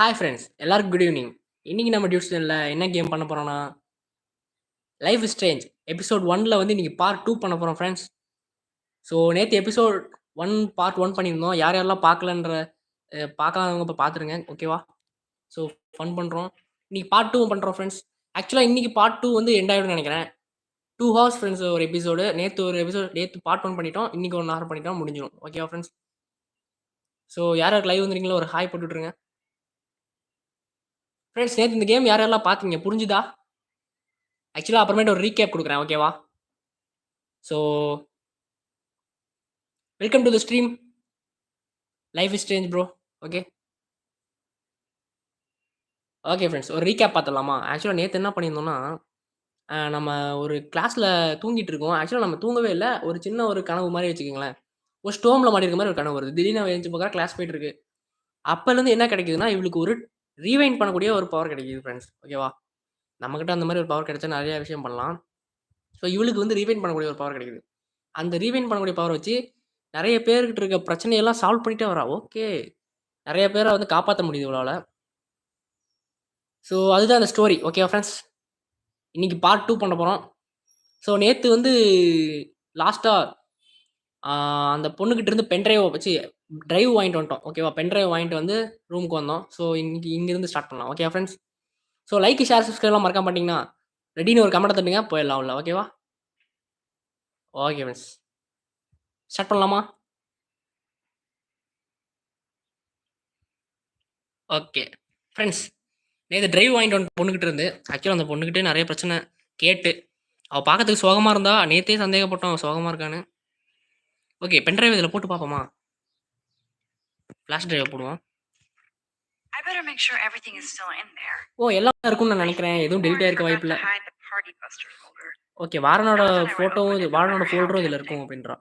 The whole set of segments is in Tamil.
ஹாய் ஃப்ரெண்ட்ஸ் எல்லாருக்கும் குட் ஈவினிங். இன்னைக்கு நம்ம டியூஷனில் என்ன கேம் பண்ண போறோம்னா லைஃப் இஸ் ஸ்ட்ரேஞ்ச் எபிசோட் 1ல வந்து இன்னைக்கு பார்ட் 2 பண்ண போறோம் ஃப்ரெண்ட்ஸ். ஸோ நேற்று எபிசோட் 1 பார்ட் 1 பண்ணியிருந்தோம். யார் யாரெல்லாம் பார்க்கலன்ற பார்க்காதவங்க இப்போ பார்த்துருங்க, ஓகேவா? ஸோ ஃபன் பண்ணுறோம். இன்னைக்கு பார்ட் 2 பண்ணுறோம் ஃப்ரெண்ட்ஸ். ஆக்சுவலாக இன்னைக்கு பார்ட் 2 வந்து எண்ட் ஆகிடும்னு நினைக்கிறேன். 2 ஹவர்ஸ் ஃப்ரெண்ட்ஸ் ஒரு எபிசோடு. நேற்று ஒரு எபிசோட், நேற்று பார்ட் 1 பண்ணிட்டோம், இன்னைக்கு 1 ஹவர் பண்ணிட்டோம், முடிஞ்சிடும். ஓகேவா ஃப்ரெண்ட்ஸ்? ஸோ யார் யாருக்கு லைவ் வந்துருங்களோ ஒரு ஹாய் போட்டு விட்ருங்க ஃப்ரெண்ட்ஸ். நேற்று இந்த கேம் யார் யாரெல்லாம் பார்த்தீங்க, புரிஞ்சுதா? ஆக்சுவலாக அப்புறமேட்டு ஒரு ரீகேப் கொடுக்குறேன், ஓகேவா? So welcome to the stream. Life is strange bro. Okay okay friends, ஒரு ரீகேப் பார்த்துடலாமா? ஆக்சுவலாக நேற்று என்ன பண்ணியிருந்தோம்னா, நம்ம ஒரு கிளாஸில் தூங்கிட்டு இருக்கோம். ஆக்சுவலாக நம்ம தூங்கவே இல்லை. ஒரு சின்ன ஒரு கனவு மாதிரி வச்சுக்கோங்களேன். ஒரு ஸ்டோமில் மாட்டி இருக்க மாதிரி ஒரு கனவு வருது. திடீர்னு எழுந்து பார்க்குற கிளாஸ் போயிட்டு இருக்கு. அப்போலேருந்து என்ன கிடைக்குதுன்னா, இவளுக்கு ஒரு ரீவைண்ட் பண்ணக்கூடிய ஒரு பவர் கிடைக்குது ஃப்ரெண்ட்ஸ், ஓகேவா? நம்மக்கிட்ட அந்த மாதிரி ஒரு பவர் கிடைச்சா நிறைய விஷயம் பண்ணலாம். ஸோ இவளுக்கு வந்து ரீவைண்ட் பண்ணக்கூடிய ஒரு பவர் கிடைக்குது. அந்த ரீவைண்ட் பண்ணக்கூடிய பவர் வச்சு நிறைய பேர்கிட்ட இருக்க பிரச்சனையெல்லாம் சால்வ் பண்ணிட்டே வரா. ஓகே, நிறைய பேரை வந்து காப்பாற்ற முடியுது இவளால். ஸோ அதுதான் அந்த ஸ்டோரி, ஓகேவா ஃப்ரெண்ட்ஸ்? இன்னைக்கு பார்ட் 2 பண்ண போகிறோம். ஸோ நேற்று வந்து லாஸ்ட்டாக அந்த பொண்ணுக்கிட்ட இருந்து பென்ட்ரைவ் வச்சு டிரைவ் வாங்கிட்டு வந்துட்டோம், ஓகேவா? பென்ட்ரைவ் வாங்கிட்டு வந்து ரூமுக்கு வந்தோம். ஸோ இன்னைக்கு இங்கேருந்து ஸ்டார்ட் பண்ணலாம், ஓகேவா ஃப்ரெண்ட்ஸ்? ஸோ லைக், ஷேர், சப்ஸ்கிரைப்லாம் மறக்காம பண்ணிட்டீங்கன்னா ரெடின்னு ஒரு கமெண்ட் தட்டுங்க, போயிடலாம் உள்ள, ஓகேவா? ஓகே ஃப்ரெண்ட்ஸ், ஸ்டார்ட் பண்ணலாமா? ஓகே ஃப்ரெண்ட்ஸ், நேற்று டிரைவ் வாங்கிட்டு வந்து பொண்ணுக்கிட்ட இருந்து ஆக்சுவலாக அந்த பொண்ணுக்கிட்டே நிறைய பிரச்சனை கேட்டு அவள் பார்க்கறதுக்கு சோகமாக இருந்தா. நேற்றே சந்தேகப்பட்டோம் அவள் சோகமாக இருக்கான்னு. ஓகே, பென்ட்ரைவ் இதில் போட்டு பார்ப்போமா? ஃப்ளாஷ் டிரைவ் போடுவோம். ஓ, எல்லாம் இருக்கும்னு நான் நினைக்கிறேன். எதுவும் டெலிட் ஆயிருக்க வாய்ப்பு இல்லை. ஓகே, வாரனோட ஃபோட்டோவும் இது, வாரனோட ஃபோல்டரும் இதில் இருக்கும் அப்படின்றா.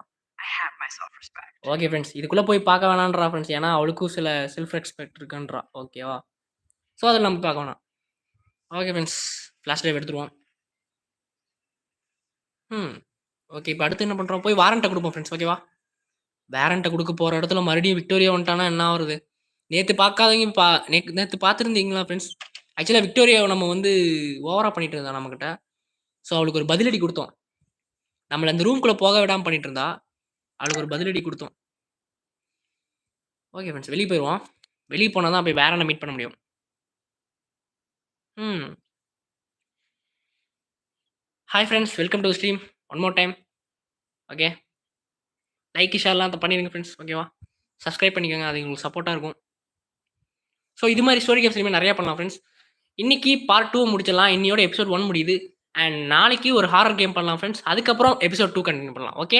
ஓகே ஃப்ரெண்ட்ஸ், இதுக்குள்ளே போய் பார்க்க வேணான்றா ஃப்ரெண்ட்ஸ், ஏன்னா அவளுக்கும் சில செல்ஃப் ரெஸ்பெக்ட் இருக்குன்றா, ஓகேவா? ஸோ அதில் நம்ம பார்க்க வேணாம். ஓகே ஃப்ரெண்ட்ஸ், ஃப்ளாஷ் டிரைவ் எடுத்துருவோம். ஓகே, இப்போ அடுத்து என்ன பண்ணுறோம்? போய் வாரண்ட்டை கொடுப்போம் ஃப்ரெண்ட்ஸ், ஓகேவா? வாரண்ட்டை கொடுக்க போகிற இடத்துல மறுபடியும் விக்டோரியா வந்துட்டானா என்ன ஆகுறது? நேற்று பார்க்காதவங்க நேற்று பார்த்துருந்தீங்களா ஃப்ரெண்ட்ஸ்? ஆக்சுவலாக விக்டோரியாவை நம்ம வந்து ஓவராக பண்ணிட்டு இருந்தா நம்மக்கிட்ட. ஸோ அவளுக்கு ஒரு பதிலடி கொடுத்தோம். நம்மளை அந்த ரூம்குள்ளே போக விடாமல் பண்ணிட்டு இருந்தா, அவளுக்கு ஒரு பதிலடி கொடுத்தோம். ஓகே ஃப்ரெண்ட்ஸ், வெளியே போயிடுவோம். வெளியே போனால் தான் போய் வேற மீட் பண்ண முடியும். Hi friends, welcome to stream one more time. Okay, like ஷேர்லாம் பண்ணிடுங்க ஃப்ரெண்ட்ஸ், ஓகேவா? சப்ஸ்கிரைப் பண்ணிக்கோங்க, அது உங்களுக்கு சப்போர்ட்டாக இருக்கும். ஸோ இது மாதிரி ஸ்டோரி கேம்ஸ் இனிமேல் நிறையா பண்ணலாம் ஃப்ரெண்ட்ஸ். இன்னைக்கு பார்ட் 2 முடிச்சிடலாம். இன்னையோட எபிசோட் 1 முடியுது. அண்ட் நாளைக்கு ஒரு ஹாரர் கேம் பண்ணலாம் ஃப்ரெண்ட்ஸ். அதுக்கப்புறம் எபிசோட் 2 கண்டினியூ பண்ணலாம். ஓகே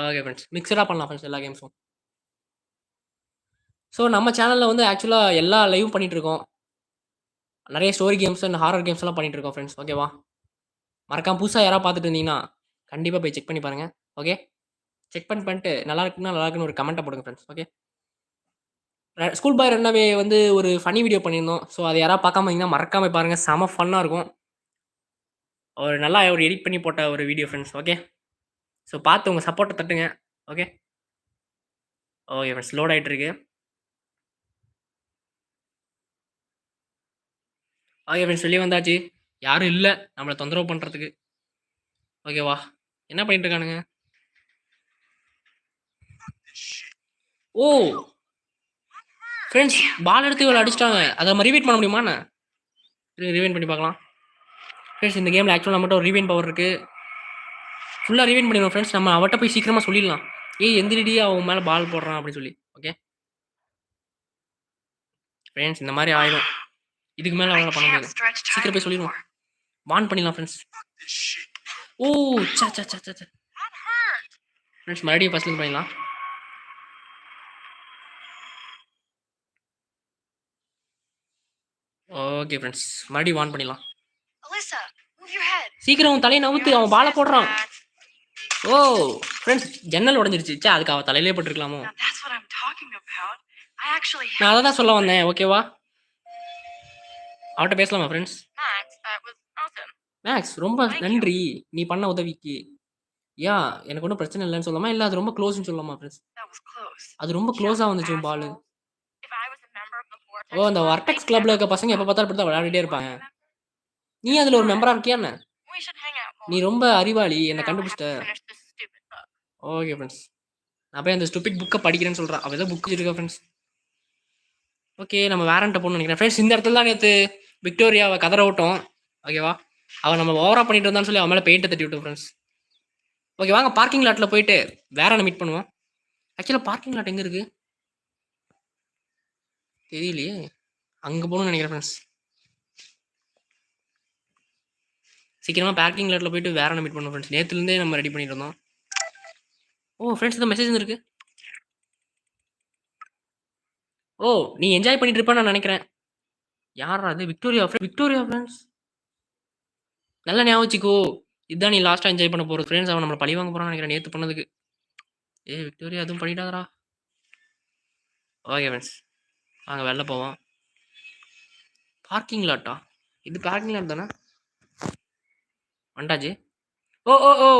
ஓகே ஃப்ரெண்ட்ஸ், மிக்சடாக பண்ணலாம் ஃப்ரெண்ட்ஸ் எல்லா கேம்ஸும். ஸோ நம்ம சேனலில் வந்து ஆக்சுவலாக எல்லா லைவ் பண்ணிகிட்டு இருக்கோம். நிறைய story games and horror games எல்லாம் பண்ணிகிட்டு இருக்கோம் ஃப்ரெண்ட்ஸ், ஓகேவா? மறக்காம புதுசாக யாராவது பார்த்துட்டு இருந்தீங்கன்னா கண்டிப்பாக போய் செக் பண்ணி பாருங்கள். ஓகே, செக் பண்ணிட்டு நல்லா இருக்குன்னு ஒரு கமெண்ட்டை போடுங்க ஃப்ரெண்ட்ஸ். ஓகே, ஸ்கூல் பாய் ரன்னவே வந்து ஒரு ஃபனி வீடியோ பண்ணியிருந்தோம். ஸோ அதை யாராவது பார்க்காம இருந்தீங்கன்னா மறக்காம பாருங்கள், செம ஃபன்னாக இருக்கும். ஒரு நல்லா ஒரு எடிட் பண்ணி போட்ட ஒரு வீடியோ ஃப்ரெண்ட்ஸ். ஓகே, ஸோ பார்த்து உங்கள் சப்போர்ட்டை தட்டுங்க. ஓகே ஓகே ஃப்ரெண்ட்ஸ், லோட் ஆகிட்டு இருக்கு. ஓகே ஃப்ரெண்ட்ஸ், வெளியே வந்தாச்சு. யாரும் இல்லை நம்மளை தொந்தரவு பண்ணுறதுக்கு, ஓகேவா? என்ன பண்ணிட்டு இருக்கானுங்க? ஓ ஃப்ரெண்ட்ஸ், பால் எடுத்து இவ்வளோ அடிச்சிட்டாங்க. அதை நம்ம ரிவைண்ட் பண்ண முடியுமா? ரிவைண்ட் பண்ணி பார்க்கலாம் ஃப்ரெண்ட்ஸ். இந்த கேமில் ஆக்சுவலாக நம்மகிட்ட ஒரு ரிவைண்ட் பவர் இருக்குது. ஃபுல்லாக ரிவைண்ட் பண்ணிடுவோம் ஃப்ரெண்ட்ஸ். நம்ம அவட்ட போய் சீக்கிரமாக சொல்லிடலாம், ஏய் எந்திரிடி அவன் மேலே பால் போடுறான் அப்படின்னு சொல்லி. ஓகே ஃப்ரெண்ட்ஸ், இந்த மாதிரி ஆயிடும். இதுக்கு மேலே அவங்களால பண்ண முடியாது. சீக்கிரம் போய் சொல்லிடுவோம், வான் பண்ணிடலாம் ஃப்ரெண்ட்ஸ். ஓ சா சா சா சா ஃப்ரெண்ட்ஸ், மறுபடியும் ஃபஸ்ட்லேருந்து பண்ணிடலாம். ஓகே ஃப்ரெண்ட்ஸ், மறுபடியும் வான் பண்ணிடலாம். சீக்கிரம் அவன் தலையை நவுத்து, அவன் பாலை போடுறான். ஓ ஃப்ரெண்ட்ஸ், ஜன்னல் உடஞ்சிருச்சு. சே, அதுக்கு அவன் தலையிலே போட்டுருக்கலாமோ? நான் அதை தான் சொல்ல வந்தேன், ஓகேவா? அவட்ட பேசலாமா ஃப்ரெண்ட்ஸ்? மேக்ஸ், ரொம்ப நன்றி நீ பண்ண உதவிக்கு. யா, எனக்கு ஒன்றும் பிரச்சனை இல்லைன்னு சொல்லலாமா, இல்லை அது ரொம்ப க்ளோஸ்ன்னு சொல்லலாமா ஃப்ரெண்ட்ஸ்? அது ரொம்ப க்ளோஸாக வந்துச்சு பால். ஓ! அந்த வர்டெக்ஸ் கிளப்ல இருக்க பசங்க எப்ப பார்த்தாலும் இப்படித்தான் விளையாடிட்டே இருப்பாங்க. நீ அதுல ஒரு மெம்பரா இருக்கியா என்ன? நீ ரொம்ப அறிவாளி. என்ன கண்டுபிடிச்சிட்ட. Okay friends. நான் போய் அந்த ஸ்டூபிட் புக்க படிக்கிறேன்னு சொல்றான். அவ ஏதோ புக் வச்சிருக்கா ஃப்ரெண்ட்ஸ். ஓகே நம்ம வேரன்ட்ட போணும்னு நினைக்கிறேன். ஃப்ரெண்ட்ஸ் இந்த இடத்துல தான் நேத்து விக்டோரியாவ கதற விட்டோம். ஓகேவா? அவ நம்ம ஓவரா பண்ணிட்டு இருந்தான்னு சொல்லி அவ மேல பெயிண்ட்ட தட்டி விட்டோம் ஃப்ரெண்ட்ஸ். ஓகே வாங்க பார்க்கிங் லாட்ல போயிட்டு வேரன மீட் பண்ணுவோம். ஆக்சுவலா பார்க்கிங் லாட் எங்க இருக்கு? தெரியலையே. அங்க போணும்னு நினைக்கிறேன் ஃப்ரெண்ட்ஸ். சீக்கிரமா பார்க்கிங் லாட்ல போயிட்டு வேரன மீட் பண்ணுவோம் ஃப்ரெண்ட்ஸ். நேத்துல இருந்தே நம்ம ரெடி பண்ணிட்டு இருந்தோம். ஓ ஃப்ரெண்ட்ஸ் இந்த மெசேஜ் வந்திருக்கு. ஓ நீ என்ஜாய் பண்ணிட்டு இருப்பேன்னு நான் நினைக்கிறேன். யாரா அது? Victoria Victoria friends. நல்லா ஞாபகம் வச்சுக்கோ. இதான் நீ லாஸ்ட்டா என்ஜாய் பண்ண போறது ஃப்ரெண்ட்ஸ். அவன் நம்மள பழி வாங்க போறான்னு நினைக்கிறேன் நேத்து பண்ணதுக்கு. ஏய் விக்டோரியா எதுவும் பண்ணிட்டாதடா. Okay friends. வாங்க வெளில போவோம். பார்க்கிங் லாட்டா? இது பார்க்கிங் லாட் தானே? வண்டாச்சு. ஓ ஓ ஓ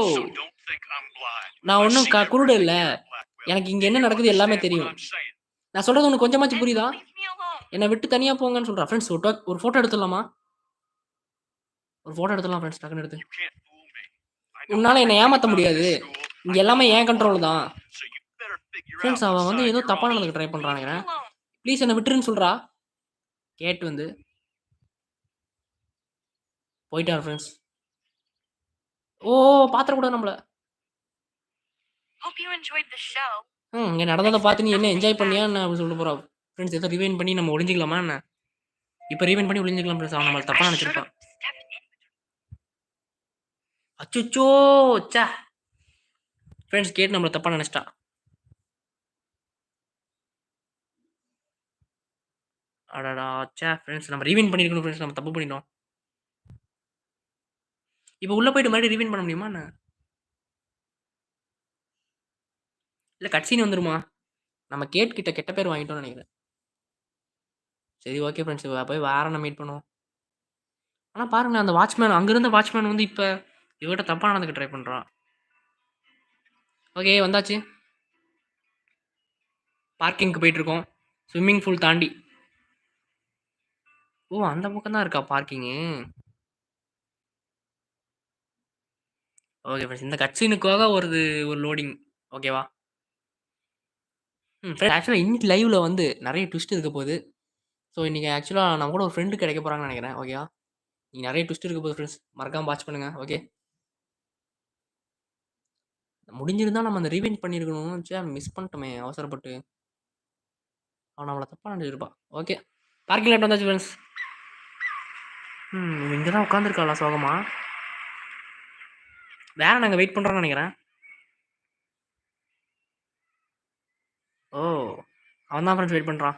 நான் ஒன்றும் குருடு இல்ல. எனக்கு இங்க என்ன நடக்குது எல்லாமே தெரியும். நான் சொல்றது உனக்கு கொஞ்சமாச்சும் புரியுதா? என்னை விட்டு தனியா போங்கன்னு சொல்றா. ஃப்ரெண்ட்ஸ் ஒரு ஃபோட்டோ எடுத்துடலாமா? ஒரு ஃபோட்டோ எடுத்துடலாம் ஃப்ரெண்ட்ஸ். டக்குன்னு எடுத்து. உன்னால என்னை ஏமாத்த முடியாது. இங்க எல்லாமே என் கண்ட்ரோல் தான். ஃப்ரெண்ட்ஸ் அவன் வந்து ஏதோ தப்பா நடந்துக்க ட்ரை பண்றான் நினைக்கிறேன். ப்ளீஸ் என்னை விட்டுருன்னு சொல்றா. கேட் வந்து போயிட்டார் ஃப்ரெண்ட்ஸ். ஓ பாத்திரக்கூடாது நம்மள. இங்க நடந்ததை பார்த்து நீ என்ன என்ஜாய் பண்ணியா என்ன அப்படின்னு சொல்லிட்டு போறா. ஃப்ரெண்ட்ஸ் ஏதோ ரிவைன் பண்ணி நம்ம ஒளிஞ்சிக்கலாமா என்ன? இப்போ ரிவைன் பண்ணி ஒளிஞ்சிக்கலாம் ஃப்ரெண்ட்ஸ். அவன் நம்மள தப்பா நினைச்சிருப்பான். அச்சோ ச்சே ஃப்ரெண்ட்ஸ் கேட் நம்மள தப்பா நினைச்சிட்டா. அடடா ச்சே ஃப்ரெண்ட்ஸ் நம்ம ரிவைன் பண்ணிருக்கணும் ஃப்ரெண்ட்ஸ். நம்ம தப்பு பண்ணிட்டோம். இப்போ உள்ள போயிட்டு மறுபடியும் ரிவைன் பண்ண முடியுமா என்ன? இல்ல கட்சீன் வந்துருமா? நம்ம கேட் கிட்ட கெட்ட பேர் வாங்கிட்டோம்னு நினைக்கிறேன். சரி ஓகே ஃப்ரெண்ட்ஸ் போய் வேற மீட் பண்ணுவோம். ஆனா பாருங்க அந்த வாட்ச்மேன் அங்க இருந்த வாட்ச்மேன் வந்து இப்ப இவகிட்ட தப்பா நடந்துக்க ட்ரை பண்றான். ஓகே வந்தாச்சு. பார்க்கிங்க்கு போயிட்டு இருக்கோம். ஸ்விம்மிங் பூல் தாண்டி. ஓ அந்த பக்கம் தான் இருக்கா பார்க்கிங்கு. ஓகே ஃப்ரெண்ட்ஸ் இந்த கட்சீனுக்காக ஒரு லோடிங். ஓகேவா? ஆக்சுவலா இன்னைக்கு லைவ்ல வந்து நிறைய ட்விஸ்ட் இருக்க போகுது. ஸோ இன்னைக்கு ஆக்சுவலா நம்ம கூட ஒரு ஃப்ரெண்டு கிடைக்க போறாங்கன்னு நினைக்கிறேன். ஓகேவா? இன்னைக்கு நிறைய ட்விஸ்ட் இருக்க போகுது ஃப்ரெண்ட்ஸ். மறக்காம வாட்ச் பண்ணுங்க. ஓகே. முடிஞ்சிருந்தா நம்ம அந்த ரிவைண்ட் பண்ணியிருக்கணும். ச்சே மிஸ் பண்ணிட்டோமே அவசரப்பட்டு. அவன் நம்மள தப்பா நினைச்சிருப்பான். ஓகே. பார்க்கிங் லாட் வந்தாச்சு ஃப்ரெண்ட்ஸ். இங்க தான் உட்காந்துருக்காளா சோகமா? வேற நாங்க வெயிட் பண்றோம்னு நினைக்கிறேன். ஓ அவன் தான் ஃப்ரெண்ட்ஸ் வெயிட் பண்றான்.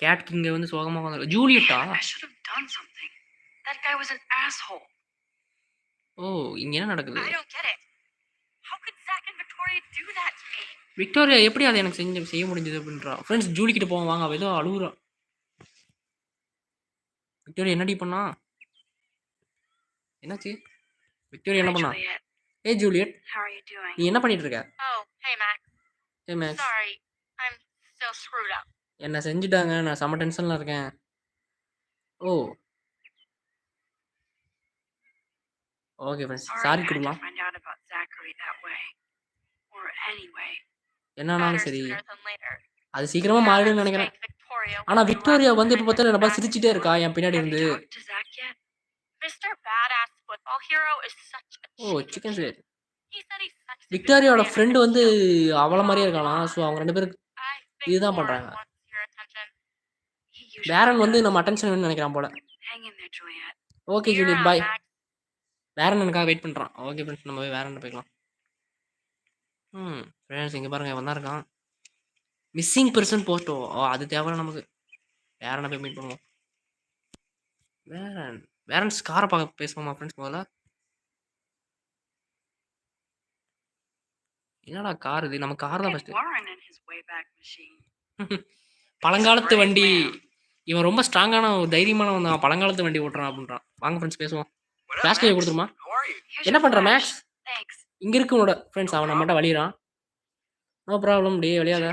கேட் கிங்க வந்து சோகமா உட்காந்து ஜூலியட்டா? ஓ இங்க என்ன நடக்குது? விக்டோரியா எப்படி அதை எனக்கு செய்ய முடிஞ்சது அப்படின்றா. ஃப்ரெண்ட்ஸ் ஜூலி கிட்ட போவோம் வாங்க. அவ ஏதோ அழுகுறா. விக்டோரியா என்னடி பண்ணா? என்னாச்சு? விக்டோரியா என்ன பண்ணா? ஏய் ஜூலியட் நீ என்ன பண்ணிட்டு இருக்க? ஏ மேக்ஸ் என்ன செஞ்சுட்டாங்க. நான் செம டென்ஷன்ல இருக்கேன். ஓ ஓகே ஃப்ரெண்ட்ஸ் சாரி கொடுக்கலாம். என்னன்னாலும் சரி அது சீக்கிரமா மாறிடும்னு நினைக்கிறேன். ஆனா விக்டோரியா வந்து இப்ப பார்த்தாலும் என்ன பார்த்து சிரிச்சிட்டே இருக்கா என் பின்னாடி இருந்து. ஓ சிக்கன் ஸ்லேட். விக்டோரியாவோட ஃப்ரெண்டு வந்து அவள மாதிரியே இருக்கலாம். ஸோ அவங்க 2 பேரும் இதுதான் பண்றாங்க. வேரன் வந்து நம்ம அட்டென்ஷன் வேணும்னு நினைக்கிறான் போல. ஓகே ஜூலியட் பாய். வேரன் எனக்காக வெயிட் பண்றான். ஓகே ஃப்ரெண்ட்ஸ் நம்ம போய் வேரன் போய்க்கலாம். ஃப்ரெண்ட்ஸ் இங்க பாருங்க இவன் தான் இருக்கான். மிஸ்ஸிங் பர்சன் போஸ்டோ. அது தேவையில்ல நமக்கு. வேரனை போய் மீட் பண்ணுவோம். வேரன் காரை பார்க்க பேசுவோமா ஃப்ரெண்ட்ஸ் முதல்ல? என்னடா கார் இது? நம்ம கார் தான் ஃபர்ஸ்ட். பழங்காலத்து வண்டி. இவன் ரொம்ப ஸ்ட்ராங்கான ஒரு தைரியமானவன் தான். பழங்காலத்து வண்டி ஓட்டுறான் அப்படின்றான். வாங்க ஃப்ரெண்ட்ஸ் பேசுவோம். ஃபிளாஷ் லைட் கொடுத்துருமா? என்ன பண்ற மேக்ஸ்? இங்க இருக்கு உன்னோட ஃப்ரெண்ட்ஸ். அவன் நம்மகிட்ட வலிறான். நோ ப்ராப்ளம் டே வழியாத.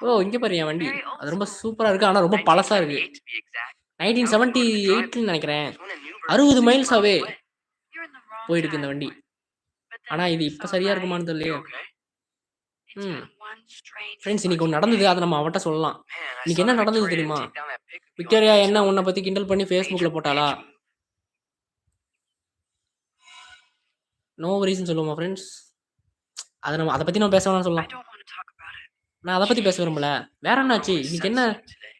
ஓ! இங்க பாரு என் வண்டி. Very old அது ரொம்ப school. சூப்பரா இருக்கு. ஆனா ரொம்ப பழசா இருக்கு. 1978 to be exact. I was learning to drive 1978ன்னு நெனைக்கிறேன். was when a new version 60 of 60 miles miles away away. You're in the wrong போயிருக்கு இந்த வண்டி. timeline. But ஆனா then இது it's இப்ப சரியா alright. இருக்குமான்னு You தெரியலையே. okay? It's ம். been one strange ஃபிரெண்ட்ஸ் இன்னைக்கு ஒண்ணு fucking நடந்தது. day. அத நம்ம அவட்ட சொல்லலாம். Man, I இன்னைக்கு saw என்ன that நடந்தது Victoria தெரியுமா? take down that pic of you on Victoria என்ன Facebook. உன்ன பத்தி கிண்டல் பண்ணி Major Facebookல போட்டாளா? bitch move. நோ ரீசன் சொல்லுவோமா ஃபிரெண்ட்ஸ்? அத பத்தி நம்ம பேச வேணாம்னு I சொல்லலாம். don't want to talk about it. நான் அத பத்தி பேச விரும்பல. வேற You're என்னாச்சு? always இன்னைக்கு என்ன sensitive today.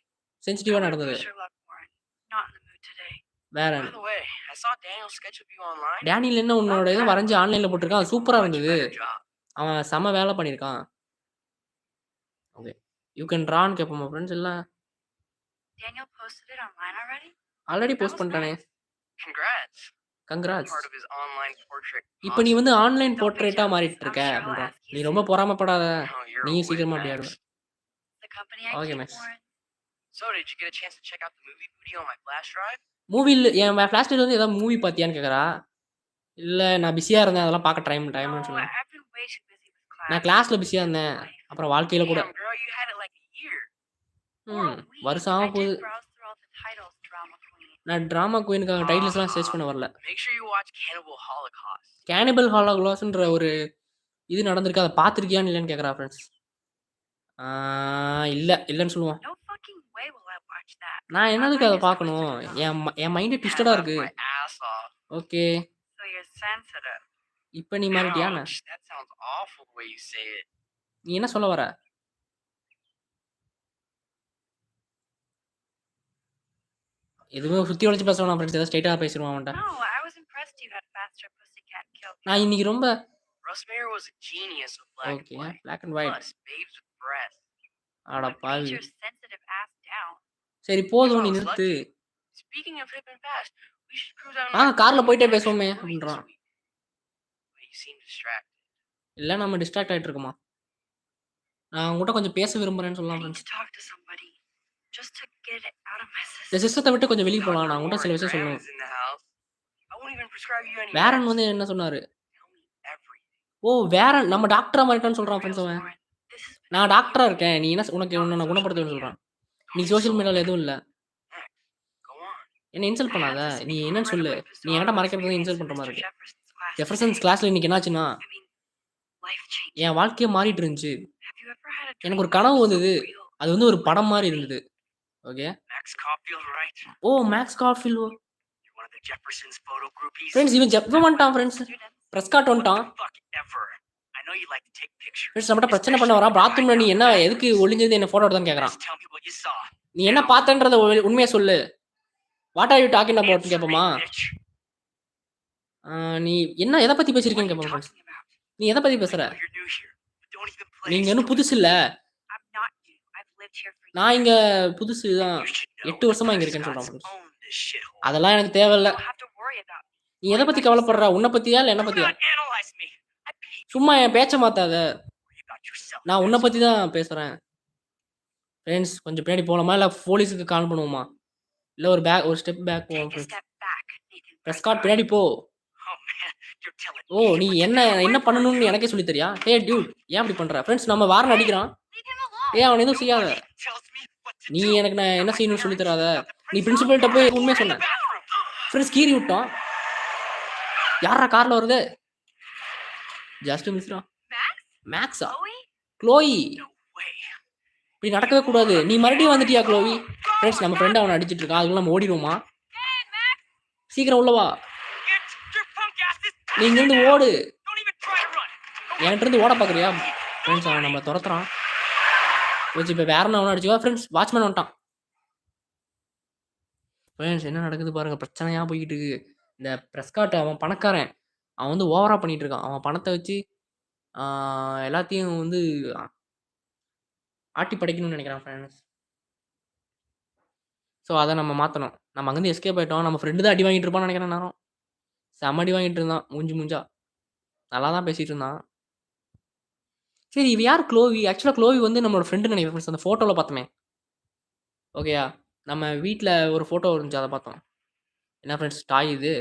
சென்சிட்டிவா I would நடந்தது? push your luck, Warren. Not in the mood today. வேற By the way, I saw Daniel's sketch of you online. Daniel என்ன உன்னோட இத வரைஞ்சு ஆன்லைன்ல போட்டிருக்கான். அது சூப்பரா Much இருந்தது. better job. அவன் செம்ம வேலை பண்ணியிருக்கான். ஓகே. யூ கேன் ட்ரான்னு கேட்போமா ஃபிரெண்ட்ஸ்? இல்ல Daniel posted it online already? Already That post was பண்ணிட்டானே. nice. Congrats. Congrats. Part of his online portrait. இப்ப நீ வந்து ஆன்லைன் Don't be போர்ட்ரேட்டா jealous. மாறிட்டு I'm இருக்க sure he'll அப்படின்றான். ask you நீ ரொம்ப soon. பொறாமைப்படாத. Oh, you're a நீயும் wit, சீக்கிரமா Max. அப்படியாடுவ. The company I Okay, keep, Max. Warren. So, did you get a chance to check out the movie booty on my flash drive? மூவில என் ஃபிளாஷ் டைவ்ல வந்து ஏதாவது மூவி பாத்தியான்னு கேக்குறா. இல்ல நான் பிஸியா இருந்தேன். அதெல்லாம் பார்க்க டைம்னு No, சொன்னேன். I've been way too busy with class. நான் கிளாஸ்ல பிஸியா and இருந்தேன். life. அப்புறம் வாழ்க்கையில கூட. Damn, girl, you had it like a year. Or a ம். week. வருஷம் ஆக I போகுது. did browse through all the titles, Drama Queen. நான் டிராமா குயினுக்காக டைட்டில்ஸ்லாம் சர்ச் பண்ண வரல. Make sure you watch Cannibal Holocaust. Cannibal ஹாலோகிராஸ்ன்ற ஒரு இது நடந்திருக்கு. அத பார்த்திருக்கியான்னு இல்லன்னு கேக்குறா ஃபிரெண்ட்ஸ். இல்லன்னு சொல்லுவான். No fucking way will I watch that. நான் My என்னதுக்கு mind அத is பார்க்கணும்? twisted enough. N mind Man, I ட்விஸ்டடா laughed இருக்கு. my ass off. Okay. So you're sensitive. இப்ப நீ மாறிட்டியா என்ன? Ouch, that sounds awful the way you say it. நீ என்ன சொல்ல வர? எதுவுமே சுத்தி வளைச்சு பேச வேணாம் ஃபிரெண்ட்ஸ். ஏதாவது ஸ்ட்ரெய்ட்டா பேசிருவான் அவன்ட்ட. No, I was impressed you had faster pussycat kill. நான் இன்னைக்கு ரொம்ப Russ Meyer was a genius with black okay. and white. Black and white. Plus, babes with breasts. அட What பாவி. brings your sensitive ass down? சரி போதும் If நீ I was நிறுத்து. lucky. Speaking of hip and fast, we should cruise out. ஆ கார்ல போயிட்டே பேசுவோமே அப்படின்றான். But you seem distracted. இல்ல நம்ம டிஸ்ட்ராக்ட் ஆயிட்டு இருக்கோமா? நான் உன்கிட்ட கொஞ்சம் பேச விரும்புறேன்னு I சொல்லலாம் need friends. to talk to somebody. Just to get it out of my இந்த system. சிஸ்டத்த விட்டு கொஞ்சம் வெளிய போலாம். Dr. நான் உன்கிட்ட சில Warren விஷயம் Graham சொல்லணும். is in the house. I won't even prescribe you any Warren meds. வந்து என்ன சொன்னாரு? Tell me everything. ஓ வேரன் நம்ம டாக்டரா மாறிட்டான்னு சொல்றான் For ஃபிரெண்ட்ஸ் reals, அவன். Warren. This has been நான் டாக்டரா இருக்கேன். நீ என்ன உனக்கு not உன்ன social குணப்படுத்துவேன்னு media. சொல்றான். நீ சோஷியல் மீடியால எதுவும் இல்ல. Max, go on. என்ன இன்சல்ட் I have பண்ணாத. this நீ என்னன்னு சொல்லு. incredibly நீ என்கிட்ட bizarre மறைக்கிறது experience இன்சல்ட் in பண்ற மாரி Mr. இருக்கு. Jefferson's class ஜெஃபர்சன்ஸ் today. கிளாஸ்ல இன்னைக்கு என்னாச்சுன்னா, I mean, life changing. என் வாழ்க்கையே மாறிட்டு இருந்துச்சு. Have you ever had a dream எனக்கு ஒரு that கனவு was so வந்தது. real? அது வந்து ஒரு படம் மாரி இருந்தது. ஓகே. Max Caulfield, right? ஓ Max Caulfield. You're one of the Jefferson's photo groupies. Friends இவன் Not வந்துட்டான் one of friends. the students. Prescott What வந்துட்டான். the fuck ever. I know you like to take pictures. Friends நம்மட்ட பிரச்சனை பண்ண வரா. பாத்ரூம்ல நீ என்ன எதுக்கு ஒளிஞ்சது என்ன போட்டோ எடுத்தான்னு கேக்குறான். Just tell me what you saw. நீ என்ன பார்த்தன்றத உண்மையா சொல்லு. What are you talking about Answer me, கேப்போமா? bitch. நீ என்ன எத பத்தி What பேசிருக்கேன்னு are you கேப்போம் ஃபிரெண்ட்ஸ். talking about? நீ எத பத்தி I பேசுற? know you're new here, but don't even play. நீங்க இன்னும் stupid. புதுசு இல்ல. I'm not new. I've lived here for நான் years. இங்க புதுசு தான். You should know 8 வருஷமா இங்க இருக்கேன்னு Prescott's சொல்றான் ஃபிரெண்ட்ஸ். owned this shithole. அதெல்லாம் எனக்கு தேவையில்ல. You don't have to worry about me. நீ எத பத்தி கவலைப்படுற? உன்ன பத்தியா இல்ல என்ன Do பத்தியா? not analyze me. I paid you. சும்மா என் பேச்ச மாத்தாத. Worry about yourself. நான் உன்ன Prescott. பத்தி தான் பேசுறேன். ஃபிரெண்ட்ஸ் கொஞ்சம் பின்னாடி போலாமா இல்ல போலீஸ்க்கு கால் பண்ணுவோமா? இல்ல ஒரு ஸ்டெப் பேக் போவோம் Take a friends. step back, Nathan Prescott Prescott. பின்னாடி போ. Oh man, you're telling O me நீ what to என்ன do. என்ன பண்ணணும்னு எனக்கே சொல்லி தரியா? ஹே டியூட் ஏன் அப்படி பண்ற? ஃபிரெண்ட்ஸ் நம்ம வாரன் அடிக்கிறான். Leave him alone. ஏன் அவன் எதுவும் செய்யாத. Nobody tells me what to நீ do. எனக்கு நான் என்ன My செய்யணும்னு சொல்லி parents, தராத. not the நீ principal. பிரின்சிபல்ட்ட போய் உண்மையை We're in சொன்ன. the bathroom. ஃபிரெண்ட்ஸ் கீறி விட்டோம். யாரா கார்ல வருது? Just Mishra. Max? மேக்ஸா? Chloe? Chloe. No way. இப்படி நடக்கவே கூடாது. நீ மறுபடியும் வந்துட்டியா க்ளோவி? ஃபிரெண்ட்ஸ் நம்ம ஃப்ரெண்ட் அவனை அடிச்சிட்டு இருக்கான். அதுக்குள்ள நம்ம ஓடிடுவோமா? Hey, Max! சீக்கிரம் உள்ள வா. Get your punk ass this நீ இங்க இருந்து ஓடு. Don't even try to run. என்கிட்ட இருந்து ஓட பாக்குறியா? ஃப்ரெண்ட்ஸ் அவன் நம்மள துரத்துறான். வச்சு இப்ப வேற அவனை அடிச்சுவா. ஃப்ரெண்ட்ஸ் வாட்ச்மேன் வந்துட்டான். ஃப்ரெண்ட்ஸ் என்ன நடக்குது பாருங்க. பிரச்சனையா போய்கிட்டு இருக்கு. இந்த பிரஸ்காட் அவன் பணக்காரன். அவன் வந்து ஓவரா பண்ணிட்டு இருக்கான். அவன் பணத்த வச்சு எல்லாத்தையும் வந்து ஆட்டி படைக்கணும்னு நினைக்கிறான் ஃப்ரெண்ட்ஸ். ஸோ அத நம்ம மாத்தணும். நம்ம அங்கருந்து எஸ்கேப் ஆயிட்டோம். நம்ம ஃப்ரெண்ட் தான் அடி வாங்கிட்டு இருப்பான்னு நினைக்கிறேன் நேரம். செம அடி வாங்கிட்டு இருந்தான். மூஞ்சா. நல்லா தான் பேசிட்டு இருந்தான். சரி இவ யார் க்ளோவி? ஆக்சுவலா க்ளோவி வந்து நம்மளோட ஃப்ரெண்டுன்னு நினைக்கிறேன் ஃப்ரெண்ட்ஸ். அந்த ஃபோட்டோல பார்த்தோமே. ஓகேயா? நம்ம வீட்ல ஒரு ஃபோட்டோ இருந்துச்சு. அத பார்த்தோம். என்ன ஃப்ரெண்ட்ஸ் டாய் இது?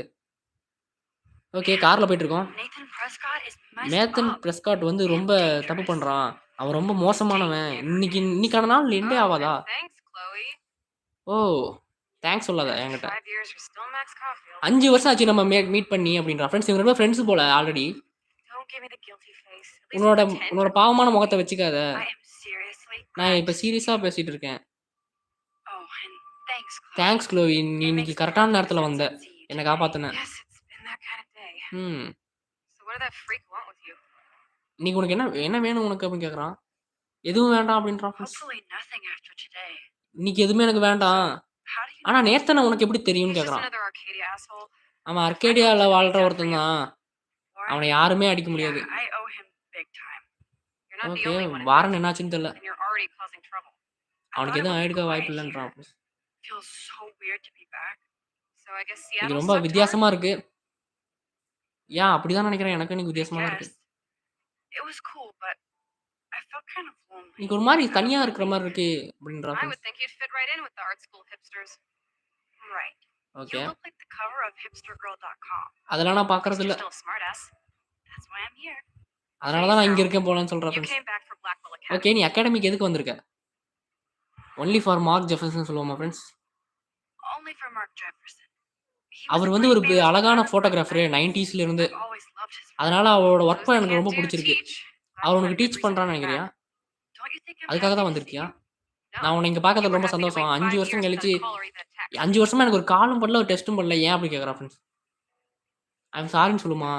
ஓகே கார்ல போயிட்டு இருக்கோம். Nathan Prescott is messed Nathan up. Prescott வந்து ரொம்ப தப்பு பண்றான். அவன் ரொம்ப மோசமானவன். இன்னைக்கான நாள் எண்டே Oh, ஆவாதா? and thanks, Chloe. ஓ! தேங்க்ஸ் சொல்லாத After என்கிட்ட. 5 years, you're still Max Caulfield. 5 வருஷம் ஆச்சு நம்ம மீட் பண்ணி அப்படின்றான். ஃப்ரெண்ட்ஸ் இவங்க 2 பேரும் ஃப்ரெண்ட்ஸ் போல already. Don't give me the guilty face. At least உன்னோட pretend உன்னோட you're பாவமான cool. முகத்த வச்சுக்காத. I am seriously நான் glad இப்ப to see சீரியஸா you. பேசிட்டு இருக்கேன். Oh, and thanks, Chloe. Thanks Chloe. நீ It இன்னைக்கு makes me கரெக்டான நேரத்துல 100% வந்த. sense to you என்ன today. காப்பாத்துன. Yes, it's been that kind of day. ம். So what did that freak want with you? இன்னைக்கு உனக்கு என்ன வேணும் உனக்கு அப்படின்னு கேக்குறான். எதுவும் வேண்டாம் அப்படின்றான் friends. Hopefully nothing after today. இன்னைக்கு எதுவுமே எனக்கு வேண்டாம். How do you ஆனா know? நேத்தன உனக்கு எப்படி தெரியும்னு He's just கேக்குறான். another Arcadia asshole. அவன் அர்கேடியால வாழ்ற ஒருத்தன் தான். Warren? அவனை யாருமே அடிக்க முடியாது. Yeah, I owe him big time. You're not the okay. only one Warren involved, என்னாச்சுன்னு தெரியல. and you're already causing trouble. I அவனுக்கு thought it எதுவும் would be ஆயிடுக்க quiet வாய்ப்பு here. இல்லைன்றான். Feels so weird to be back. So I guess இது Seattle ரொம்ப sucked hard? வித்தியாசமா இருக்கு. அப்படிதான் நினைக்கிறேன். எனக்கு இன்னைக்கு I வித்தியாசமா தான் இருக்கு. guess. It was cool, but I felt kind of lonely. இன்னைக்கு ஒரு மாதிரி Kind of தனியா இருக்கிற lonely. மாதிரி இருக்கு அப்படின்றான் I friends. would think you'd fit right in with the art school hipsters. Right. You okay. look like the cover of hipstergirl.com. அதெல்லாம் நான் At least பாக்குறது you're இல்ல. still a smartass. That's why I'm here. அதனால தான் நான் இங்க So, இருக்கேன் போலன்னு சொல்றேன் you friends. came back for Blackwell okay. Academy. நீ அகாடமிக்கு எதுக்கு வந்திருக்க? ஒன்லி ஃபார் மார்க் ஜெஃபர்சன் சொல்லுவோமா friends. Only for Mark Jefferson. He was அவர் a வந்து pretty ஒரு famous அழகான photographer in the photographer 90s. 90ஸ்ல இருந்து. I've always loved his work. அதனால அவரோட Those ஒர்க் that எனக்கு can't ரொம்ப do, பிடிச்சிருக்கு. teach. Glad அவர் you உனக்கு had a good teach reason to பண்றான்னு come நினைக்கிறியா? back. Don't you think I'm அதுக்காக happy தான் to see வந்திருக்கியா? you? நான் No. உன்னை இங்க You பார்க்கறதுல were ரொம்ப happy to சந்தோஷம். wait 5 5 வருஷம் years for கழிச்சு that call or read that text. 5 வருஷமா எனக்கு ஒரு காலும் பண்ணல, ஒரு டெஸ்டும் பண்ணல. ஏன் அப்படி கேக்குறா ஃப்ரெண்ட்ஸ். ஐ அம் சாரின்னு சொல்லுமா.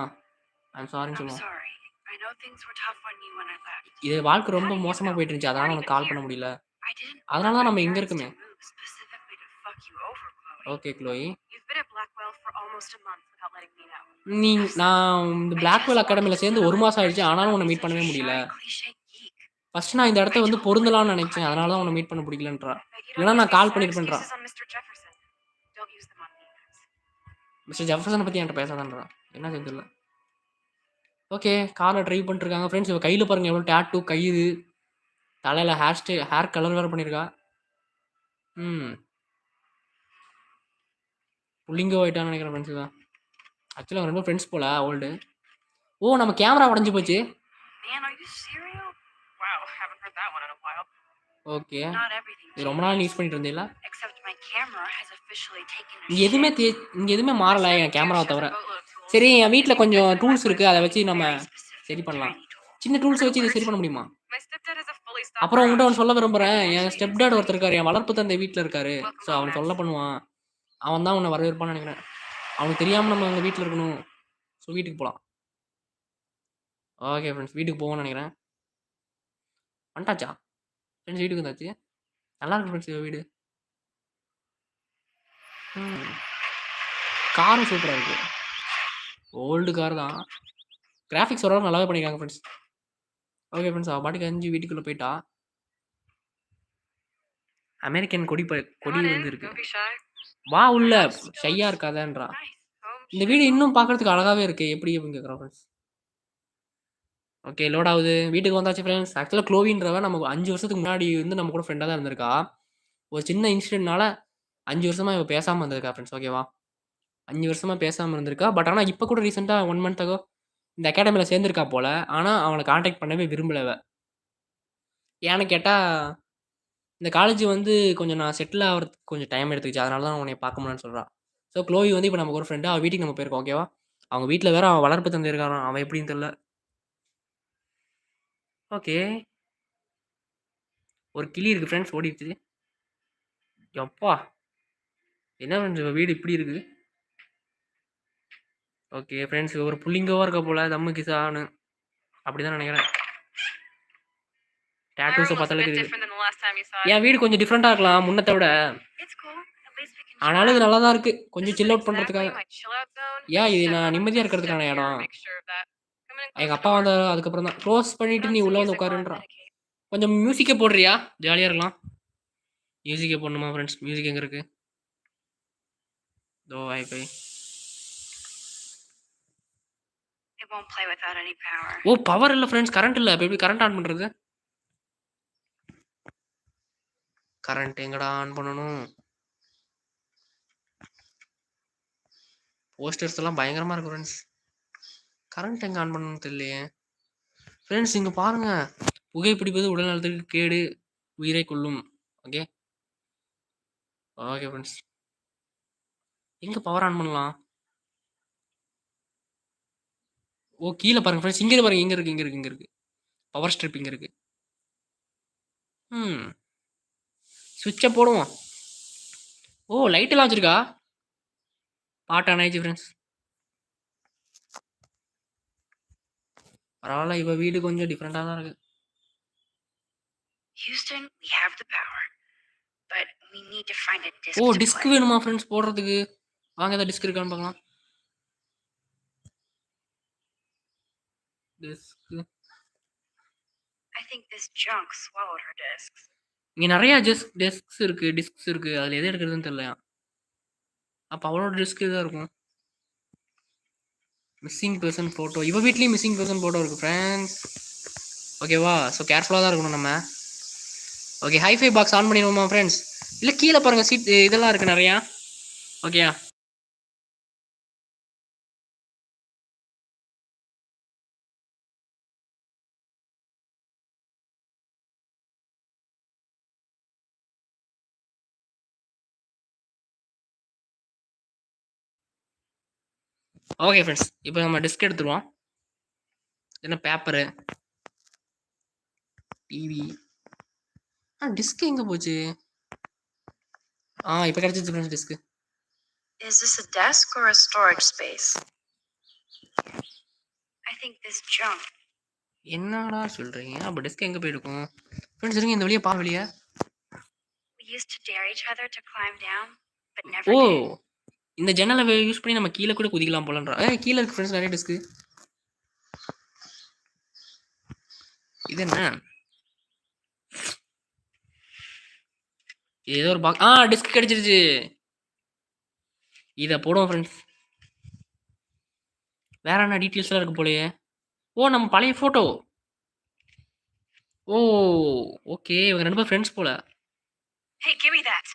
ஐ அம் சாரின்னு I'm சொல்லுமா. sorry. I know things were tough on you when I left. இது வாழ்க்கை How ரொம்ப do you மோசமா know? போயிட்டு இருந்துச்சு. You அதனால weren't உனக்கு even கால் பண்ண here. முடியல. I didn't அதனால order தான் my நம்ம இங்க parents இருக்குமே. to move specifically to fuck you over, Chloe. Okay Chloe. You've been at Blackwell for almost a month without letting me know. நீ Have நான் இந்த I Blackwell just wanted அகாடமில to சேர்ந்து settle 1 in மாசம் ஆயிடுச்சு. first ஆனாலும் without உன்னை being மீட் such பண்ணவே a முடியல. shy, cliche geek. ஃபர்ஸ்ட் நான் இந்த இடத்த I வந்து totally பொருந்தலாம்னு wouldn't நினைச்சேன். cry அதனால தான் to உன்னை you. மீட் பண்ண பிடிக்கலன்றா. But you don't இல்லனா use நான் these call sad பண்ணிருப்பேன்றா. excuses on Mr. Jefferson. Don't use them on me, Max. Mister Jefferson பத்தி என்கிட்ட பேசாதன்றா. என்ன தெரியல. ஓகே. காரை டிரைவ் பண்ணிட்டு இருக்காங்க ஃப்ரெண்ட்ஸ். இவ கையில பாருங்க எவ்வளவு டாட்டூ, கயிறு, தலையில ஹேர் கலர் வேற பண்ணிருக்கா. புள்ளிங்கோ ஆயிட்டான்னு நினைக்கிறேன் ஃப்ரெண்ட்ஸ் இவன். ஆக்சுவலா அவங்க 2 ஃப்ரெண்ட்ஸ் போல ஓல்டு. ஓ நம்ம கேமரா உடைஞ்சு போச்சு. Man, are you serial? Wow, haven't heard that one in a while. Okay. Not everything இது ரொம்ப நாள் changed. யூஸ் பண்ணிட்டு இருந்தீங்களா? Except my camera has officially taken a இங்க shit. எதுவுமே My மாறல son என் Douche கேமராவை has a தவிர. boatload of tools. சரி என் வீட்ல Maybe கொஞ்சம் because my டூல்ஸ் இருக்கு. அதை wife வச்சு is நம்ம very specific சரி பண்ணலாம். tiny tools. சின்ன டூல்ஸ் What வச்சு இதை works? சரி பண்ண முடியுமா? My stepdad has a fully stocked அப்புறம் உன்கிட்ட garage. ஒன்று சொல்ல விரும்புறேன். Maybe N actually step it's dot like ஒருத்தர் இருக்காரு. என் வளர்ப்பு தந்தை வீட்ல இருக்காரு. welcome ஸோ home, அவன் Max. தொல்லை பண்ணுவான். அவன் தான் உன்னை வரவேற்பான்னு நினைக்கிறேன். அவனுக்கு தெரியாம நம்ம அங்க வீட்ல இருக்கணும். ஸோ வீட்டுக்கு போலாம். ஓகே ஃப்ரெண்ட்ஸ் வீட்டுக்கு போவோம்னு நினைக்கிறேன். வந்துட்டாச்சா? ஃப்ரெண்ட்ஸ் வீட்டுக்கு வந்தாச்சு. நல்லா இருக்கு ஃப்ரெண்ட்ஸ் வீடு. காரும் சூப்பரா இருக்கு. ஓல்டு கார் தான். கிராஃபிக்ஸ் ஓரளவு நல்லாவே பண்ணிருக்காங்க ஃப்ரெண்ட்ஸ். ஓகே ஃப்ரெண்ட்ஸ் அவ பாட்டுக்கு அஞ்சு வீட்டுக்குள்ள போயிட்டா. அமெரிக்கன் கொடி Come on in. வந்து இருக்கு. Don't be shy. வா உள்ள. Perhaps still ஷையா looks இருக்காதன்றா. nice. Home இந்த sweet வீடு home. இன்னும் பார்க்கறதுக்கு அழகாவே இருக்கு. எப்படி அப்படின்னு கேட்குறோம் ஃப்ரெண்ட்ஸ். ஓகே லோட் ஆகுது. வீட்டுக்கு வந்தாச்சு ஃப்ரெண்ட்ஸ். ஆக்சுவலா க்ளோவின்றவ நமக்கு 5 வருஷத்துக்கு முன்னாடி வந்து நம்ம கூட ஃப்ரெண்டா தான் இருந்திருக்கா. ஒரு சின்ன இன்சிடென்ட்னால 5 வருஷமா இவ பேசாம இருந்திருக்கா ஃப்ரெண்ட்ஸ். ஓகேவா? 5 வருஷமா பேசாம இருந்திருக்கா. பட் ஆனா இப்ப கூட ரீசென்ட்டா 1 மந்த் அகோ இந்த அகாடமில சேர்ந்திருக்கா போல. ஆனா அவன கான்டாக்ட் பண்ணவே விரும்பல இவ. ஏன்னு கேட்டா, இந்த காலேஜ் வந்து கொஞ்சம் நான் செட்டில் ஆவறதுக்கு கொஞ்சம் டைம் எடுத்துக்கிச்சு. அதனால தான் உன்னைய பார்க்க முடியலன்னு சொல்றா. ஸோ க்ளோவி வந்து இப்ப நமக்கு ஒரு ஃப்ரெண்டு. அவ வீட்டுக்கு நம்ம போயிருக்கோம். ஓகேவா? அவங்க வீட்ல வேற அவன் வளர்ப்பு தந்தை இருக்காராம். அவன் எப்படின்னு தெரியல. ஓகே. ஒரு கிளி இருக்கு ஃப்ரெண்ட்ஸ் ஓடிடுச்சு. யப்பா! என்ன ஃப்ரெண்ட்ஸ் இவ வீடு இப்படி இருக்கு? ஓகே ஃப்ரெண்ட்ஸ் ஒரு புள்ளிங்கவா இருக்கா போல. தம்மு கிசான்னு. அப்படிதான் நினைக்கிறேன். My டாட்டூஸ room looks a பார்த்தாலே bit தெரியுது. different than the last time you saw it. என் வீடு கொஞ்சம் டிஃபரெண்ட்டா இருக்கலாம் முன்னத்த விட. It's cool. At least we can chill ஆனாலும் இது out. நல்லா தான் இருக்கு. This கொஞ்சம் isn't சில் அவுட் exactly பண்றதுக்காக. my chill out zone, இது but நான் one நிம்மதியா more step இருக்கிறதுக்கான here to இடம். make sure of that. Come in and எங்க close the அப்பா door. வந்த அதுக்கப்புறம் தான். க்ளோஸ் பண்ணிட்டு Put நீ on some உள்ள வந்து music while I உட்காருன்றா. medicate. கொஞ்சம் மியூசிக்க போடுறியா? ஜாலியா இருக்கலாம். மியூசிக்க போடணுமா ஃப்ரெண்ட்ஸ்? மியூசிக் எங்க இருக்கு? இதோ wifi. It won't play without any power. ஓ பவர் இல்ல ஃப்ரெண்ட்ஸ். கரண்ட் இல்ல. அப்ப எப்படி கரண்ட் ஆன் பண்றது? கரண்ட் எங்கடா ஆன் பண்ணணும்? போஸ்டர்ஸ் எல்லாம் பயங்கரமா இருக்கு ஃப்ரெண்ட்ஸ். கரண்ட் எங்க ஆன் பண்ணணும்னு தெரியலையே. ஃப்ரெண்ட்ஸ் இங்க பாருங்க. புகைப்பிடிப்பது உடல் நலத்திற்கு கேடு, உயிரைக் கொல்லும். ஓகே. Okay friends. எங்க பவர் ஆன் பண்ணலாம்? ஓ! கீழ பாருங்க ஃப்ரெண்ட்ஸ். இங்க பாருங்க. இங்க இருக்கு. பவர் ஸ்ட்ரிப் இங்க இருக்கு. ம். ஸ்விட்ச போடுவோம். ஓ! லைட்லாம் வச்சிருக்கா? பாட்டு ஆன் ஆயிடுச்சு ஃப்ரெண்ட்ஸ். பரவால்ல. இவ வீடு கொஞ்சம் டிஃபரெண்ட்டா தான் இருக்கு. Houston, we have the power, but we need to find a disc ஓ! to disc play. வேணுமா ஃப்ரெண்ட்ஸ் போடுறதுக்கு? வாங்க ஏதாவது டிஸ்க் இருக்கான்னு பார்க்கலாம். Disc. I think this junk swallowed her discs. இங்க நெறைய டிஸ்க்ஸ் இருக்கு. அதுல எது எடுக்கிறதுன்னு தெரியலயாம். அப்ப அவளோட டிஸ்க் தான் இருக்கும். Missing person photo. இவ வீட்லயும் மிஸ்ஸிங் பெர்சன் ஃபோட்டோ இருக்கு ஃப்ரெண்ட்ஸ். ஓகேவா? ஸோ கேர்ஃபுல்லா தான் இருக்கணும் நம்ம. ஓகே. ஹைஃபை பாக்ஸ் ஆன் பண்ணிடுவோமா ஃப்ரெண்ட்ஸ்? இல்ல கீழ பாருங்க சீட் இதெல்லாம் இருக்கு நெறையா. ஓகேயா? Okay friends. இப்போ நம்ம டிஸ்க் எடுத்துருவோம். என்ன பேப்பரு, டிவி. டிஸ்க் எங்க போச்சு? இப்ப கிடைச்சிருச்சு friends disk. Is this a desk or a storage space? I think this junk. என்னடா சொல்றீங்க? அப்ப டிஸ்க் எங்க போயிருக்கும்? ஃப்ரெண்ட்ஸ் இருங்க இந்த வழியா வெளிய. We used to dare each other to climb down, but O! never did. இந்த ஜன்னல யூஸ் பண்ணி நம்ம கீழ கூட குதிக்கலாம் போலன்றா. கீழ இருக்கு ஃப்ரெண்ட்ஸ் நெறைய டிஸ்க். இது என்ன? ஏதோ ஒரு டிஸ்க் கிடைச்சிருச்சு. இத போடுவோம் ஃப்ரெண்ட்ஸ். வேற என்ன டீடைல்ஸ்லாம் இருக்கு போலயே. ஓ! நம்ம பழைய ஃபோட்டோ. ஓ! ஓகே. இவங்க 2 பேரும் ஃப்ரெண்ட்ஸ் போல. Hey, give me that.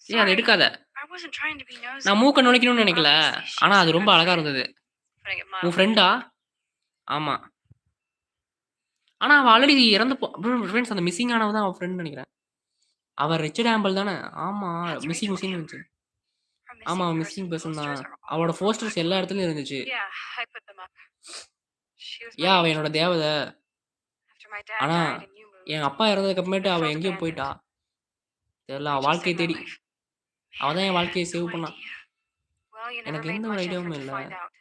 அத Sorry, எடுக்காத. I wasn't trying to be nosy. நான் மூக்க நுழைக்கணும்னு நினைக்கல. Obviously, she ஆனா was அது some ரொம்ப good அழகா friend. இருந்தது. Putting it உன் mildly. ஃப்ரெண்டா? ஆமா. ஆனா அவ ஆல்ரெடி இறந்து ஃப்ரெண்ட்ஸ் அந்த மிஸ்ஸிங் ஆனவ தான் அவ ஃப்ரெண்ட் நெனைக்கிறேன். அவ ரிச்சர்ட் ஆம்பிள் தானே? ஆமா. That's missing Rachel மிஸ்ஸிங்னு Amber. இருந்துச்சு. Her ஆமா. missing மிஸ்ஸிங் person பெர்சன் தான். posters are all அவளோட over போஸ்டர்ஸ் my எல்லா wall. இடத்துலயும் இருந்துச்சு. Yeah, I put them up. She was அவ my என்னோட angel. தேவதை. After my dad ஆனா died and you N moved, அப்பா இறந்ததுக்கு அப்புறமேட்டு I அவ felt எங்கேயோ abandoned. போயிட்டா. தெரியல. அவ Rachel வாழ்க்கைய saved my தேடி. life. அவ Man, தான் I என் had வாழ்க்கைய no சேவ் பண்ணா. idea. Well, you never எனக்கு made எந்த ஒரு much ஐடியாவும் effort to இல்ல. find out.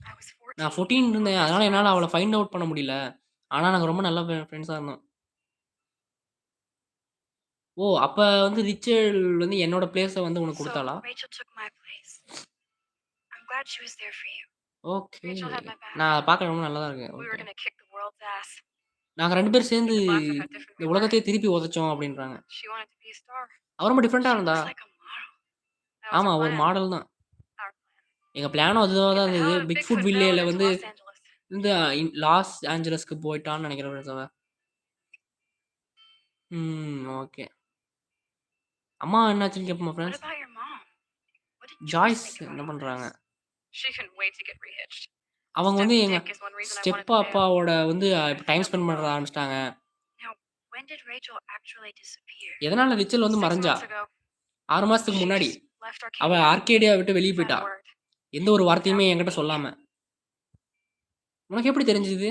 I was 14. நான் 14 We're இருந்தேன். best அதனால என்னால அவள friends. ஃபைண்ட் அவுட் பண்ண முடியல. ஆனா நாங்க ரொம்ப நல்ல ஃப்ரெண்ட்ஸா இருந்தோம். ஓ! அப்ப வந்து ரிச்சர்ட் வந்து என்னோட பிளேஸ வந்து உனக்கு So குடுத்தாளா? Rachel took my place. I'm glad she was there for you. Okay. Rachel had my back. நான் அத பார்க்க ரொம்ப நல்லா தான் இருக்கு. We were okay. gonna kick the world's ass. நாங்க 2 பேரும் சேர்ந்து We could laugh at how different we இந்த were. உலகத்தையே திருப்பி உதைச்சோம் அப்டின்றாங்க. She wanted to be a star. அவ ரொம்ப டிஃபரெண்ட்டா She இருந்தா. looks like a model. That was ஆமா. our ஒரு plan. மாடல் தான். Our plan. எங்க பிளானும் அதுவா Get தான் the hell இருந்தது. out of பிக்ஃபுட் Bigfootville வில்லேல and into வந்து Los Angeles. இந்த லாஸ் ஏஞ்சலஸ்க்கு போய்ட்டான்னு நெனைக்கிறேன் ஃப்ரெண்ட்ஸ் அவ. ஓகே. அம்மா என்னாச்சுன்னு கேட்போமா What friends? about your mom? What did Joyce Joyce think about என்ன all பண்றாங்க? this? She couldn't wait to get rehitched. அவங்க வந்து Step's எங்க dick is one reason I wanted step to bail. அப்பாவோட வந்து I டைம் felt ஸ்பெண்ட் பண்ண alone. ஆரம்பிச்சுட்டாங்க. Now, when did Rachel actually disappear? எதனால ரிச்சல் வந்து 6 மறைஞ்சா? months ago. 6 மாசத்துக்கு She முன்னாடி. just left அவ Arcadia. ஆர்கேடியா விட்டு வெளிய Without போயிட்டா. a word. எந்த ஒரு வார்த்தையுமே Without என்கிட்ட me. சொல்லாம. உனக்கு எப்படி தெரிஞ்சது?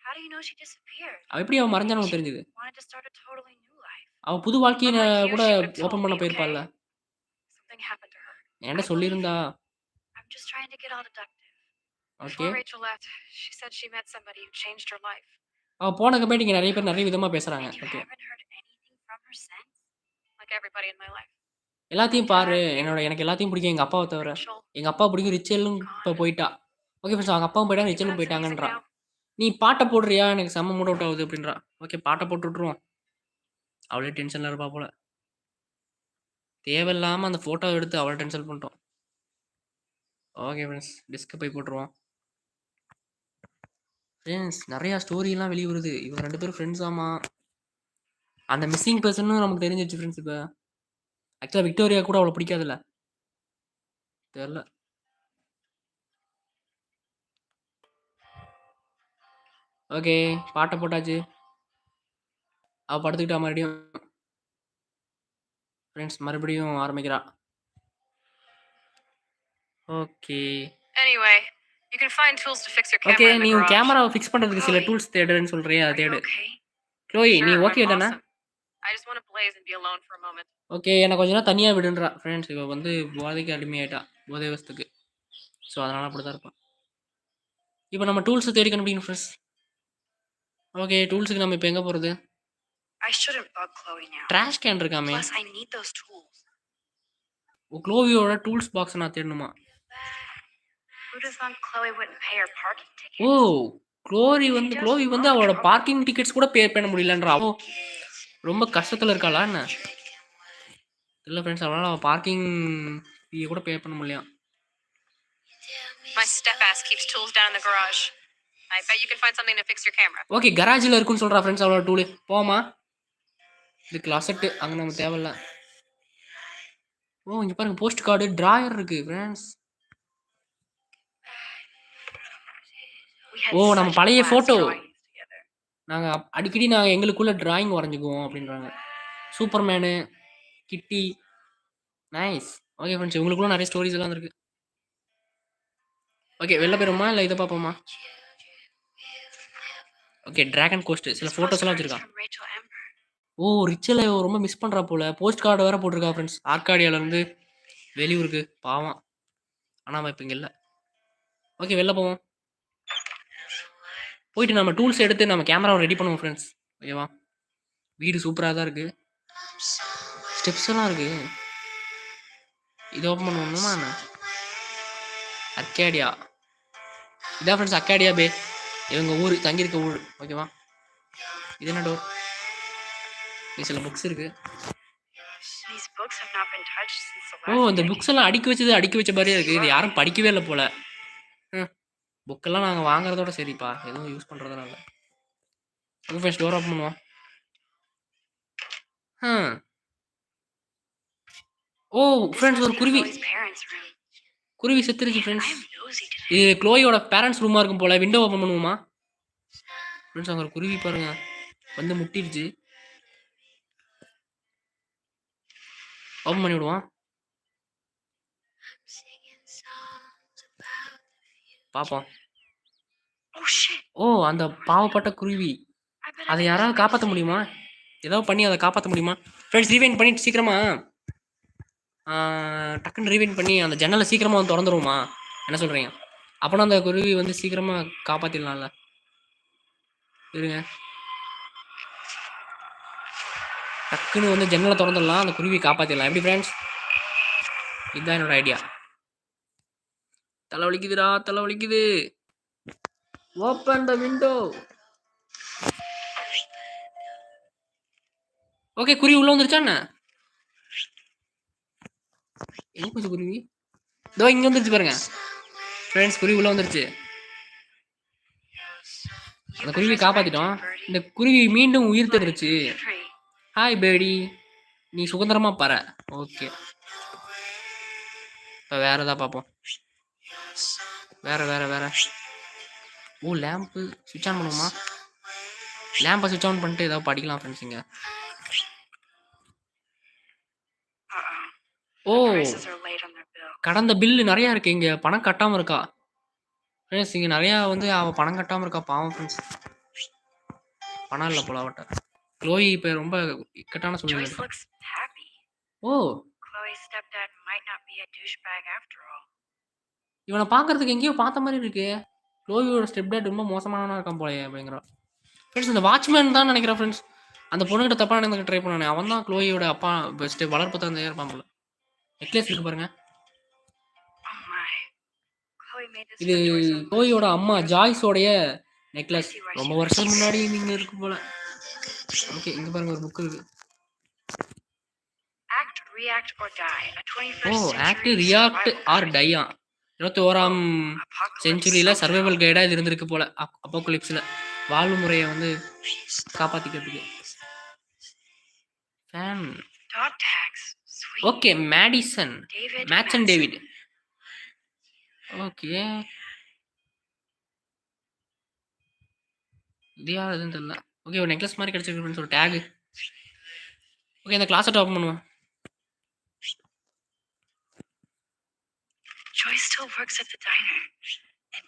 How do you know she disappeared? அவ எப்படி அவ மறைஞ்சான்னு Maybe உனக்கு she தெரிஞ்சது? wanted to start a totally new life. அவ புது வாழ்க்கைய Unlike you, கூட she would have told open பண்ண me, போயிருப்பால்ல. okay? Something happened to her. என்கிட்ட I believe சொல்லியிருந்தா. you. I'm just trying to get all deductive. Okay. Before Rachel left, she said she met somebody who changed her life. அவ போனதுக்கப்புறமேட்டு இங்க நெறைய பேர் நெறைய விதமா பேசுறாங்க. And you okay. haven't heard anything from her since? Like everybody in my life. My எல்லாத்தையும் dad, பாரு. you, எனக்கு எல்லாத்தையும் பிடிக்கும் எங்க அப்பாவ தவிர. Rachel, எங்க அப்பா பிடிக்கும் ரிச்சலும் இப்ப gone. போயிட்டா. ஓகே ஃப்ரெண்ட்ஸ் அவங்க அப்பாவும் போயிட்டாங்க, You ரிச்சலும் got some music போயிட்டாங்கன்றா. now? நீ பாட்ட போடுறியா? எனக்கு செம்ம மூட் அவுட் ஆகுது அப்டின்றா. ஓகே பாட்ட போட்டு விட்டுருவோம். அவளே டென்ஷன்ல இருப்பா போல. தேவையில்லாம அந்த ஃபோட்டோவ எடுத்து அவள டென்ஷன் பண்ணிட்டோம். ஓகே ஃப்ரெண்ட்ஸ் டிஸ்க்க போய் போட்டுருவோம். ஃப்ரெண்ட்ஸ் நெறைய ஸ்டோரிலாம் வெளிய வருது. இவங்க 2 பேரும் ஃப்ரெண்ட்ஸாமா. அந்த மிஸ்ஸிங் பெர்சனும் நமக்கு தெரிஞ்சிருச்சு ஃப்ரெண்ட்ஸ் இப்ப. ஆக்சுவலா விக்டோரியா கூட அவள பிடிக்காதுல்ல. தெர்ல. ஓகே. பாட்ட போட்டாச்சு. அவ படுத்துக்கிட்டா மறுபடியும். ஃப்ரெண்ட்ஸ் மறுபடியும் ஆரம்பிக்கிறா. Okay. Anyway, you can find tools to fix your okay. camera in நீ the உன் garage. கேமராவ ஃபிக்ஸ் பண்றதுக்கு சில Chloe, டூல்ஸ் தேடுறேன்னு சொல்றியே, அத are you தேடு. okay? க்ளோயி நீ Sure, ஓகே I'm தானே? awesome. I just want to blaze and be alone for a moment. Okay. என்ன கொஞ்ச நேரம் தனியா விடுன்றா. ஃப்ரெண்ட்ஸ் இவ வந்து போதைக்கு அடிமையாயிட்டா. போதை வஸ்துக்கு. ஸோ அதனால அப்படிதான் இருப்பா. இப்ப நம்ம டூல்ஸ தேடி கண்டுபிடிக்கணும் ஃப்ரெண்ட்ஸ். ஓகே. டூல்ஸுக்கு நம்ம இப்ப எங்க போறது? I shouldn't bug Chloe now. Trash can இருக்காமே. Plus, I need those tools. க்ளோவியோட டூல்ஸ் பாக்ஸ நான் தேடணுமா? Who'd have thought Chloe wouldn't pay her parking ticket? ஓ! க்ளோவி வந்து அவளோட பார்க்கிங் டிக்கெட்ஸ் கூட பே பண்ண முடியலன்றா. அப்போ ரொம்ப கஷ்டத்துல இருக்காளா என்ன? இல்ல ஃப்ரெண்ட்ஸ் அவளால அவ பார்க்கிங் ஃபீ கூட பே பண்ண முடியலையாம். My step ass keeps tools down in the garage. I bet you can find something to fix your camera. Okay. கராஜ்ல இருக்குன்னு சொல்றா ஃப்ரெண்ட்ஸ் அவளோட டூல். போமா? இது கிளாசெட் அங்க நமக்கு தேவையில்ல. ஓ! இங்க பாருங்க போஸ்ட் கார்டு, டிராயர் இருக்கு ஃப்ரெண்ட்ஸ். We had ஓ! நம்ம such a பழைய blast photo. drawing these together. அடிக்கடி நாங்க எங்களுக்குள்ள டிராயிங் வரைஞ்சுக்குவோம் அப்படின்றாங்க. சூப்பர்மேனு, கிட்டி. நைஸ். ஓகே ஃப்ரெண்ட்ஸ் இவங்களுக்குள்ள நிறைய ஸ்டோரிஸ் எல்லாம் இருக்கு. ஓகே. வெளில போயிருவோமா? இல்ல இத பாப்போமா? ஓகே. டிராகன் கோஸ்ட் சில This ஃபோட்டோஸ் எல்லாம் postcard is வச்சிருக்கா. from Rachel Amber. ஓ! ரிச்சல ரொம்ப மிஸ் பண்றா போல. போஸ்ட் கார்டு வேற போட்டிருக்கா ஃப்ரெண்ட்ஸ். ஆர்காடியால இருந்து வெளியூருக்கு. பாவம். ஆனா அவ இப்ப இங்க இல்ல. ஓகே. வெளில போவோம். போயிட்டு நம்ம டூல்ஸ் எடுத்து நம்ம கேமராவை ரெடி பண்ணுவோம் ஃப்ரெண்ட்ஸ். ஓகேவா? வீடு சூப்பரா தான் இருக்கு. ஸ்டெப்ஸ் எல்லாம் இருக்கு. இது ஓப்பன் பண்ணணுமா என்ன? அர்கேடியா. இதான் ஃப்ரெண்ட்ஸ் அர்கேடியா பே. இவங்க ஊர் தங்கியிருக்க ஊர். ஓகேவா? இது என்ன டோர்? இங்க சில புக்ஸ் இருக்கு. These books have not been touched since the ஓ! last இந்த decade. புக்ஸ் எல்லாம் அடுக்கி வச்ச மாதிரியே இருக்கு. இது யாரும் படிக்கவே இல்ல போல. புக்கெல்லாம் நாங்க வாங்குறதோட சரிப்பா. எதுவும் யூஸ் பண்றதெல்லாம் இல்ல. ஓகே ஃப்ரெண்ட்ஸ் டோர் ஓப்பன் பண்ணுவோம். ஓ! This ஃப்ரெண்ட்ஸ் must ஒரு be குருவி. Chloe's parents' room. குருவி செத்துருச்சு Man, friends. I am nosy today. இது க்ளோயோட பேரண்ட்ஸ் ரூமா இருக்கும் போல. விண்டோ ஓப்பன் பண்ணுவோமா? ஃப்ரெண்ட்ஸ் அங்க ஒரு குருவி பாருங்க. வந்து முட்டிருச்சு. ஓப்பன் பண்ணி விடுவோம். பாப்போம். Oh shit! ஓ! அந்த பாவப்பட்ட குருவி. I bet அதை I யாராவது just காப்பாத்த முடியுமா? ஏதாவது பண்ணி அதை காப்பாத்த முடியுமா? ஃப்ரெண்ட்ஸ் ரீவைண்ட் பண்ணிட்டு சீக்கிரமா டக்குன்னு ரீவைண்ட் பண்ணி அந்த ஜன்னலை சீக்கிரமா வந்து திறந்துருவோமா? என்ன சொல்றீங்க? அப்பனா அந்த குருவி வந்து சீக்கிரமா காப்பாத்திடலாம்ல. இருங்க. டக்குன்னு வந்து ஜன்னலை திறந்துடலாம். அந்த குருவியை காப்பாத்திடலாம். எப்படி ஃப்ரெண்ட்ஸ்? இதுதான் என்னோட ஐடியா. தலை வலிக்குதுடா, தலை வலிக்குது. Open the window. ஓகே குருவி உள்ள வந்துருச்சா என்ன? எங்க போச்சு குருவி? இதோ இங்க வந்துருச்சு பாருங்க. ஃப்ரெண்ட்ஸ் குருவி உள்ள வந்துருச்சு. அந்த குருவி காப்பாத்திட்டோம். இந்த குருவி மீண்டும் உயிர் தருச்சு. free. ஹாய் பேடி. நீ சுதந்திரமா பாரு. ஓகே. இப்போ வேற ஏதாவது பார்ப்போம். வேற. ஓ லேம்ப்பு சுவிட்ச் ஆன் பண்ணுவோமா? லேம்பை சுவிட்ச் ஆன் பண்ணிட்டு ஏதாவது படிக்கலாம் ஃப்ரெண்ட்ஸ் இங்க. Uh-oh. ஓ The prices are late on their bill. கடந்த பில்லு நிறையா இருக்கு இங்க. பணம் கட்டாம இருக்கா ஃப்ரெண்ட்ஸ். இங்க நிறையா வந்து அவ பணம் கட்டாம இருக்கா. பாவம் ஃப்ரெண்ட்ஸ். பணம் இல்லை போல அவட்ட. க்ளோயி இப்போ ரொம்ப இக்கட்டான சூழ்நிலை Joyce இருக்கா. looks happy. O Chloe's stepdad might not be a douchebag after all. இவனை பார்க்கறதுக்கு எங்கேயோ பார்த்த மாதிரி இருக்கு. க்ளோவியோட ஸ்டெப் டேட் ரொம்ப மோசமானவனா இருக்கான் போலயே அப்படிங்கிறா ஃப்ரெண்ட்ஸ். இந்த வாட்ச்மேன் தான் நினைக்கிறேன் ஃப்ரெண்ட்ஸ். அந்த பொண்ணுகிட்ட தப்பா நடந்துக்க ட்ரை பண்ணானே அவன் தான் க்ளோவியோட அப்பா. பெஸ்ட் வளர்ப்பு தான் இருப்பான் போல. நெக்லஸ் இருக்கு பாருங்க. Oh my. Chloe made this இது for Joyce on க்ளோவியோட Thursday. அம்மா ஜாய்ஸோடைய நெக்லஸ். ரொம்ப வருஷம் முன்னாடி நீங்க இருக்கு போல. ஓகே இங்க பாருங்க ஒரு புக் இருக்கு. Act, react, or die. A 21st ஓ century act react survival or guide. டையா. 21ஆம் Apocalypse செஞ்சுரியில somehow. சர்வைவல் கைடா இது இருந்திருக்கு போல. அப்போகலிப்ஸ்ல வாழ்வு முறையை வந்து காப்பாத்திக்கிறதுக்கு. Fan. Dog tags. Sweet. Okay Madsen. David match and Madsen. David. Okay இது யார் எதுன்னு தெரியல. ஓகே ஒரு நெக்லஸ் மாதிரி கிடைச்சிருக்கு ஃப்ரெண்ட்ஸ், ஒரு டேகு. ஓகே இந்த கிளாஸை ஓப்பன் பண்ணுவேன். Joy still works at the diner. And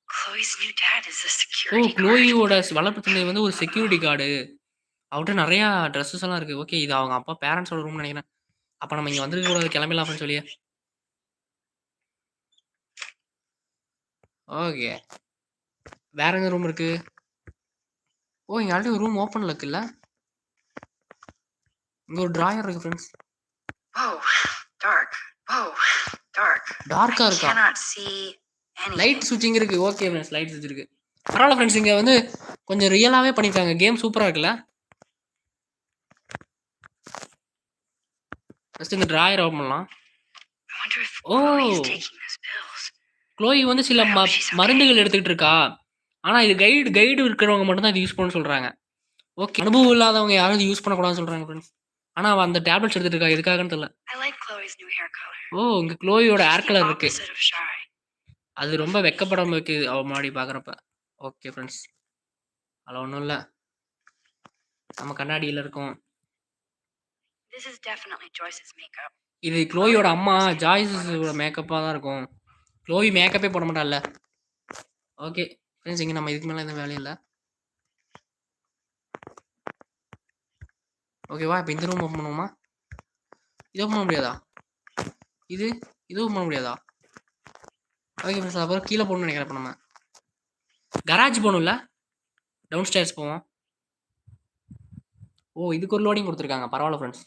Chloe's new dad is a O security guard. க்ளோயியோட வளர்ப்பு தந்தை வந்து ஒரு செக்யூரிட்டி கார்டு. அவர்கிட்ட நிறையா ட்ரெஸ்ஸஸ் எல்லாம் இருக்கு. ஓகே இது அவங்க அப்பா பேரண்ட்ஸோட ரூம்னு நினைக்கிறேன். அப்போ நம்ம இங்கே வந்துருக்க கூடாது, கிளம்பிடலாம் அப்படின்னு சொல்லியே. ஓகே வேற எங்க ரூம் இருக்கு? ஓ இங்கே ஆல்ரெடி ஒரு ரூம் ஓப்பனில் இருக்குல்ல. இங்கே ஒரு ட்ராயர் இருக்கு friends. Whoa, dark. Whoa, dark. டார்க்கா I இருக்கா? cannot see anything. லைட் சுவிட்சிங் இருக்கு. ஓகே ஃப்ரெண்ட்ஸ் லைட் சுவிட்ச் இருக்கு. பரவாயில்ல ஃப்ரெண்ட்ஸ், இங்கே வந்து கொஞ்சம் ரியலாகவே பண்ணியிருக்காங்க. கேம் சூப்பராக இருக்குல்ல. ஃபஸ்ட் இந்த ட்ராயர் ஓப்பன் பண்ணலாம். I wonder if ஓ Chloe's taking those pills. Chloe வந்து சில I hope she's okay. மருந்துகள் எடுத்துக்கிட்டு இருக்கா. ஆனால் இது கைடு இருக்கிறவங்க மட்டும்தான் இது யூஸ் பண்ண சொல்கிறாங்க. ஓகே அனுபவம் இல்லாதவங்க யாரும் இது யூஸ் பண்ணக்கூடாதுன்னு சொல்கிறாங்க ஃப்ரெண்ட்ஸ். ஆனால் அவள் அந்த டேப்லெட்ஸ் எடுத்துட்டு இருக்கா, எதுக்காகன்னு தெரியல. I like Chloe's new hair color. ஓ இங்கே க்ளோயியோட She's ஹேர் the கலர் இருக்கு. opposite of shy. அது ரொம்ப வெக்கப்படாம வைக்குது அவள் முன்னாடி பார்க்குறப்ப. ஓகே ஃப்ரெண்ட்ஸ் அதில் ஒன்றும் இல்லை, நம்ம கண்ணாடியில் இருக்கோம். This is definitely Joyce's makeup. இது க்ளோயோட அம்மா ஜாய்ஸோட மேக்கப்பாக தான் இருக்கும். க்ளோயி மேக்கப்பே போட மாட்டாள்ல. ஓகே ஃப்ரெண்ட்ஸ் இங்கே நம்ம இதுக்கு மேலே எதுவும் வேலையும் இல்லை. ஓகேவா இப்போ இந்த ரூம் ஓப்பன் பண்ணுவோமா? இது ஓப்பன் பண்ண முடியாதா? இது ஓப்பன் பண்ண முடியாதா? ஓகே ஃப்ரெண்ட்ஸ் அப்புறம் கீழே போகணும்னு நினைக்கிறேன். இப்போ நம்ம கராஜ் போகணும்ல, டவுன் ஸ்டேர்ஸ் போவோம். ஓ இதுக்கு ஒரு லோடிங் கொடுத்துருக்காங்க. பரவாயில்ல ஃப்ரெண்ட்ஸ்,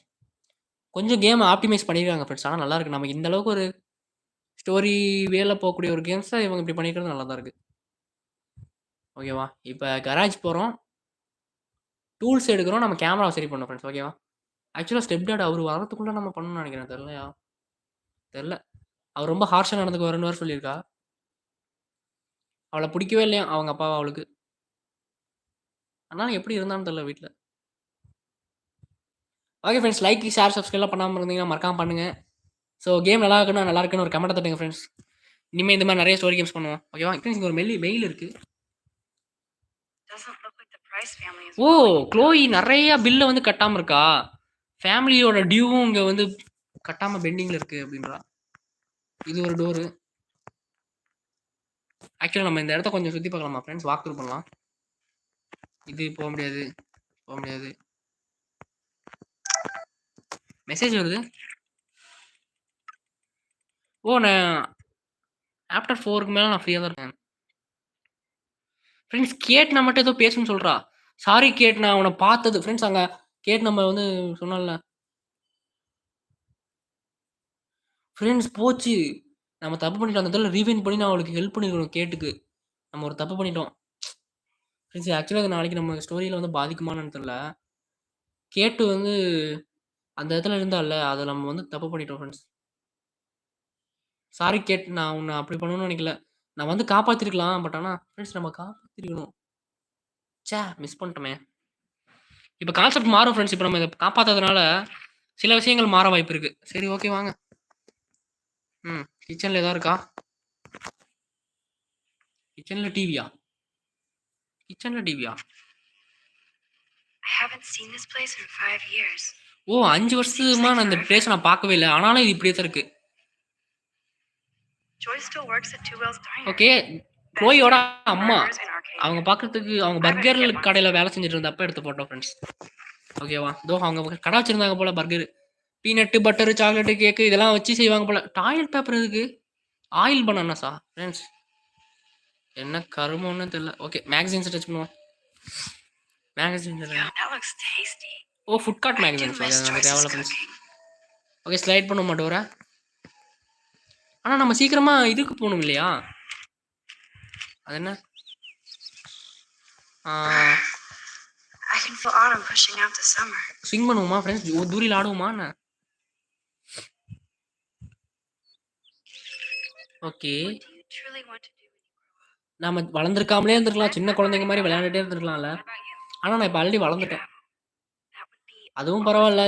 கொஞ்சம் கேம் ஆப்டிமைஸ் பண்ணியிருக்காங்க ஃப்ரெண்ட்ஸ். ஆனால் நல்லா இருக்கு. நமக்கு இந்த அளவுக்கு ஒரு ஸ்டோரி வேலை போகக்கூடிய ஒரு கேம்ஸை இவங்க இப்படி பண்ணிக்கிறது நல்லா தான் இருக்குது. ஓகேவா இப்போ கராஜ் போகிறோம், டூல்ஸ் எடுக்கிறோம், நம்ம கேமராவை சரி பண்ணோம் ஃப்ரெண்ட்ஸ். ஓகேவா ஆக்சுவலாக ஸ்டெப் டாட் அவர் வரத்துக்குள்ளே நம்ம பண்ணணும்னு நினைக்கிறேன். தெரில அவர் ரொம்ப ஹார்ஷாக நடந்துக்கு வரேன்னு வேறு சொல்லியிருக்கா. அவளை பிடிக்கவே இல்லையா அவங்க அப்பாவை அவளுக்கு. அதனால எப்படி இருந்தான்னு தெரில வீட்டில். ஓகே ஃப்ரெண்ட்ஸ் லைக் ஷேர் சப்ஸ்கிரைப்லாம் பண்ணாமல் இருந்தீங்கன்னா மறக்காம பண்ணுங்கள். ஸோ கேம் நல்லா இருக்குன்னு ஒரு கமெண்ட் தட்டுங்க ஃப்ரெண்ட்ஸ். இனிமேல் இந்த மாதிரி நிறைய ஸ்டோரி கேம்ஸ் பண்ணுவோம். ஓகேவா இப்போ இங்கே ஒரு மெயில் இருக்குது. Doesn't look like the Price family is. ஓ க்ளோயி நிறைய பில்லை வந்து கட்டாமல் இருக்கா. ஃபேமிலியோட டியூவும் இங்கே வந்து கட்டாமல் பெண்டிங்கில் இருக்குது அப்படின்றா. இது ஒரு டோரு. ஆக்சுவலாக நம்ம இந்த இடத்த கொஞ்சம் சுற்றி பார்க்கலாமா ஃப்ரெண்ட்ஸ்? வாக் த்ரூ பண்ணலாம். இது போக முடியாது, போக முடியாது. மெசேஜ் வருது. ஓ நான் ஆஃப்டர் 4க்கு மேலே நான் ஃப்ரீயாக தான் இருக்கேன் ஃப்ரெண்ட்ஸ். கேட் நான் மட்டும் ஏதோ பேசணும்னு சொல்கிறா. சாரி கேட், நான் அவனை பார்த்தது ஃப்ரெண்ட்ஸ். அங்கே கேட் நம்ம வந்து சொன்னோம்ல ஃப்ரெண்ட்ஸ் போச்சு. நம்ம தப்பு பண்ணிட்டோம். அந்த இடத்துல ரீவைண்ட் பண்ணி நான் அவளுக்கு ஹெல்ப் பண்ணிருக்கணும். கேட்டுக்கு நம்ம ஒரு தப்பு பண்ணிட்டோம் ஃப்ரெண்ட்ஸ். ஆக்சுவலாக அது நாளைக்கு நம்ம ஸ்டோரியில் வந்து பாதிக்குமான்னு தெரியல. கேட்டு வந்து அந்த இடத்துல இருந்தால அதை நம்ம வந்து தப்பு பண்ணிட்டோம் ஃப்ரெண்ட்ஸ். சாரி கேட், நான் உன்னை அப்படி பண்ணணும்னு நினைக்கல. நான் வந்து காப்பாற்றிருக்கலாம். பட் ஆனால் ஃப்ரெண்ட்ஸ் நம்ம காப்பாற்றிருக்கணும். மிஸ் பண்ணிட்டோமே. இப்போ கான்செப்ட் மாறும் ஃப்ரெண்ட்ஸ். இப்போ நம்ம இதை காப்பாற்றதுனால சில விஷயங்கள் மாற வாய்ப்பு இருக்குது. சரி ஓகே வாங்க. கிச்சனில் எதாவது இருக்கா? கிச்சனில் டிவியா? I haven't seen this place in 5 years. ஓ 5 வருஷமா நான் இந்த பிளேஸை நான் பார்க்கவே இல்லை. ஆனாலும் இது இப்படியே தான் இருக்குது. Joyce still works at Two Wells Diner. Okay க்ளோயோட அம்மா Burgers and arcade. அவங்க பார்க்கறதுக்கு அவங்க பர்கர் கடையில் வேலை செஞ்சுட்டு இருந்தப்ப எடுத்து போட்டோம் ஃப்ரெண்ட்ஸ். ஓகேவா தோ அவங்க கடை வச்சுருந்தாங்க போல். Burger, peanut, butter, chocolate, cake இதெல்லாம் வச்சு செய்வாங்க போல். டாய்லெட் பேப்பர் எதுக்கு? ஆயில் பனானாஸா ஃப்ரெண்ட்ஸ்? என்ன கருமம்னு தெரியல. ஓகே மேகசின்ஸ் டச் பண்ணுவோம். Magazines Yeah, that looks tasty. ஓ food cart I do magazines. miss நமக்கு Joyce's தேவையில்ல ஃப்ரெண்ட்ஸ். cooking. ஓகே ஸ்லைட் பண்ண மாட்டோரா. ஆனால் நம்ம சீக்கிரமாக இதுக்கு போகணும் இல்லையா? அது என்ன? I can feel autumn pushing out to summer. Swing பண்ணுவோமா ஃப்ரெண்ட்ஸ்? தூரியில் ஆடுவோமா என்ன? Okay What do you truly want to do when you grow up? நம்ம வளர்ந்துருக்காமலே இருந்திருக்கலாம். சின்ன குழந்தைங்க மாதிரி விளையாண்டுட்டே இருந்திருக்கலாம்ல. What about you? ஆனால் நான் இப்போ ஆல்ரெடி வளர்ந்துட்டேன். That would be அதுவும் பரவாயில்ல.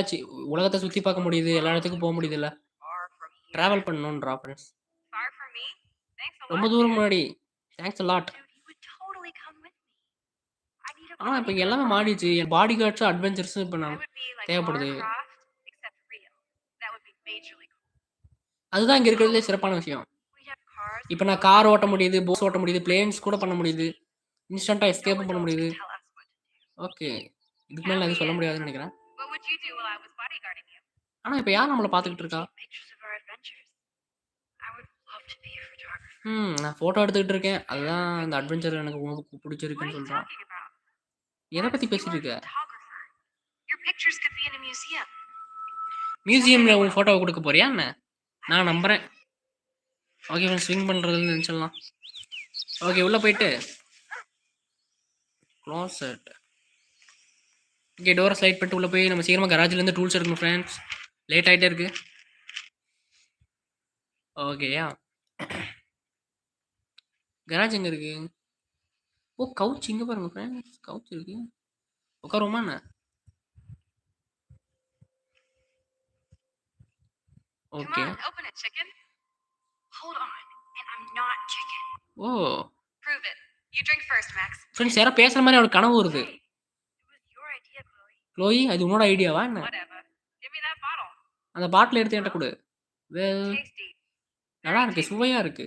உலகத்தை சுற்றி பார்க்க முடியுது, எல்லா இடத்துக்கும் போக முடியுதுல்ல. far from here. ட்ராவல் பண்ணணுன்றா friends. Far from me? Thanks a lot. ரொம்ப தூரம் முன்னாடி. Thanks a lot. Dude, you would totally come with me. I'd ஆனா இப்ப இங்க எல்லாமே மாறிடுச்சு. பாடி கார்ட்ஸும், அட்வென்ச்சர்ஸும் இப்ப I நான் would be like Lara தேவைப்படுது. Croft, except real. That would be majorly cool. அதுதான் இங்க இருக்கிறதுலே சிறப்பான விஷயம். We have cars. இப்ப நான் கார் ஓட்ட முடியுது, போட்ஸ் ஓட்ட முடியுது, பிளேன்ஸ் கூட பண்ண முடியுது. இன்ஸ்டன்ட்டா No எஸ்கேப்பும் பண்ண adults முடியுது. can tell us what to do. Okay. இதுக்கு மேல நான் எதுவும் சொல்ல முடியாதுன்னு நெனைக்கிறேன். What would you do while I was bodyguarding you? ஆனா இப்ப யார் நம்மள பார்த்துக்கிட்டு இருக்கா? Take pictures of our adventures. I would love to be a photographer. நான் ஃபோட்டோ எடுத்துக்கிட்டு இருக்கேன். அதுதான் இந்த அட்வென்ச்சர் எனக்கு ரொம்ப What are புடிச்சிருக்குன்னு you சொல்றான். talking about? எத பத்தி Max, you பேசிட்டு are a இருக்க? photographer. Your pictures could be in a museum. மியூசியம்ல உன் ஃபோட்டோவ குடுக்க போறியா என்ன? நான் நம்புறேன். ஓகே ஃப்ரெண்ட்ஸ் ஸ்விங் பண்றதுன்னு நெனச்சிடலாம். ஓகே உள்ள போயிட்டு க்ளோசெட். ஓகே டோர ஸ்லைட் பண்ணிட்டு உள்ள போய் நம்ம சீக்கிரமா கராஜ்ல இருந்து டூல்ஸ் எடுக்கணும் ஃப்ரெண்ட்ஸ். லேட் ஆயிட்டே இருக்கு. ஓகேயா. கராஜ் எங்க இருக்கு? ஓ கவுச் இங்க பாருங்க ஃப்ரெண்ட்ஸ். கவுச் இருக்கு. உட்காருவோமா என்ன? Come okay. on, open it, chicken. Hold on, and I'm not chicken. ஓ Prove it. You drink first, Max. Friends யாரோ பேசுற மாதிரி அவளுக்கு கனவு வருது. Hey, it was your idea, Chloe. Chloe அது உன்னோட ஐடியாவா என்ன? Whatever. Give me that bottle. அந்த பாட்டில் எடுத்து என்கிட்ட கொடு. Well Tasty. நல்லா இருக்கு, சுவையா இருக்கு.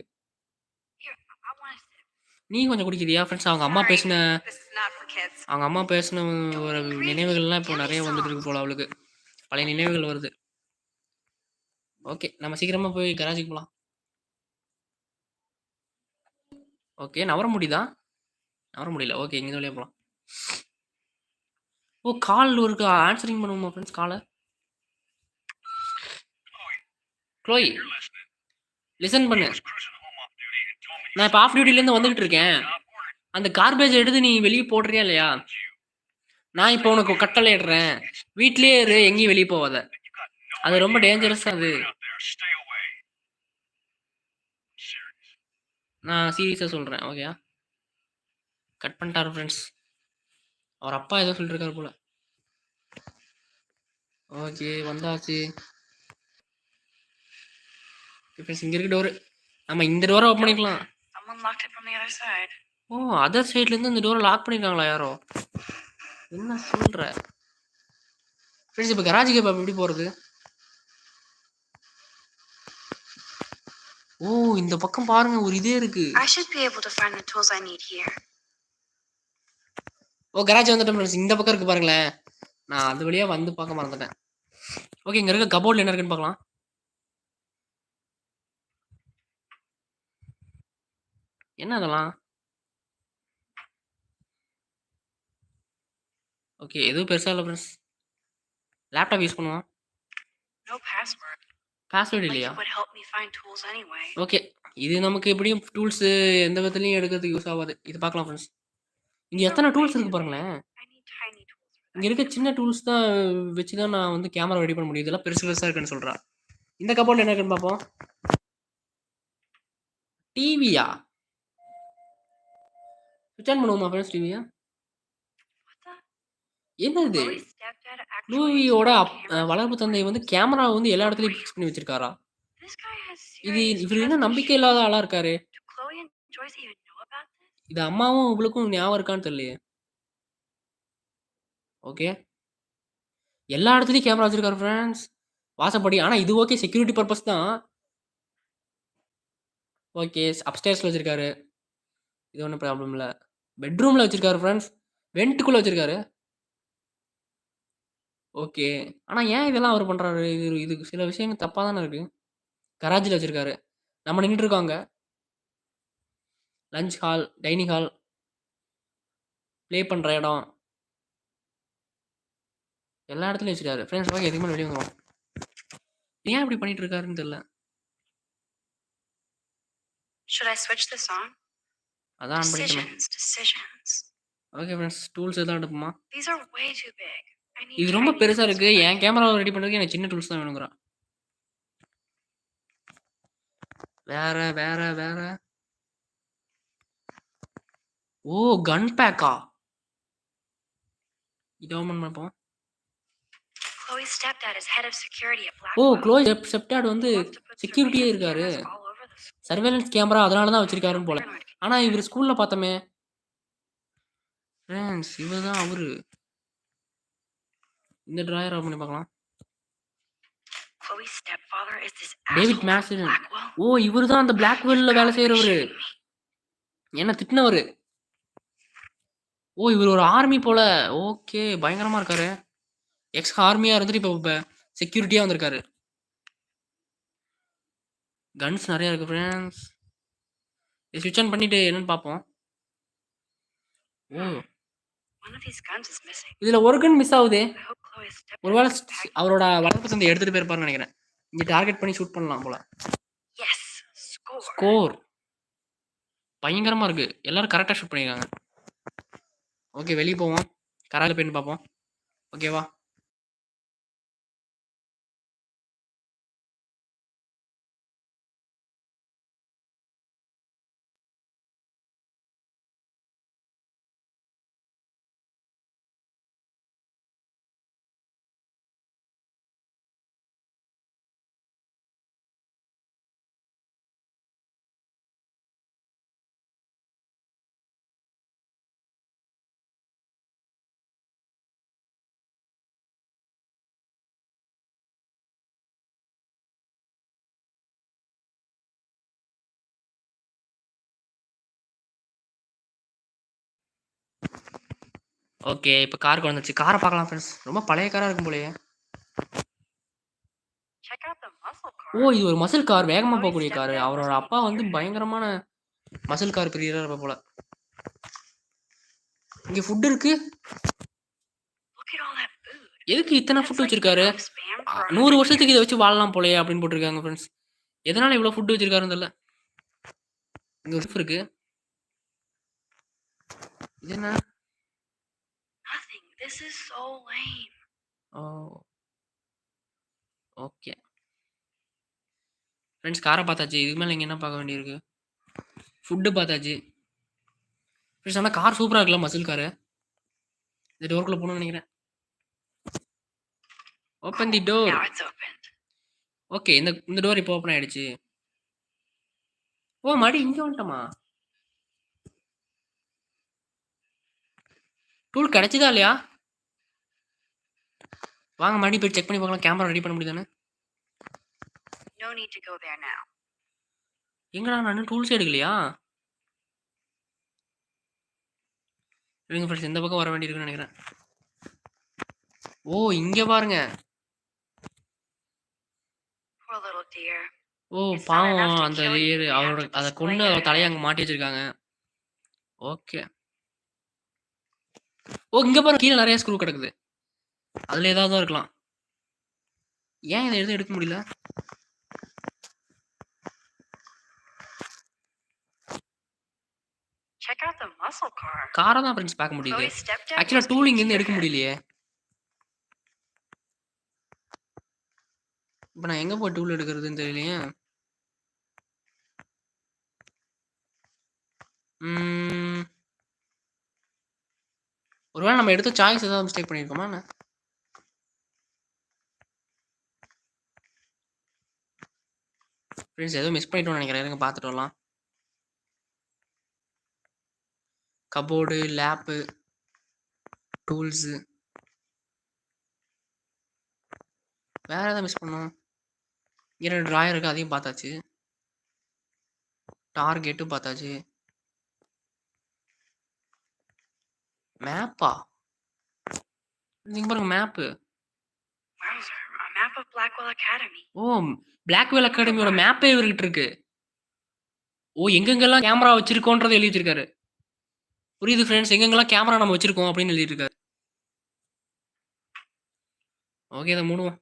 Here, I want to sip. நீ கொஞ்சம் குடிக்கிறியா ஃப்ரெண்ட்ஸ்? அவங்க அம்மா Sorry, பேசின this is not for kids. அவங்க அம்மா பேசின ஒரு நினைவுகள்லாம் இப்போ நிறைய வந்துட்டு இருக்கு போல அவளுக்கு. பழைய நினைவுகள் வருது. ஓகே நம்ம சீக்கிரமா போய் கராஜுக்கு போலாம். ஓகே நவர முடியுதா? நவர முடியல. ஓகே இங்க வழியா போலாம். ஓ கால் ஒரு ஆன்சரிங் பண்ணுவோமா ஃப்ரெண்ட்ஸ் காலை? க்ளோயி லிசன் பண்ணு. நான் இப்போ ஆஃப் டியூட்டிலேருந்து வந்துகிட்டு இருக்கேன். அந்த கார்பேஜ் எடுத்து நீ வெளியே போடுறியா இல்லையா? நான் இப்போ உனக்கு கட்டளை இடுறேன். வீட்லயே இரு, எங்கேயும் வெளியே போவாத. அது ரொம்ப டேஞ்சரஸ் அது. நான் சீரியஸாக சொல்கிறேன். ஓகேயா கட் பண்ணிட்டாரு ஃப்ரெண்ட்ஸ். அவர் அப்பா ஏதோ சொல்லிட்டு இருக்காரு போல. ஓகே வந்தாச்சு. ஃப்ரெண்ட்ஸ் இங்கே இருக்க டோரு நம்ம இந்த டோரை ஓப்பன் பண்ணிக்கலாம். Someone locked it from the other side. ஓ அதர் சைட்லேருந்து இந்த டோரை லாக் பண்ணியிருக்காங்களா யாரோ? என்ன சொல்கிற ஃப்ரெண்ட்ஸ்? இப்போ கராஜுக்கு இப்போ எப்படி போகிறது? ஓ இந்த பக்கம் பாருங்க ஒரு இதே இருக்கு. I should be able to find the tools I need here. ஓ கராஜ் வந்துட்டேன் ஃப்ரெண்ட்ஸ். இந்த பக்கம் இருக்கு பாருங்களேன். நான் அது வழியாக வந்து பார்க்க மறந்துட்டேன். ஓகே இங்கே இருக்க கபோர்டில் என்ன இருக்குன்னு பார்க்கலாம். என்ன அதெல்லாம்? ஓகே எதுவும் பெருசாக இல்லை ஃப்ரெண்ட்ஸ். லேப்டாப் யூஸ் பண்ணுவோம். No password. பாஸ்வேர்டு Like இல்லையா? it would help me find tools anyway. Okay இது நமக்கு எப்படியும் டூல்ஸு எந்த விதத்துலையும் எடுக்கிறதுக்கு யூஸ் ஆகாது. இது பார்க்கலாம் ஃப்ரெண்ட்ஸ். இங்கே எத்தனை டூல்ஸ் இருக்குது பாருங்களேன். I need tiny tools for that. இங்கே இருக்க சின்ன டூல்ஸ் தான் வச்சு தான் நான் வந்து கேமரா ரெடி பண்ண முடியும். இதெல்லாம் பெருசு பெருசாக இருக்குன்னு சொல்கிறா. இந்த கபோர்டில் என்ன இருக்குன்னு பார்ப்போம். டிவியா? சுவிட்ச் ஆன் பண்ணுவோமா ஃப்ரெண்ட்ஸ் டிவியா? What the? என்னது? Chloe's stepdad actually லூவியோட installed cameras வளர்ப்பு தந்தை வந்து கேமரா வந்து எல்லா இடத்துலையும் ஃபிக்ஸ் பண்ணி வச்சிருக்காரா? This guy has இது serious இவர் என்ன trust நம்பிக்கை issues. இல்லாத ஆளா இருக்காரு. Do Chloe and Joyce even know about this? இது அம்மாவும் இவளுக்கும் ஞாபகம் இருக்கான்னு தெரியலையே. ஓகே எல்லா இடத்துலையும் கேமரா வச்சிருக்காரு ஃப்ரெண்ட்ஸ். வாசப்படி. ஆனால் இது ஓகே செக்யூரிட்டி பர்பஸ் தான். ஓகே அப்ஸ்டேர்ஸில் வச்சிருக்காரு. இது ஒன்றும் ப்ராப்ளம் இல்லை. பெட்ரூமில் வச்சிருக்காரு ஃப்ரெண்ட்ஸ். வெண்ட்டுக்குள்ளே வச்சிருக்காரு. ஓகே ஆனால் ஏன் இதெல்லாம் அவர் பண்ணுறாரு? இது சில விஷயங்கள் தப்பாக தானே இருக்கு. கராஜில் வச்சிருக்காரு. நம்ம நின்றுட்டு இருக்கோங்க. Lunch hall, dining hall, play பண்ணுற இடம் எல்லா இடத்துலையும் வச்சிருக்காரு ஃப்ரெண்ட்ஸ். ஓகே எதுக்குமே வெளியே வந்துடும். ஏன் இப்படி பண்ணிட்டு இருக்காருன்னு தெரியல. Should I switch this on? அதான் ஆன் பண்ணிக்கணும். Decisions. ஓகே ஃப்ரெண்ட்ஸ் டூல்ஸ் எதாவது எடுப்போமா? These are way too big. I need இது ரொம்ப tiny பெருசாக tools இருக்குது. for என் கேமராவை ரெடி பண்ணுறதுக்கு எனக்கு சின்ன டூல்ஸ் தான் வேணுங்கிறா. வேற வேற வேற ஓ கன் பேக்கா? இதை ஓப்பன் பண்ணப்போம். Chloe's stepdad is head of security at oh Blackwell. Chloe stepdad வந்து He wants to put செக்யூரிட்டியே surveillance இருக்காரு. cameras all over the school. Surveillance camera அதனால தான் வச்சிருக்காருன்னு போல. Paranoid. ஆனால் இவர் ஸ்கூலில் பார்த்தோமே. ஃப்ரெண்ட்ஸ் இவர் தான் அவரு. இந்த டிராயர் ஓப்பன் பண்ணி பார்க்கலாம். Chloe's stepfather is this David asshole from Mason. Blackwell. ஓ! இவரு தான் அந்த பிளாக்வெல்ல வேலை Gotta be செய்றவரு. shitting me. என்ன திட்டுனவரு. ஓ! இவரு ஒரு ஆர்மி போல. ஓகே. பயங்கரமா இருக்காரு. எக்ஸ் ஆர்மியா இருந்துட்டு இப்ப செக்யூரிட்டியா வந்திருக்காரு. கன்ஸ் நெறைய இருக்கு ஃப்ரெண்ட்ஸ். இத ஸ்விட்ச் ஆன் பண்ணிட்டு என்னன்னு பார்ப்போம். ஓ! One of these guns is missing. இதுல ஒரு கன் மிஸ் ஆவுதே. I hope Chloe's ஒருவேள stepdad is back. அவரோட வளர்ப்பு தந்தை எடுத்துட்டு போயிருப்பாருன்னு நெனைக்கிறேன். இங்க டார்கெட் பண்ணி ஷூட் பண்ணலாம் போல. Yes, score. ஸ்கோர். பயங்கரமா இருக்கு. எல்லாரும் கரெக்ட்டா ஷூட் பண்ணிருக்காங்க. ஓகே வெளிய போவோம். கரால போய் நின்னு பார்ப்போம். ஓகேவா? ஓகே. இப்ப காருக்கு வந்துருச்சு. கார பார்க்கலாம் ஃப்ரெண்ட்ஸ். ரொம்ப பழைய காரா இருக்கும் போலயே. Check out the muscle car. ஓ! இது ஒரு மசில் கார். வேகமா Chloe's போகக்கூடிய காரு. stepdad அவரோட must அப்பா be வந்து here. பயங்கரமான மசில் கார் பிரியரா இருப்பார் போல. இங்க ஃபுட் இருக்கு. Look at all that food. எதுக்கு இத்தன That's ஃபுட் like வச்சிருக்காரு? enough spam for 100 100 வருஷத்துக்கு இத years. வச்சு வாழலாம் போலயே அப்படின்னு போட்டுருக்காங்க ஃப்ரெண்ட்ஸ். எதனால இவ்ளோ ஃபுட் வச்சிருக்காருன்னு தெரியல. இங்க ஒரு ஷெஃப் இருக்கு. இது என்ன? Nothing. This is so lame. ஓ! ஓகே. ஃப்ரெண்ட்ஸ் கார பார்த்தாச்சு. இதுக்கு மேல இங்க என்ன பார்க்க வேண்டியிருக்கு? ஃபுட் பார்த்தாச்சு. ஃப்ரெண்ட்ஸ் ஆனா கார் சூப்பரா இருக்குல்ல மசில் காரு. இந்த டோர்க்குள்ள போணும்னு நெனைக்கிறேன். Open the door. Now it's opened. Okay. இந்த டோர் இப்போ ஓப்பன் ஆயிடுச்சு. ஓ! மறுபடியும் இங்க வந்துட்டோமா? டூல் கிடைச்சதா இல்லையா? வாங்க மறுபடியும் போய் செக் பண்ணி பார்க்கலாம். கேமரா ரெடி பண்ண முடியுதான்னு. No need to go there now. எங்கடா நான் இன்னும் டூல்ஸே எடுக்கலையா? இருங்க ஃப்ரெண்ட்ஸ் இந்த பக்கம் வர வேண்டியிருக்குன்னு நெனைக்கிறேன். ஓ! இங்க பாருங்க. Poor little deer. O! It's not பாவம் enough to அந்த kill you. ஏறு They have அவரோட to அத display கொன்னு their அவ தலைய head. அங்க மாட்டி வச்சிருக்காங்க. ஓகே. ஓ! இங்க பாருங்க கீழ நெறைய ஸ்க்ரூ கிடக்குது. அதுல ஏதாவது இருக்கலாம். ஏன் இத எதுவும் எடுக்க முடியல? Check out the muscle car. கார தான் ஃப்ரெண்ட்ஸ் பார்க்க முடியுது. Chloe's stepdad ஆக்சுவலா must be டூல் இங்க இருந்து எடுக்க here. முடியலையே. இப்ப நான் எங்க போய் டூல் எடுக்கிறதுன்னு தெரியலையே. ஒருவேளை நம்ம எடுத்த சாய்ஸ் ஏதாவது மிஸ்டேக் பண்ணியிருக்கோமா என்ன? ஃப்ரெண்ட்ஸ் ஏதோ மிஸ் பண்ணிட்டோம்னு நினைக்கிறேன். இருங்க பார்த்துட்டு வரலாம். Cupboard, lab, tools. வேற ஏதாவது மிஸ் பண்ணோம். இங்க 2 டிராயர் இருக்கு. அதையும் பார்த்தாச்சு. டார்கெட்டும் பார்த்தாச்சு. மேப்பா? இங்க பாருங்க map. Wowzer, a map of Blackwell Academy. ஓ! பிளாக்வெல் அகாடமியோட மேப்பே இவர்கிட்ட இருக்கு. ஓ! எங்கெங்கெல்லாம் கேமரா வச்சிருக்கோன்றத எழுதி வச்சிருக்காரு. புரியுது ஃப்ரெண்ட்ஸ். எங்கெங்கெல்லாம் கேமரா நம்ம வச்சிருக்கோம் அப்படின்னு எழுதிட்டு இருக்காரு. ஓகே இத மூடுவோம்.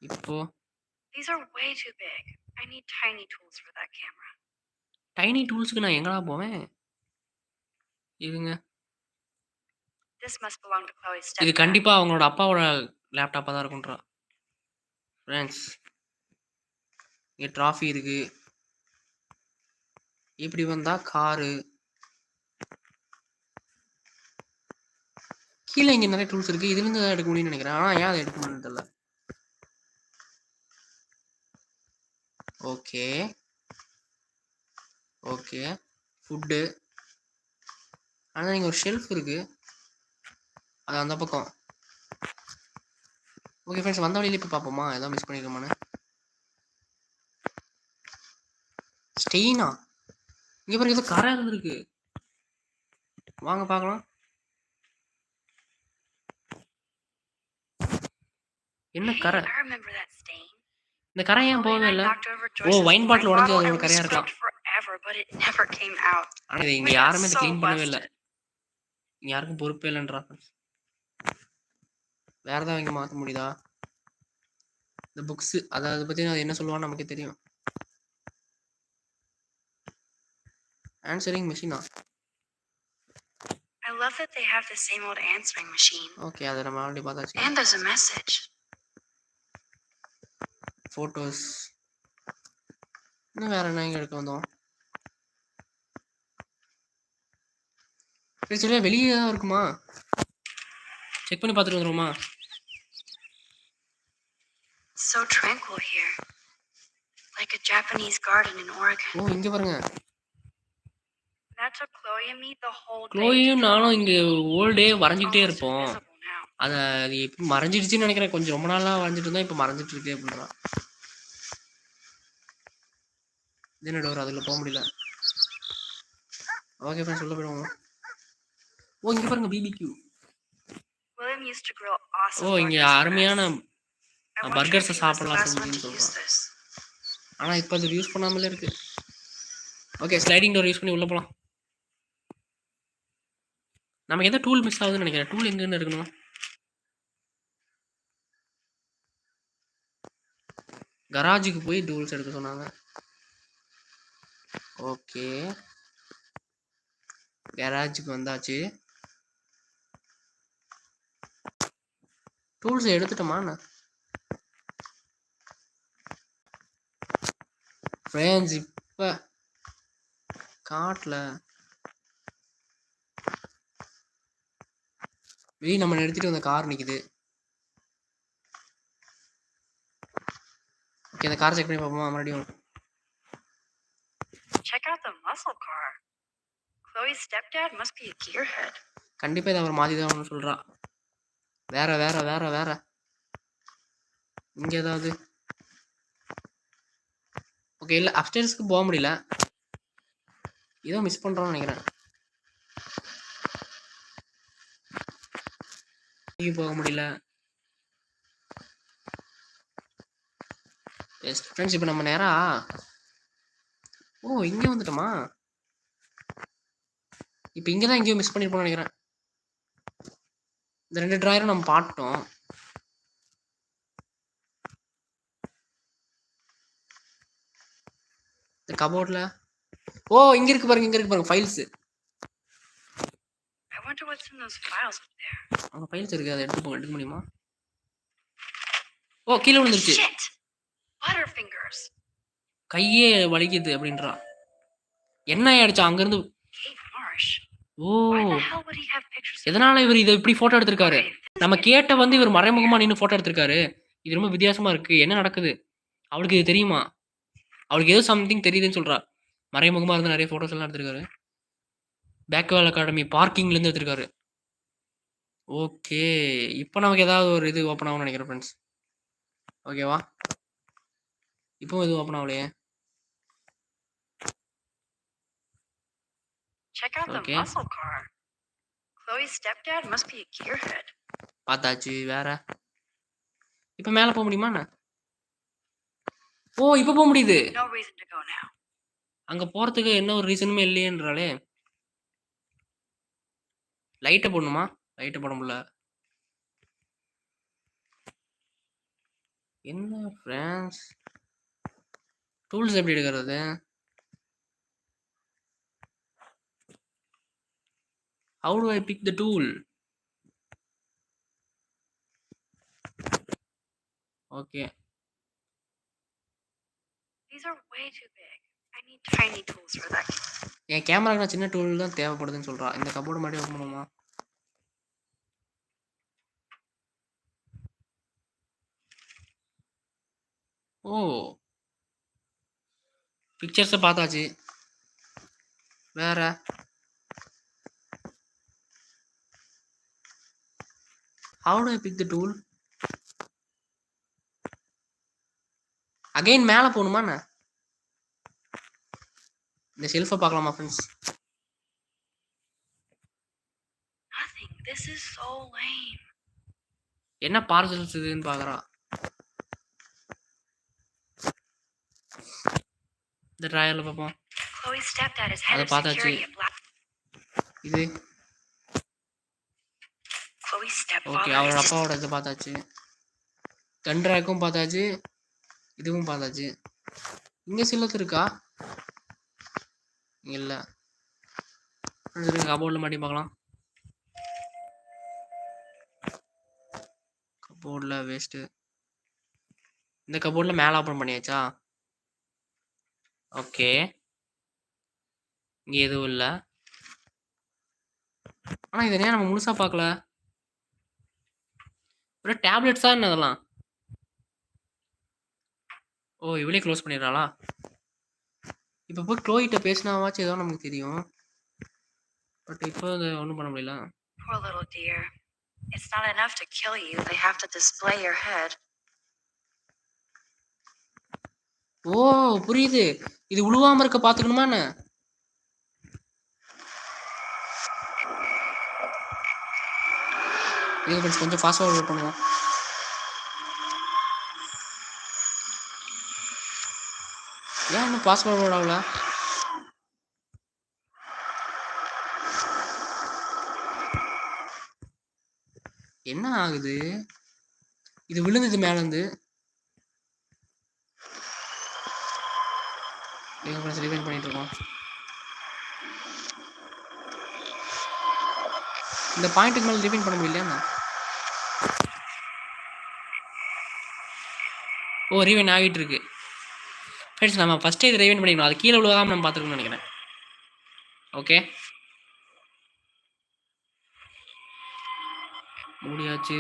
இப்போ These are way too big. I need tiny tools for that camera. Tiny டூல்ஸ்க்கு நான் எங்கடா போவேன்? இருங்க. This must belong to Chloe's இது stepdad. கண்டிப்பா அவங்களோட அப்பாவோட லேப்டாப்பா தான் இருக்கும்ன்றா. ஃப்ரெண்ட்ஸ் இங்க ட்ராஃபி இருக்கு. இப்படி வந்தா காரு. கீழ இங்க நிறைய டூல்ஸ் இருக்கு. இதுல இருந்து எடுக்க முடியும்னு நினைக்கிறேன். ஆனா ஏன் அதை எடுக்க முடியும்னு தெரியல. ஓகே. ஓகே. ஃபுட்டு. ஆனா இங்க ஒரு ஷெல்ஃப் இருக்கு. அது அந்த பக்கம். ஓகே ஃப்ரெண்ட்ஸ், வந்த வழியில போய் பார்ப்போமா ஏதாவது மிஸ் பண்ணிருக்கோமான்னு. ஸ்டெயினா? இங்க பாருங்க ஏதோ கரை இருந்திருக்கு. வாங்க பார்க்கலாம். என்ன Hey, கரை? I remember that stain. இந்த கரை ஏன் Chloe and போகவே I இல்ல? knocked over ஓ, Joyce's வைன் wine பாட்டில் உடைஞ்சு bottle அதோட and we கரையா இருக்கலாம். scrubbed forever, but it never came out. ஆனா இது இங்க We got யாருமே இதை so க்ளீன் பண்ணவே இல்லை. busted. இங்க யாருக்கும் பொறுப்பே இல்லைன்றா. வேற ஏதாவது இங்க மாற்ற முடியுதா? இந்த புக்ஸ் அதை பத்தி அது என்ன சொல்லுவான்னு நமக்கே தெரியும். Answering மிஷினா? I love that they have the same old answering machine. Okay, அதை நம்ம ஆல்ரெடி பார்த்தாச்சு. And there's a message. Photos. இன்னும் வேற என்ன இங்க எடுக்க வந்தோம்? சரி சரியா வெளியே தான் இருக்குமா? செக் பண்ணி பார்த்துட்டு வந்துருமா? So tranquil here. Like a Japanese garden in Oregon. ஓ, இங்க பாருங்க. That took Chloe and me the whole day. க்ளோயும் நானும் இங்க ஓல் டே வரைஞ்சிக்கிட்டே Almost இருப்போம். invisible now. அது இப்போ மறைஞ்சிடுச்சுன்னு நினைக்கிறேன். கொஞ்சம் ரொம்ப நாளா வரைஞ்சிட்டு இருந்தா இப்போ மறைஞ்சிட்டு இருக்கு அப்படின்றா. இது என்ன டோர்? அதுல போக முடியல. ஓகே ஃப்ரெண்ட்ஸ், உள்ள போயிடுவோம். ஓ, இங்க பாருங்க BBQ. William used to grill awesome ஓ, இங்க burgers for அருமையான us. I wonder if பர்கர்ஸை he was the சாப்பிடலாம் last one செஞ்சுன்னு to use சொல்றான். this. ஆனா இப்போ அது யூஸ் பண்ணாமலே இருக்கு. ஓகே, ஸ்லைடிங் டோர் யூஸ் பண்ணி உள்ள போலாம். நமக்கு எந்த டூல் மிஸ் ஆகுதுன்னு நினைக்கிறேன். டூல் எங்கன்னு இருக்கணும்? கராஜுக்கு போய் டூல்ஸ் எடுக்க சொன்னாங்க. ஓகே, கராஜுக்கு வந்தாச்சு. டூல்ஸ் எடுத்துட்டோமா? ஃப்ரெண்ட்ஸ், இப்ப காட்டல வெளியே நம்ம நிறுத்திட்டு வந்த கார் நிக்குது. ஓகே, அந்த கார் செக் பண்ணி பார்ப்போமா மறுபடியும்? Check out the muscle car. Chloe's stepdad must be a gearhead. கண்டிப்பா இதை அவர் மாத்தி தான் அவனு சொல்றா. வேற வேற வேற வேற இங்க ஏதாவது? ஓகே, இல்ல அப்ஸ்டேர்ஸ்க்கு போக முடியல. ஏதோ மிஸ் பண்றோம்னு நினைக்கிறேன். இங்க போக முடியல. எஸ் ஃப்ரெண்ட்ஸ், இப்போ நம்ம நேரா இங்க வந்துட்டோமா? இப்போ இங்க தான் எங்கேயோ மிஸ் பண்ணிருப்போம்னு நினைக்கிறேன். இந்த 2 டிராயரும் நம்ம பாட்டோம். இந்த கபோர்ட்ல இங்க இருக்கு பாருங்க files. I wonder what's in those files up there. அங்க ஃபைல்ஸ் இருக்கு. அதை எடுக்க முடியுமா? கீழே விழுந்துருச்சு. Shit! Butterfingers. கையே வலிக்குது அப்படின்றா. என்ன ஆயிடுச்சு அங்க இருந்து? Kate Marsh. O, Why the hell would he have pictures of எதனால இவர் இதை இப்படி போட்டோ எடுத்திருக்காரு? Okay, நம்ம கேட்ட வந்து இவர் மறைமுகமா நின்று போட்டோ எடுத்திருக்காரு. இது ரொம்ப வித்தியாசமா இருக்கு. என்ன நடக்குது? அவளுக்கு இது தெரியுமா? அவளுக்கு ஏதோ சம்திங் தெரியுதுன்னு சொல்றா. மறைமுகமா இருந்து நிறைய போட்டோஸ் எல்லாம் எடுத்திருக்காரு. பேக்வேல் அகாடமி பார்க்கிங்ல இருந்து எடுத்திருக்காரு. ஓகே, இப்போ நமக்கு ஏதாவது ஒரு இது ஓப்பன் ஆகும்னு நினைக்கிறேன் ஃப்ரெண்ட்ஸ். ஓகேவா? இப்போ இது ஓப்பன் ஆகலையே. Check out the Okay. muscle car. Chloe's stepdad must be a gearhead. பார்த்தாச்சு. வேற இப்போ மேலே போக முடியுமா என்ன? இப்போ போக முடியுது. No reason to go now. அங்க போறதுக்கு என்ன ஒரு ரீசனுமே இல்லையேன்றாலே. லைட்டை போடணுமா? லைட்டை போட முடியல. என்ன ஃப்ரெண்ட்ஸ், டூல்ஸ் எப்படி எடுக்கிறது? How do I pick the tool? Okay. These are way too big. I need tiny tools for that. என் கேமராக்கு நான் சின்ன டூல் தான் தேவைப்படுதுன்னு சொல்றா. இந்த கபோர்டு மட்டும் ஓப்பன் பண்ணுமா? பிக்சர்ஸை பார்த்தாச்சு. வேற how do I pick the tool? Again மேல போகணுமா என்ன? இந்த ஷெல்ஃபை பார்க்கலாமா friends? Nothing. This is so lame. என்ன பார்சல்ஸ் இதுன்னு பார்க்குறா. இந்த ட்ராயரில் பார்ப்போம். Chloe's stepdad is head அதை of பார்த்தாச்சு. security at Black. இது Chloe's stepfather ஓகே, is அவரோட just அப்பாவோட இது பார்த்தாச்சு. கண்ட்ராக்கும் பார்த்தாச்சு, இதுவும் பார்த்தாச்சு. இங்கே சிலத்து இருக்கா? இல்லை. கபோர்டில் மாட்டி பார்க்கலாம். கபோர்டில் வேஸ்ட்டு. இந்த கபோர்டில் மேலே ஓப்பன் பண்ணியாச்சா? ஓகே, இங்கே எதுவும் இல்லை. ஆனால் இதை ஏன் நம்ம முழுசாக பார்க்கல? ஒரு டேப்லெட்ஸா என்ன அதெல்லாம்? ஓ, இவளே க்ளோஸ் பண்ணிடுறாளா? இப்போ போய் க்ளோயிட்ட பேசினாவாச்சும் ஏதோ நமக்கு தெரியும். பட் இப்போ அது ஒன்றும் பண்ண முடியல. poor little dear. It's not enough to kill you. They have to display your head. ஓ, புரியுது. இது உழுவாம இருக்க பார்த்துக்கணுமா என்ன? இது கொஞ்சம் ஃபாஸ்ட் ஃபார்வர்ட் பண்ணுவோம். ஏன் இன்னும் ஃபாஸ்ட் ஃபார்வர்ட் ஆகல? என்ன ஆகுது? இது விழுந்தது மேலேருந்து. ரிவைண்ட் பண்ணிட்டு இருக்கோம். இந்த பாயிண்ட்டுக்கு மேலே ரிவைண்ட் பண்ண முடியலையா? ஓ, ரிவைண்ட் ஆகிட்டு இருக்கு. ஃப்ரெண்ட்ஸ், நம்ம ஃபஸ்ட்டே இது ரிவைண்ட் பண்ணிக்கணும். அது கீழே விழுகாமல் நம்ம பார்த்துக்கணும்னு நினைக்கிறேன். ஓகே, முடியாச்சு.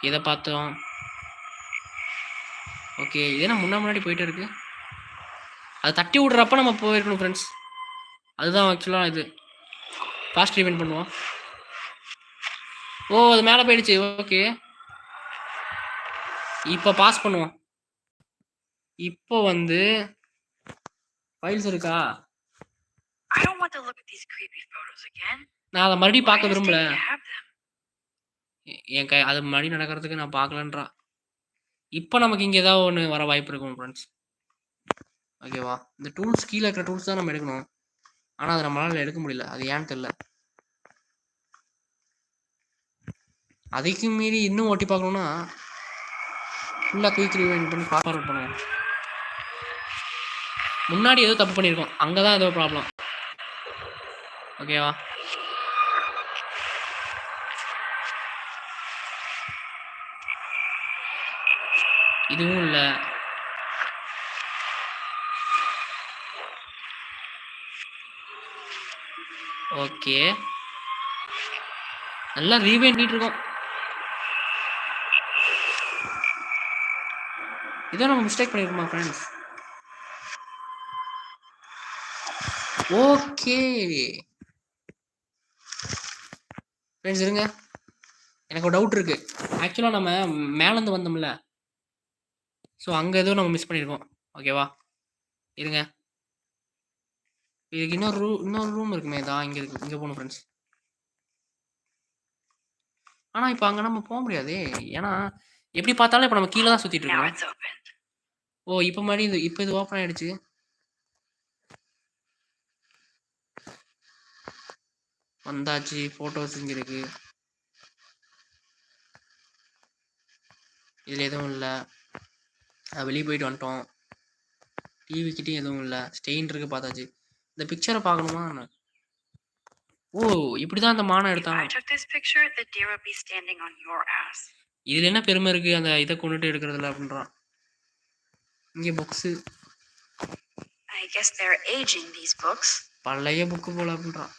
எதை பார்த்தோம்? ஓகே, இதே நான் முன்னாடி போயிட்டு இருக்கு. அது தட்டி விட்றப்ப நம்ம போயிருக்கணும் ஃப்ரெண்ட்ஸ். அதுதான் ஆக்சுவலாக இது. ஃபாஸ்ட் ரிவைண்ட் பண்ணுவோம். ஓ, அது மேலே போயிடுச்சு. ஓகே, இப்போ பாஸ் பண்ணுவோம். இப்போ வந்து ஃபைல்ஸ் இருக்கா? I don't want to look at these creepy photos again. நான் அதை மறுபடியும் Why பார்க்க does விரும்பல. Davey have them? என் அது மறுபடியும் நடக்கிறதுக்கு நான் பார்க்கலன்றா. இப்போ நமக்கு இங்கே ஏதாவது ஒன்று வர வாய்ப்பு இருக்கும் ஃப்ரெண்ட்ஸ். ஓகேவா? இந்த டூல்ஸ் கீழே இருக்கிற டூல்ஸ் தான் நம்ம எடுக்கணும். ஆனால் அதை நம்மளால் எடுக்க முடியல. அது ஏன்னு தெரியல. அதுக்கு மீறி இன்னும் ஓட்டி பார்க்கணுன்னா ஃபுல்லாக குயிக் ரிவைண்ட் பண்ணி ஃபார்வர்ட் பண்ணுவோம். முன்னாடி ஏதோ தப்பு பண்ணியிருக்கோம். அங்கே தான் ஏதோ ப்ராப்ளம். ஓகேவா? இதுவும் இல்லை. ஓகே, நல்லா ரீவைண்ட் பண்ணிட்டு இருக்கோம். இதான் நம்ம மிஸ்டேக் பண்ணிருக்கோமா ஃப்ரெண்ட்ஸ்? ஓகே ஃப்ரெண்ட்ஸ், இருங்க, எனக்கு ஒரு டவுட் இருக்கு. ஆக்சுவலாக நம்ம மேலேருந்து வந்தோம்ல, ஸோ அங்கே ஏதோ நம்ம மிஸ் பண்ணியிருக்கோம். ஓகேவா? இருங்க, இதுக்கு இன்னொரு ரூம் இருக்குமே. தான் இங்கே இருக்கு. இங்கே போகணும் ஃப்ரெண்ட்ஸ். ஆனால் இப்போ அங்கே நம்ம போக முடியாதே. ஏன்னா எப்படி பார்த்தாலும் இப்போ நம்ம கீழே தான் சுற்றிட்டு Now இருக்கோம். it's open. ஓ, இப்போ மாதிரி இப்போ இது ஓப்பன் ஆகிடுச்சு. வந்தாச்சு. ஃபோட்டோஸ் இங்கே இருக்கு. இதில் எதுவும் இல்லை. வெளியே போயிட்டு வந்துட்டோம். டிவிக்கிட்டே எதுவும் இல்லை. ஸ்டெயின் இருக்கு, பார்த்தாச்சு. இந்த பிக்சரை பார்க்கணுமா? ஓ, இப்படி தான் அந்த மானை If I எடுத்தாங்க. took this picture, the deer would be standing on your ass. இதில் என்ன பெருமை இருக்கு அந்த இதை கொண்டுட்டு எடுக்கிறதுல அப்படின்றான். இங்கே books. I guess they're aging these books. பழைய புக்கு போல அப்படின்றான்.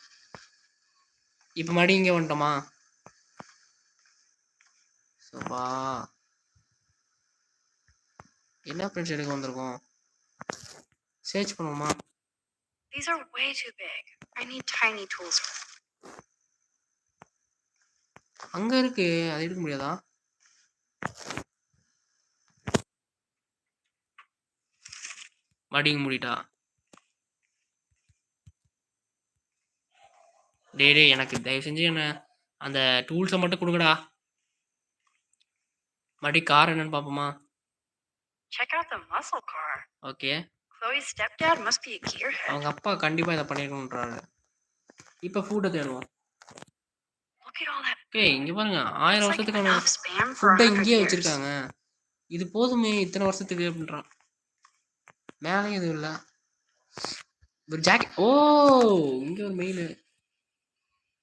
இப்போ மறுபடியும் இங்கே வந்துட்டோமா? சோபா, என்ன ஃப்ரெண்ட்ஸ் எடுக்க வந்திருக்கோம்? சர்ச் பண்ணுவோமா? These are way too big. I need tiny tools. அங்க இருக்கு. அது எடுக்க முடியாதா? மடிங்க மூடிட்டா. டேய் எனக்கு தயவு செஞ்சு என்ன அந்த டூல்ஸை மட்டும் கொடுங்கடா. மறுபடி கார் என்னன்னு பார்ப்போமா? Check out the muscle car. Okay. Chloe's stepdad must be a gearhead. அவங்க அப்பா கண்டிப்பா இதை பண்ணிருக்கணுன்றாரு. இப்போ ஃபுட்டை தேடுவோம். Look at all that. Okay இங்க பாருங்க 1000 It's like வருஷத்துக்கான enough spam for ஃபுட்டை 100 இங்கேயே years. வச்சிருக்காங்க. இது போதுமே இத்தனை வருஷத்துக்கு அப்படின்றான். மேலே எதுவும் இல்லை. ஒரு ஜாக்கெட். ஓ இங்க ஒரு mail.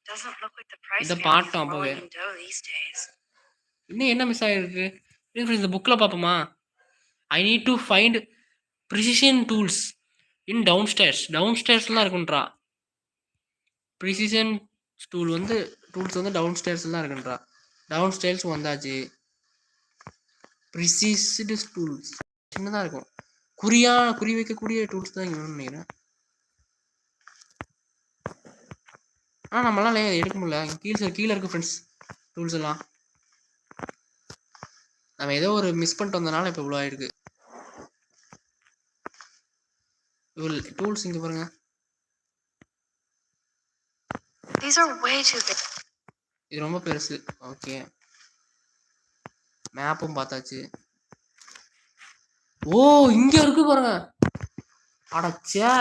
Doesn't look like the price இதை family's பார்த்தோம் அப்பவே. rolling in dough these days. இன்னும் என்ன மிஸ் ஆகிருக்கு? இந்த புக்கில் பார்ப்போமா? I need to find precision tools in downstairs. டவுன் ஸ்டேர்ஸ்லாம் இருக்குன்றா. ப்ரிசிஷன் டூல்ஸ் வந்து டவுன் ஸ்டேர்ஸ்லாம் இருக்குன்றா. டவுன் ஸ்டேர்ஸ் வந்தாச்சு. ப்ரிசிஸ்டு டூல்ஸ் சின்னதாக இருக்கும். குறி வைக்கக்கூடிய டூல்ஸ் தான் இங்கே வேணும்னு நினைக்கிறேன். ஆனால் நம்மளால எடுக்க முடியல. கீழே இருக்கு ஃப்ரெண்ட்ஸ் டூல்ஸ் எல்லாம். நம்ம ஏதோ ஒரு மிஸ் பண்ணிட்டு வந்தனால இப்போ இவ்வளோ ஆயிருக்கு. டூல்ஸ் இங்கே பாருங்க. These are way too big. இது ரொம்ப பெருசு. ஓகே மேப்பும் பார்த்தாச்சு. ஓ இங்கே இருக்கு பாருங்க. அடச்சே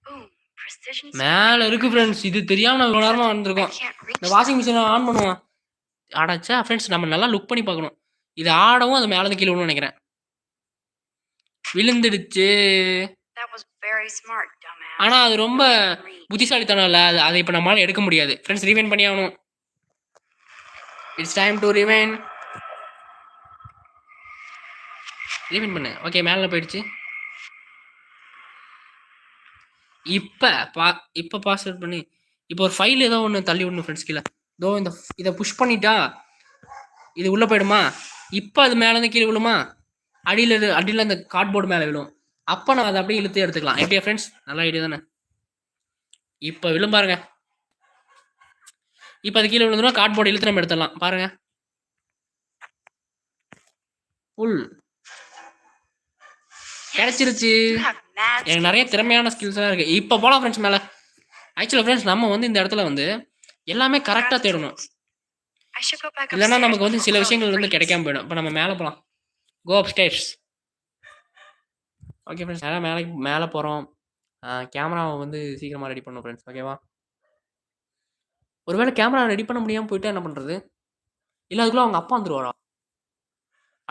Boom. Precision. மேலே இருக்கு ஃப்ரெண்ட்ஸ். இது தெரியாம நான் இவ்வளோ நேரமாக I வந்திருக்கோம். can't reach. இந்த வாஷிங் மிஷினை ஆன் பண்ணுவோம். அடச்சா ஃப்ரெண்ட்ஸ் நம்ம நல்லா லுக் பண்ணி பார்க்கணும். இது ஆடவும் அது மேலே கீழே விழுன்னு நினைக்கிறேன். விழுந்துடுச்சு. That was very smart, dumbass. ஆனால் அது ரொம்ப Reach. புத்திசாலித்தனம் இல்லை. அதை இப்போ நம்மளால எடுக்க முடியாது ஃப்ரெண்ட்ஸ். ரிவைண்ட் பண்ணி ஆகணும். இட்ஸ் டைம் டு ரிவைண்ட் பண்ணு. ஓகே மேலே போயிடுச்சு. இப்போ பாஸ்வேர்ட் பண்ணி இப்போ ஒரு ஃபைல் ஏதோ ஒன்று தள்ளி விடணும் ஃப்ரெண்ட்ஸ் கீழே. இதோ இதை புஷ் பண்ணிட்டா இது உள்ளே போயிடுமா? இப்போ அது மேலேருந்து கீழே விழுமா? அடியில் அந்த கார்ட்போர்டு மேலே விழும். அப்போ நான் அதை அப்படியே இழுத்து எடுத்துக்கலாம். எப்படியா ஃப்ரெண்ட்ஸ்? நல்ல ஐடியா தானே. இப்போ விழும் பாருங்க. இப்போ அது கீழே விழுந்துடும். கார்ட்போர்டு இழுத்து நம்ம எடுத்துடலாம் பாருங்க. புல் கிடைச்சிருச்சு. You have mad. எனக்கு நிறைய திறமையான ஸ்கில்ஸ்லாம் இருக்குது. இப்போ போகலாம் ஃப்ரெண்ட்ஸ் மேலே. ஆக்சுவலாக ஃப்ரெண்ட்ஸ் நம்ம வந்து இந்த இடத்துல வந்து எல்லாமே கரெக்டாக தேடணும். I should go back இல்லைன்னா upstairs நமக்கு வந்து before சில Chloe விஷயங்கள் வந்து freezes. கிடைக்காம போயிடும். இப்போ நம்ம மேலே போகலாம். கோ அப் ஸ்டேர்ஸ். ஓகே ஃப்ரெண்ட்ஸ் மேலே போகிறோம். கேமராவை வந்து சீக்கிரமாக ரெடி பண்ணணும் ஃப்ரெண்ட்ஸ். ஓகேவா? ஒருவேளை கேமரா ரெடி பண்ண முடியாமல் போயிட்டா என்ன பண்ணுறது? இல்லை அதுக்குள்ளே அவங்க அப்பா வந்துருவாரா?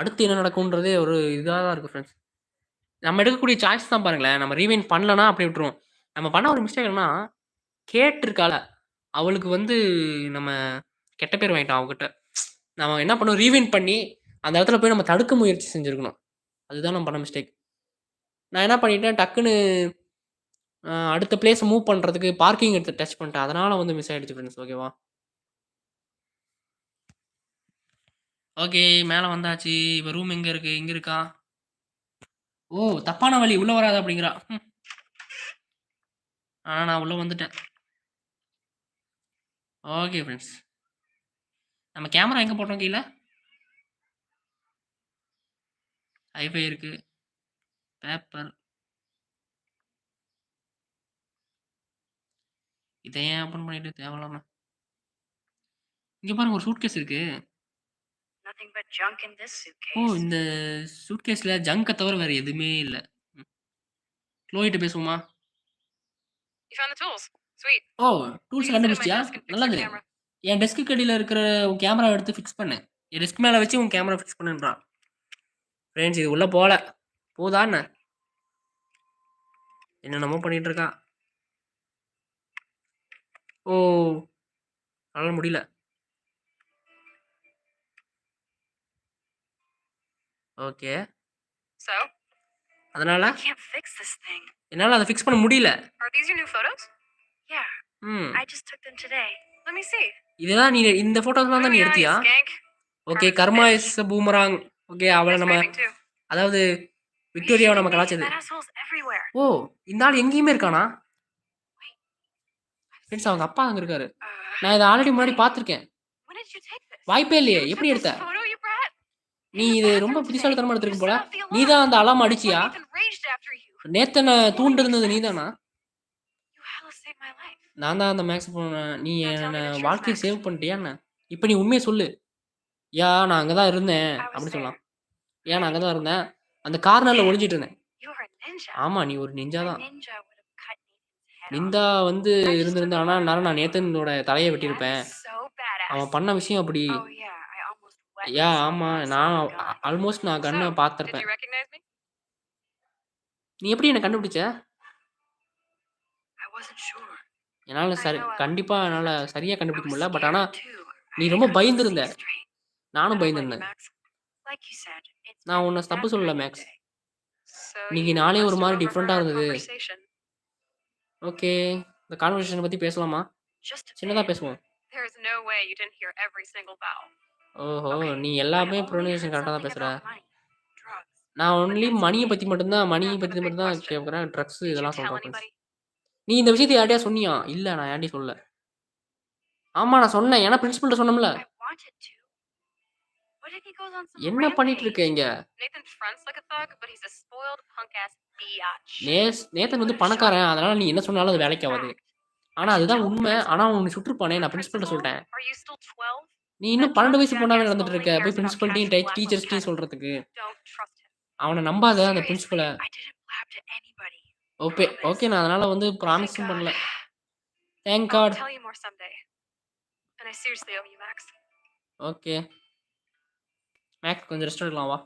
அடுத்து என்ன நடக்கும்ன்றதே ஒரு இதாக தான் இருக்குது ஃப்ரெண்ட்ஸ். நம்ம எடுக்கக்கூடிய சாய்ஸ் தான் பாருங்களேன். நம்ம ரீவைண்ட் பண்ணலன்னா அப்படி விட்டுருவோம். நம்ம பண்ண ஒரு மிஸ்டேக் என்னன்னா கேட்டிருக்கால அவளுக்கு வந்து நம்ம கெட்ட பேர் வாங்கிட்டோம் அவகிட்ட. நம்ம என்ன பண்ணோம்? ரீவைண்ட் பண்ணி அந்த இடத்துல போய் நம்ம தடுக்க முயற்சி செஞ்சுருக்கணும். அதுதான் நம்ம பண்ண மிஸ்டேக். நான் என்ன பண்ணிட்டேன் டக்குன்னு அடுத்த பிளேஸ் மூவ் பண்ணுறதுக்கு பார்க்கிங் எடுத்து டச் பண்ணிட்டேன். அதனால் வந்து மிஸ் ஆகிடுச்சு ஃப்ரெண்ட்ஸ். ஓகேவா? ஓகே மேலே வந்தாச்சு. இப்போ ரூம் எங்கே இருக்குது? இங்கே இருக்கா? ஓ தப்பான வழி உள்ளே வராது அப்படிங்கிறா. ஆனால் நான் உள்ளே வந்துட்டேன். ஓகே ஃப்ரெண்ட்ஸ் நம்ம கேமரா எங்கே போட்டோம்? கீழே ஹைஃபை இருக்குது. பேப்பர் இதை ஏன் ஓப்பன் பண்ணிட்டு தேவையில்லாம. இங்கே பாருங்க ஒரு சூட்கேஸ் இருக்கு. Nothing but junk in this O suitcase. இந்த சூட்கேஸில் ஜங்கை தவிர வேறு எதுவுமே இல்லை. க்ளோயிட்ட பேசுவோமா? You found the tools. Sweet. ஓ You tools can sit at my கண்டுபிடிச்சியா? desk and fix நல்லது. your camera. என் டெஸ்க்கு அடியில் இருக்கிற உன் கேமரா எடுத்து ஃபிக்ஸ் பண்ணு. என் டெஸ்க் மேலே வச்சு உன் கேமரா ஃபிக்ஸ் பண்ணுன்றான். ஃப்ரெண்ட்ஸ் இது உள்ளே போகல போதான்னு என்னென்னமோ பண்ணிகிட்டு இருக்கான். ஓ அதனால் முடியல. ஓகே So, அதனால் I can't fix this thing. என்னால் அதை ஃபிக்ஸ் பண்ண முடியல. are these your new photos? Yeah, ம் I just took them today. Let me see. இதுதான் நீ இந்த ஃபோட்டோஸ்லாம் தான் நீ Oh, yeah, எடுத்தியா? you skank. Okay karma is boomerang. Okay அவளை Nice நம்ம waving, too. அதாவது விக்டோரியாவை நம்ம Shitting me? கலாச்சது. That asshole's everywhere. ஓ! இந்த ஆள் எங்கேயுமே இருக்கானா? ஃப்ரெண்ட்ஸ் அவங்க அப்பா அங்க இருக்காரு. நான் இத ஆல்ரெடி முன்னாடி பார்த்துருக்கேன். When did you take this? வாய்ப்பே இல்லையே! You எப்படி took எடுத்த? this photo, you brat? நீ In the இது ரொம்ப bathroom today. புத்திசாலித்தனமா You எடுத்திருக்க set போல. off the நீ alarm. தான் அந்த alarm That's why அடிச்சியா? Nathan raged after you. நேத்தன தூண்டுனது Neethana? You hella saved my life. நான் தான் அந்த மேக்ஸ் பொண்ண நீ Now tell என்ன me the truth, வாழ்க்கைய Max. சேவ் பண்ணிட்டியா என்ன? இப்ப நீ உண்மைய சொல்லு. நான் அங்க தான் இருந்தேன். I was அப்படி there. சொல்லலாம். நான் அங்க தான் இருந்தேன். அந்த கார்னர்ல ஒளிஞ்சிட்டு இருந்தேன். You were a ninja. ஆமா, நீ ஒரு நிஞ்சா A தான். ninja would have cut Nathan's head off. நிந்தா வந்து I just இருந்திருந்தானா, looked இந்நேரம் நான் at நேத்தனோட தலைய That வெட்டியிருப்பேன். is so badass. அவன் பண்ண விஷயம் அப்படி. Oh yeah, I almost wet myself ஆமா. when I saw நான் the gun. ஆல்மோஸ்ட் நான் So, கண்ண did பார்த்திருப்பேன். you recognize me? நீ எப்படி என்ன கண்டுபிடிச்ச? I wasn't sure. என்னால I சரி know I கண்டிப்பா looked என்னால different. சரியா I கண்டுபிடிக்க was முடியல. பட் ஆனா scared too. நீ I ரொம்ப couldn't பயந்திருந்த. see straight. I நானும் don't blame you, பயந்திருந்தேன். Max. Like you said, it's நான் been உன்ன that தப்பு சொல்லல kind of Max. day. So இன்னைக்கு you நாளே must ஒரு have மாரி overheard டிஃபரெண்ட்டா our இருந்தது. conversation. ஓகே. இந்த கான்வர்சேஷன் பத்தி பேசலாமா? Just a சின்னதா bit. பேசுவோம். There's no way you didn't hear every single vowel. ஓஹோ! Okay. நீ I எல்லாமே only ப்ரொனன்சியேஷன் heard கரெக்ட்டா தான் something பேசுற. about money, drugs. நான் But ஒன்லி that's மணிய it. பத்தி மட்டும் தான் Now for the big question. கேட்கிறேன். ட்ரக்ஸ் Did you இதெல்லாம் tell சொல்றேன் ஃப்ரெண்ட்ஸ். anybody? நீ இந்த விஷயத்த யார்ட்டயா சொன்னியா? இல்ல நான் யார்ட்டயும் சொல்லல. ஆமா நான் சொன்னேன். ஏன்னா பிரின்சிபல்ட்ட சொன்னோம்ல. I wanted to. What if he goes on some என்ன பண்ணிட்டு இருக்க rampage? இங்க? Nathan fronts like a thug, but he's a spoiled punk ass biatch. Nathan வந்து What a பணக்காரன். shock. அதனால நீ என்ன சொன்னாலும் அது வேலைக்கு ஆவாது. Fact. ஆனா I should அதுதான் tell the உண்மை. principal. ஆனா உன்னை சுட்டுருப்பானே. நான் பிரின்சிபல்ட்ட Principal, சொல்லிட்டேன். are you still 12? நீ இன்னும் That 12 drunk வயசு பொண்ணாவே jackass நடந்துட்டு only இருக்க. போய் cares about பிரின்சிபல்ட்டையும் casual டீச்சர்ஸ்டையும் athletics. சொல்றதுக்கு. Don't trust him. அவன நம்பாத அந்த Seriously, பிரின்சிபல. I didn't blab to anybody. Okay Promise. நான் அதனால வந்து Thank ப்ராமிஸும் God. பண்ணல. Thank I'll God. tell you more someday. And I seriously owe you, Max. Okay. Max கொஞ்சம் ரெஸ்ட் எடுக்கலாம் வா.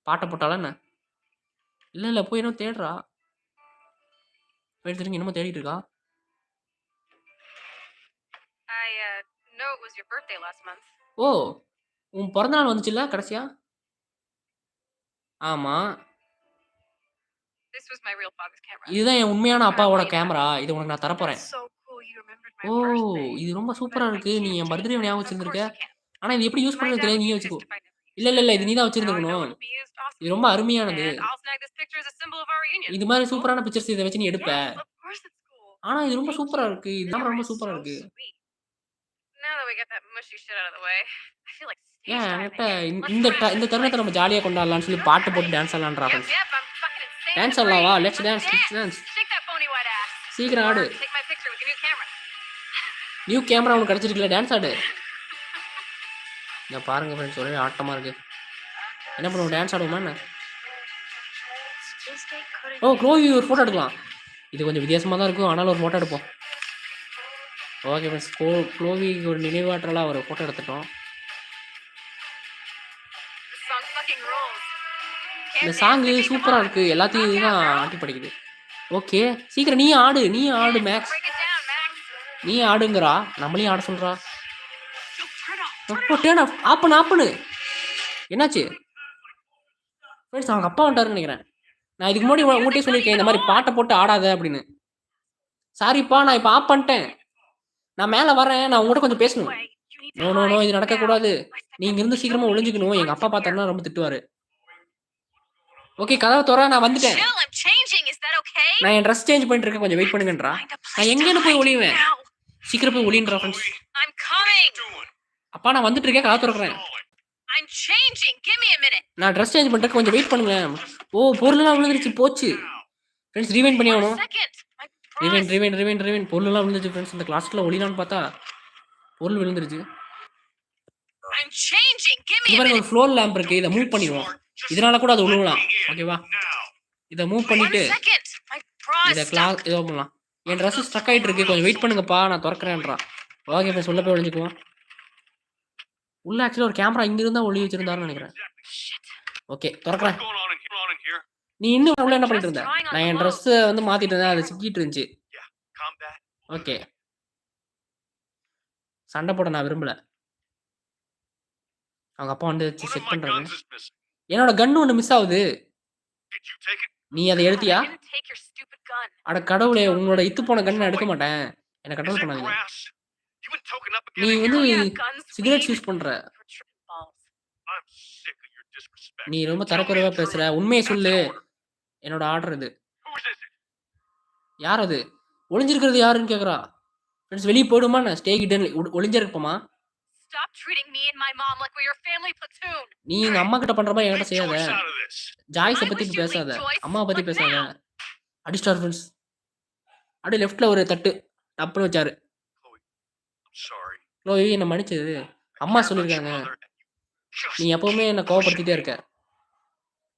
பாட்ட போட்டாளா என்ன? இல்ல போய் இன்னும் தேடுறா. போய் திரும்பி என்னமோ தேடிட்டு இருக்கா. I know it was your birthday last month. ஓ! உன் பிறந்த நாள் வந்துச்சுல்ல கடைசியா? ஆமா. This was my real father's camera. இதுதான் என் உண்மையான But I அப்பாவோட want you back. கேமரா. இத உனக்கு நான் தரப்போறேன். That's so cool. You remembered my O! birthday. இது ரொம்ப But சூப்பரா I இருக்கு. நீ can't N take birthday that. ஞாபகம் Of course வச்சிருந்திருக்க. you can. ஆனா இது எப்படி யூஸ் My பண்றது dad தெரியாது. would நீயே be வச்சுக்கோ. pissed if I never used இல்ல it. இது நீ தான் Now I know வச்சிருந்திருக்கணும். it'll be used இது awesomely. ரொம்ப அருமையானது. And I'll snag this picture as a symbol of our reunion. இது மாதிரி Cool? சூப்பரான பிக்சர்ஸ் இத வச்சு நீ எடுப்ப. Yes, of course it's cool. ஆனா இது ரொம்ப Thank சூப்பரா you. இருக்கு. இது You ரொம்ப are சூப்பரா so இருக்கு. sweet. Now that we got that mushy shit out of the way, I feel like stage என்கிட்ட diving. Let's இந்த crash இந்த this தருணத்தை place. நம்ம ஜாலியா கொண்டாடலாம்னு சொல்லி பாட்டு போட்டு டான்ஸ் ஆடலாம்ன்றா Yep, friends. yep, I'm fucking insane. Dance and ஆடலாம் வா. free. Let's Let's dance. dance. Shake that bony white ass. சீக்கிரம் Or ஆடு. take my picture with your new camera. New camera உனக்கு கிடைச்சிருக்குல டான்ஸ் ஆடு. இங்க பாருங்க ஃப்ரெண்ட்ஸ் ஒரே ஆட்டமா இருக்கு. என்ன பண்ணுவோம் டான்ஸ் ஆடுவோமா என்ன? Tuesday couldn't O be glowy ஒரு ஃபோட்டோ எடுக்கலாம். இது கொஞ்சம் வித்தியாசமா தான் இருக்கும். ஆனாலும் ஒரு ஃபோட்டோ எடுப்போம். ஓகே ஃப்ரெண்ட்ஸ் க்ளோவிக்கு ஒரு நினைவாற்றலா ஒரு ஃபோட்டோ எடுத்துட்டோம். This song fucking rules. இந்த Can't dance, song Vicky, come சூப்பரா on. இருக்கு. எல்லாத்தையும் Knock இதுதான் out, girl. ஆட்டி படிக்குது. ஓகே சீக்கிரம் நீ ஆடு Yes, Max. break it down, Max. நீ ஆடுங்கறா. நம்மளையும் ஆட சொல்றா. No, turn off. அப்போ டேர்ன் ஆஃப் ஆப்பனு. என்னாச்சு? ஃப்ரெண்ட்ஸ் அவங்க அப்பா வந்துட்டாருன்னு நினைக்கிறேன். நான் இதுக்கு முன்னாடி உங்கள்கிட்டயே சொல்லியிருக்கேன் இந்த மாதிரி பாட்டை போட்டு ஆடாத அப்படின்னு. சாரிப்பா நான் இப்போ ஆஃப் பண்ணிட்டேன். நான் மேலே வரேன். நான் உங்கள்கிட்ட கொஞ்சம் பேசணும். Wait, you need to no hide இது now. நடக்கக்கூடாது. My நீ இங்கிருந்து stepdad சீக்கிரமா killed me. ஒளிஞ்சுக்கணும். He's எங்கள் அப்பா haunted here. பார்த்தாருன்னா ரொம்ப திட்டுவாரு. ஓகே கதவை தோற நான் வந்துட்டேன். Chill, I'm changing. Is that okay? நான் என் ட்ரெஸ் சேஞ்ச் பண்ணிட்டு இருக்கேன். கொஞ்சம் வெயிட் பண்ணுங்கன்றா. Find a place நான் to எங்கேன்னு போய் hide ஒளியுவேன். now. சீக்கிரம் போய் ஒளின்றா ஃப்ரெண்ட்ஸ். I'm coming. அப்பா நான் வந்துட்டு இருக்கேன். கதவை திறக்கிறேன். I'm changing. Give me a minute. நான் ட்ரெஸ் சேஞ்ச் பண்ணிட்டு கொஞ்சம் வெயிட் பண்ணுங்க. ஓ பொருள்லாம் விழுந்துருச்சு போச்சு. ஃப்ரெண்ட்ஸ் ரீவைண்ட் பண்ணி One ஆகணும். second. I promise. ரிவைண்ட் பொருள்லாம் விழுந்துருச்சு ஃப்ரெண்ட்ஸ். இந்த கிளாஸ்க்குள்ள ஒளிலான்னு பார்த்தா பொருள் விழுந்துருச்சு. I'm changing. Give me இது a பாருங்க minute. ஒரு ஃப்ளோர் லேம்ப் இருக்கு. இதை மூவ் பண்ணிடுவோம். இதனால கூட அது விழுவலாம். ஓகேவா? இதை மூவ் One பண்ணிட்டு second. My bra இதை is கிளாஸ் stuck. இதோ பண்ணலாம். என் ட்ரெஸ் ஸ்டக் ஆகிட்டு இருக்கு. கொஞ்சம் வெயிட் பண்ணுங்கப்பா நான் திறக்கிறேன்றா. ஓகே ஃப்ரெண்ட்ஸ் உள்ள போய் ஒளிஞ்சுக்குவோம். உள்ள ஆக்சுவலி ஒரு கேமரா இங்க இருந்தா ஒளி வச்சிருந்தாருன்னு நினைக்கிறேன். ஓகே திறக்கிறேன். நீ இன்னும் உள்ள என்ன பண்ணிட்டு இருந்த? நான் என் ட்ரெஸ் வந்து மாத்திட்டு இருந்தேன். அது சிக்கிட்டு இருந்துச்சு. ஓகே சண்டை போட நான் விரும்பல. அவங்க அப்பா வந்து செக் பண்றாங்க. என்னோட கன் ஒன்று மிஸ் ஆகுது. நீ அதை எடுத்தியா? I didn't take your stupid gun. அட கடவுளே உங்களோட இத்து போன கன் நான் எடுக்க மாட்டேன். என்ன கண்ட்ரோல் பண்ணாதீங்க. நீ வந்து Oh yeah, guns. Cigarettes weed. Use பண்ற. For tripping balls. I'm sick of your disrespect. நீ ரொம்ப தரக்குறைவா பேசுற. உண்மைய சொல்லு. என்னோட ஆர்டர் இது. யார் அது? ஒளிஞ்சிருக்கிறது யாருன்னு கேட்குறா. ஃப்ரெண்ட்ஸ் வெளிய போயிடுமா என்ன? ஸ்டே ஹிடன் ஒளிஞ்சிருப்போமா? Stop treating me and my mom like we're your family platoon. நீ எங்க அம்மா கிட்ட பண்ற மாரி என்கிட்ட Leave செய்யாத. Joyce out of this. ஜாய்ஸ I பத்தி wish இப்ப you'd பேசாத. leave Joyce, அம்மாவ பத்தி like பேசாத. now. அடிச்சிட்டாரு ஃப்ரெண்ட்ஸ். அப்படியே லெஃப்ட்ல ஒரு தட்டு. டப்புன்னு வச்சாரு. Chloe, I'm sorry. "க்ளோயி என்ன மன்னிச்சிடு. I அம்மா care about your சொல்லியிருக்காங்க. mother, and you just நீ எப்பவுமே keep என்ன pushing கோவப்படுத்திட்டே me. இருக்க."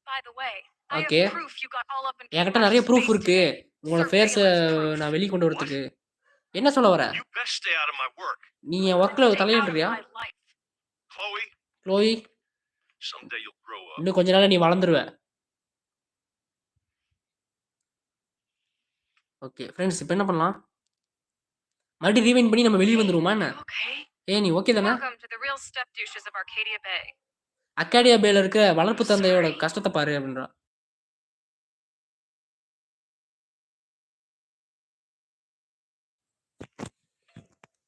By the way, I okay. have proof you got all up in என்கிட்ட Kailash நெறைய ப்ரூஃப் space இருக்கு. today. உங்களோட ஃபேஸ Surveillance proof. நான் வெளிய கொண்டு வரதுக்கு. என்ன சொல்ல வர? You best stay out of my work. நீ என் ஒர்க்ல Stay out of தலையிடுறியா? my life. Chloe, Chloe someday you'll grow up. இன்னும் கொஞ்ச நாள்ல நீ வளர்ந்துருவ. ஓகே ஃப்ரெண்ட்ஸ் இப்ப என்ன பண்ணலாம்? மறுபடியும் ரீவைண்ட் பண்ணி நம்ம வெளிய வந்துருவோமா என்ன? You okay? ஏய் நீ ஓகே தானே? Welcome to the real step douches of Arcadia Bay. Akkadia பேல இருக்க வளர்ப்பு தந்தையோட கஷ்டத்த பாரு அப்படின்றா.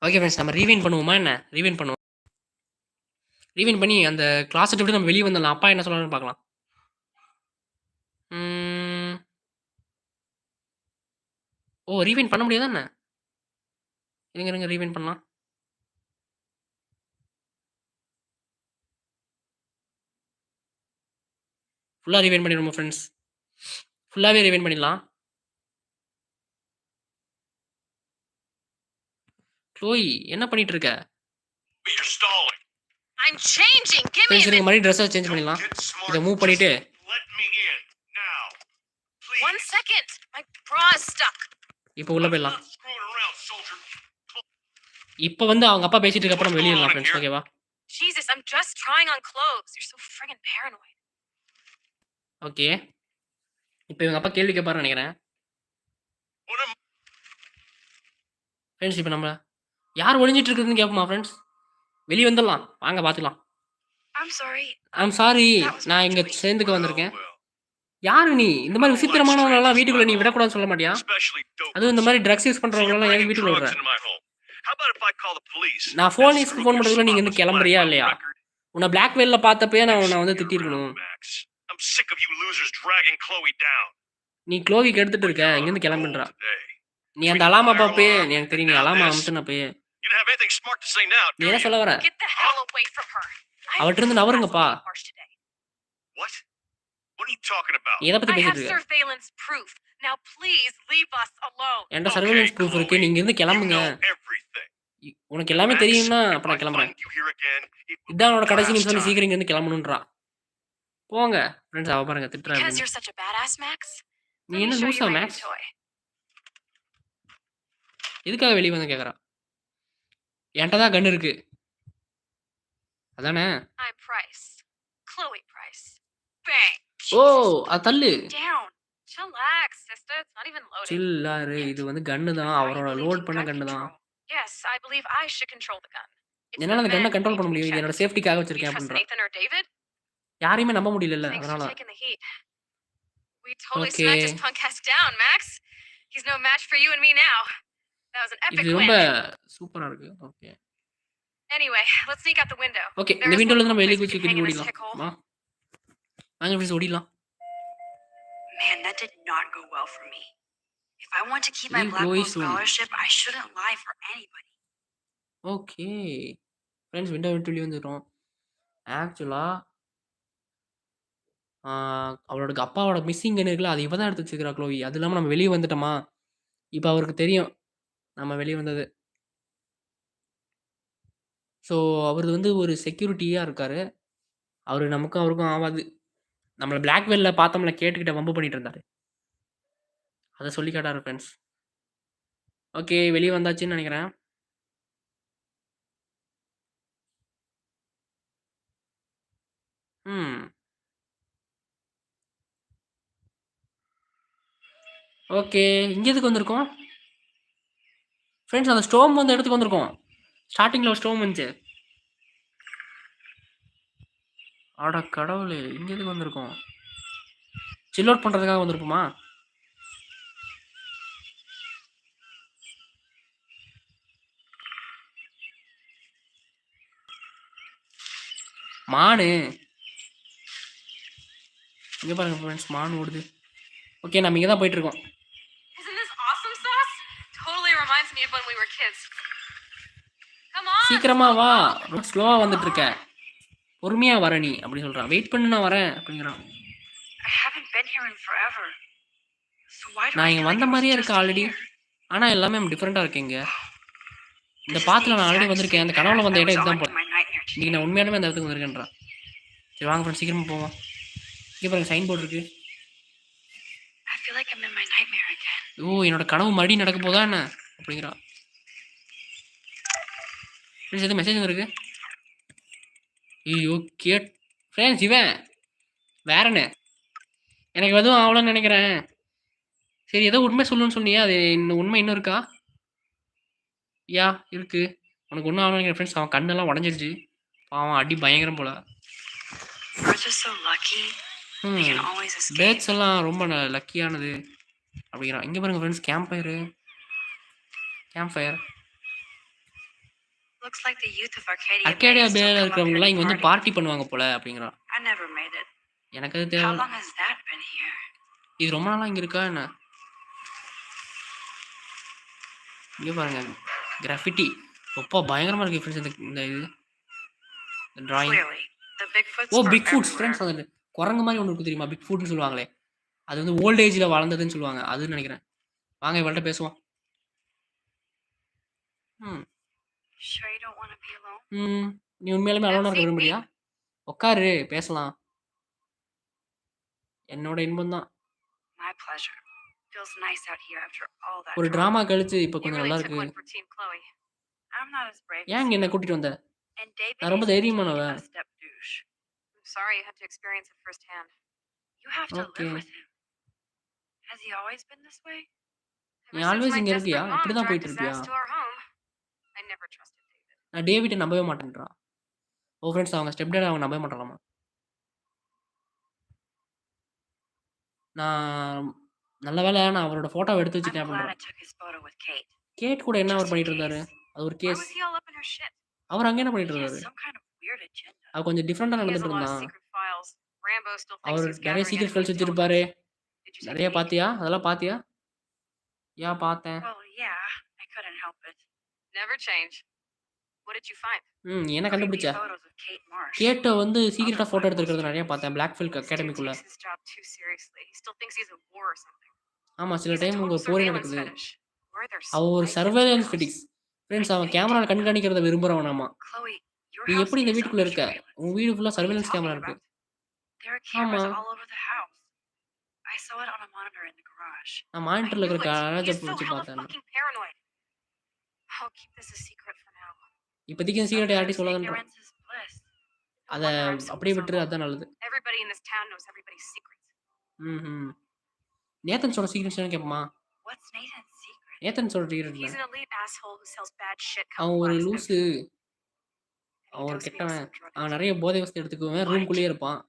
ஓகே ஃப்ரெண்ட்ஸ் நம்ம ரீவைண்ட் பண்ணுவோமா என்ன? ரீவைண்ட் பண்ணுவோம். ரீவைண்ட் பண்ணி அந்த கிளாஸ விட்டு நம்ம வெளிய வந்துடலாம். அப்பா என்ன சொல்றாருன்னு பார்க்கலாம். ஓ! ரீவைண்ட் பண்ண முடியாதா என்ன? இருங்க ரீவைண்ட் பண்ணலாம். ஃபுல்லா ரீவைண்ட் பண்ணிடுவோமா ஃப்ரெண்ட்ஸ்? ஃபுல்லாவே ரீவைண்ட் பண்ணிடலாம். க்ளோயி என்ன பண்ணிட்டு இருக்க? You're stalling. I'm changing. Give me friends a இருங்க minute. மறுபடியும் ட்ரெஸ்ஸ சேஞ்ச் Don't பண்ணிடலாம். get smart. இத மூவ் பண்ணிட்டு Just let me in now. Please. 1 second. My bra is stuck. இப்போ உள்ள போயிடலாம். Stop screwing around, soldier. இப்போ வந்து அவங்க அப்பா பேசிட்டு இருக்க அப்புறம் வெளிய வரலாம் ஃப்ரெண்ட்ஸ் ஓகேவா? Jesus, I'm just trying on clothes. You're so friggin' paranoid. Okay. இப்போ இவங்க அப்பா கேள்வி கேட்பாருன்னு நினைக்கிறேன். What am ஃப்ரெண்ட்ஸ் இப்போ நம்ம யார் ஒளிஞ்சிட்டு இருக்குதுன்னு கேட்போமா ஃப்ரெண்ட்ஸ்? வெளிய வந்துடலாம். வாங்க பார்த்துக்கலாம். I'm sorry. I'm sorry. That was நான் my இங்க choice. சேர்ந்துக்க வந்திருக்கேன். well, யாரு நீ? இந்த மாதிரி விசித்திரமானவங்களெல்லாம் வீட்டுக்குள்ள நீ விடக்கூடாதுன்னு சொல்ல மாட்டியா? especially dope. அதுவும் இந்த மாதிரி ட்ரக்ஸ் யூஸ் So you're பண்றவங்களெல்லாம் ஏன் bringing வீட்டுக்குள்ள விடுற? drugs into my home. How about if I call the police? நான் and போலீஸ்க்கு screw ஃபோன் your பண்றதுக்குள்ள நீங்க வந்து spotless கிளம்புறியா blackmail இல்லையா? record? உன்னை பிளாக்மெயில்ல பார்த்தப்பயே நான் உன்னை வந்து You're திட்டியிருக்கணும். around, Max. I'm sick of you losers dragging Chloe down. நீ க்ளோவிக்கு எடுத்துட்டு இருக்க. You're on இங்கேருந்து a கிளம்புன்றா. roll today. நீ அந்த அலாமா பாப்பே எனக்கு தெரியும். நீ அலாமா அமுத்துனப்பயே. You don't have anything smart to say now, நீ do என்ன you? சொல்ல வர? Get the hell away from her. அவட்ட இருந்து நவருங்கப்பா. Harsh today. What? What are you talking about? நீ எதை பத்தி I have பேசிட்டு இருக்க? surveillance proof. Now please leave us alone. என்கிட்ட Okay, சர்வேலன்ஸ் ப்ரூஃப் இருக்கு. Chloe. நீங்க இருந்து You கிளம்புங்க. know everything. உனக்கு எல்லாமே Max, தெரியும்னா if அப்புறம் I நான் கிளம்புறேன். find you here again, it will இதான் உன்னோட be கடைசி last நிமிஷம். நீ time. சீக்கிரம் இங்கேருந்து கிளம்பணுன்றா. போங்க ஃப்ரெண்ட்ஸ் அவ பாருங்க திட்டுறா Because அப்படின்னு. you're such a badass, Max. நீ Let me என்ன show you லூசா my new மேக்ஸ்? toy. எதுக்காக வெளிய வந்து கேட்குறா? என்கிட்ட தான் கன் இருக்கு. அதானே? I'm Price. Chloe Price. Bang. O! Jesus. அது தள்ளு. Down. Chillax, sister. It's not even loaded. சில்லாரு. இது வந்து கன்னு தான். I அவரோட believe லோட் in பண்ண gun கன்னு தான். control. Yes, I believe I should control the gun. It's என்னால the அந்த கன்ன men கண்ட்ரோல் who பண்ண need to be முடியும். இது என்னோட checked. சேஃப்டிக்காக You வச்சிருக்கேன் trust அப்படின்றா. Nathan or David? யாரையுமே நம்ப முடியலல்ல Thanks for அதனால. taking the heat. We totally Okay. smacked his punk ass down, Max. He's no match for you and me now. That was an epic இது ரொம்ப win. சூப்பரா இருக்கு. Okay. Anyway, let's sneak out the window. Okay. There இந்த is விண்டோல one இருந்து நம்ம more வெளிய place we குச்சி can hang கிளம்பி in this ஓடிடலாம். hickhole. வா. வாங்க ஃப்ரெண்ட்ஸ் ஓடிடலாம். Man, that did not go well for me. If I want to keep my Leave Blackwell Chloe soon. scholarship, I shouldn't lie for anybody. Okay. Friends window விட்டு வெளிய வந்துட்டோம். ஆக்சுவலா அவளோட அப்பாவோட மிஸ்ஸிங் கன் இருக்குல்ல, அது இவ தான் எடுத்து வச்சிருக்கா க்ளோவி. அது இல்லாம நம்ம வெளிய வந்துட்டோமா, இப்ப அவருக்கு தெரியும் நம்ம வெளிய வந்தது. ஸோ அவரு வந்து ஒரு செக்யூரிட்டியா இருக்காரு. அவரு நமக்கும் அவருக்கும் ஆவாது. நம்மள பிளாக்மெயில்ல பார்த்தோம்ல கேட்டுக்கிட்ட வம்பு பண்ணிட்டு இருந்தாரு. அத சொல்லி காட்டாரு ஃப்ரெண்ட்ஸ். ஓகே வெளிய வந்தாச்சுன்னு நெனைக்கிறேன். ம். ஓகே. இங்க எதுக்கு வந்திருக்கோம்? ஃப்ரெண்ட்ஸ் அந்த ஸ்டோம் வந்த இடத்துக்கு வந்திருக்கோம். ஸ்டார்ட்டிங்ல ஒரு ஸ்டோம் வந்துச்சு. அட கடவுளே! இங்க எதுக்கு வந்திருக்கோம்? சில் அவுட் பண்றதுக்காக வந்திருப்போமா? மானு. இங்க பாருங்க ஃப்ரெண்ட்ஸ் மான் ஓடுது. ஓகே நம்ம இங்க தான் போயிட்டு இருக்கோம். Isn't this awesome sauce? Totally reminds me of when we were kids. Come on. சீக்கிரமா வா. ரொம்ப ஸ்லோவா வந்துட்டு இருக்க. பொறுமையா வர நீ அப்படி சொல்றான். வெயிட் பண்ணு நான் வரேன் அப்படிங்கிறான். I haven't been here in forever. So why do I நான் இங்க feel like வந்த I was மாதிரியே just இருக்கு ஆல்ரெடி. here? ஆனா எல்லாமே டிஃபரெண்டா இருக்கு இங்க. இந்த This is the பாத்துல நான் ஆல்ரெடி exact வந்திருக்கேன். same அந்த கனவுல path வந்த I இடம் was இதுதான் on போல. in my nightmare இன்னைக்கு today. நான் உண்மையாலுமே அந்த இடத்துக்கு வந்திருக்கேன்றான். சரி வாங்க ஃப்ரெண்ட்ஸ் சீக்கிரமா போவோம். இங்க பாருங்க சைன் போர்டு இருக்கு. I feel like I'm in my nightmare again. ஓ என்னோட கனவு மறுபடியும் நடக்க போதா என்ன அப்படிங்கிறான். ஃப்ரெண்ட்ஸ் எது மெசேஜ் இருக்கு. ஐயோ கேட் ஃப்ரெண்ட்ஸ் இவன் வேற என்ன எனக்கு எதுவும் ஆகலன்னு நினைக்கிறேன். சரி ஏதோ உண்மை சொல்லணும்னு சொன்னியே அது இன்னும் உண்மை இன்னும் இருக்கா? யா இருக்கு. உனக்கு ஒன்றும் ஆகலன்னு நினைக்கிறேன் ஃப்ரெண்ட்ஸ். அவன் கண்ணெல்லாம் உடஞ்சிருச்சு. பாவம் அடி பயங்கரம் போல. Birds are so lucky. They can always escape. Birds எல்லாம் ரொம்ப லக்கியானது அப்படிங்கிறான். இங்கே பாருங்க friends camp fire. Looks like the youth of Arcadia அர்கேடியா Bay still பேல come up here இருக்கிறவங்கலாம் to இங்கே வந்து party. பார்ட்டி பண்ணுவாங்க போல அப்படிங்கிறான். I never made it. எனக்கு அது How தேவை. long has that been here? இது ரொம்ப நாளாக இங்கே இருக்கா என்ன? இங்கே பாருங்க கிராஃபிட்டி ரொம்ப பயங்கரமாக இருக்கு ஃப்ரெண்ட்ஸ். இந்த இது டிராயிங். Clearly, the Bigfoots ஓ are Bigfoots everywhere. Friends. அது குரங்கு மாதிரி ஒன்று இருக்கு தெரியுமா? பிக் ஃபுட்னு சொல்லுவாங்களே. அது வந்து ஓல்ட் ஏஜில் வளர்ந்ததுன்னு சொல்லுவாங்க. அதுன்னு நினைக்கிறேன். வாங்க இவள்கிட்ட பேசுவோம். ம் Sure you don't want to be alone? ம் நீ உண்மையாலுமே அலோனா இருக்க விரும்புறியா? உட்காரு பேசலாம். என்னோட இன்பம் தான். My pleasure. Feels nice out here after all that ஒரு drama. ட்ராமா கழிச்சு இப்போ You கொஞ்சம் really நல்லா took இருக்கு. one for Team Chloe. I'm not as brave ஏன் as இங்கே you. என்ன கூட்டிட்டு வந்த? And David நான் ரொம்ப is indeed தைரியமானவ. a step douche. I'm sorry you had to experience it firsthand. You have to Okay. live with him. Has he always been this way? Ever நீ since ஆல்வேஸ் my இங்கே இருக்கியா? desperate mom இப்படி தான் dragged போயிட்டு his இருப்பியா? ass to our home, I never trusted David. நான் டேவிட்டை நம்பவே மாட்டேன்றான். ஓ ஃப்ரெண்ட்ஸ் அவங்க ஸ்டெப் டேட் அவங்க நம்பவே மாட்டாங்களாமா. நான் நல்ல வேலை நான் அவரோட ஃபோட்டோவை எடுத்து I'm வச்சுட்டேன் glad I அப்படின்றான். took his photo with Kate. Kate கூட என்ன அவர் Just in பண்ணிட்டு இருந்தாரு? case. அது ஒரு Why case. was he all up in her shit? அவர் அங்கே என்ன பண்ணிட்டு He has இருந்தாரு? some kind of weird agenda. அவர் கொஞ்சம் டிஃப்ரெண்டாக He has a நடந்துட்டு lot of இருந்தான். secret files. Rambo still thinks அவர் he's நிறைய gathering சீக்ரெட் enemy ஃபைல்ஸ் வச்சிருப்பாரு. intelligence. Did you take நிறைய a peek? பாத்தியா? அதெல்லாம் பாத்தியா? யா பார்த்தேன். Well, yeah, I couldn't help it. Never change. What did you find? நீ என்ன Creepy கண்டுபிடிச்ச? photos of Kate Marsh. கேட்டை வந்து சீக்கிரட்டா Other ஃபோட்டோ Bible எடுத்துக்கிறது நிறைய stories. பார்த்தேன். பிளாக்ஃபீல்ட் This dude அகாடமிக்குள்ள. takes his job too seriously. He still thinks he's at war or something. ஆமா சில He's a டைம் உங்க total போரே surveillance நடக்குது. fetish. Where are there அவன் ஒரு Spy சர்வேலன்ஸ் cameras. ஃபெட்டிக்ஸ். ஃப்ரெண்ட்ஸ் I அவன் think கேமரால David கண்காணிக்கிறத விரும்புறவனாமா. Chloe, your நீ house எப்படி இந்த is வீட்டுக்குள்ள under இருக்க? surveillance. உன் வீடு ஃபுல்லா What are you surveillance talking camera இருக்கு. about? There are cameras ஆமா. all over the house. I saw it on a monitor in the garage. நான் I மானிட்டர்ல knew இருக்கிற it. கராஜை He's so பிடிச்சி hella பார்த்தேன். fucking paranoid. I'll keep this a secret for now. இப்போதைக்கு இந்த சீக்கிரட்டை யார்ட்டையும் Sometimes சொல்லாதன்றான். ignorance is bliss. No அதை wonder I'm so அப்படியே விட்டுரு miserable. அதான் நல்லது. Everybody in this town knows everybody's secrets. ம் நேத்தன் சொல்ற சீக்கிரட்ஸ் கேட்போமா? What's Nathan's secret? நேத்தன் சொல்ற secret He's an elite asshole who sells bad shit. அவன் ஒரு லூசு. And he அவன் ஒரு dosed me with கெட்டவன். some drug அவன் addict. நிறைய போதை வஸ்து எடுத்துக்குவேன். ரூம்குள்ளேயே இருப்பான்.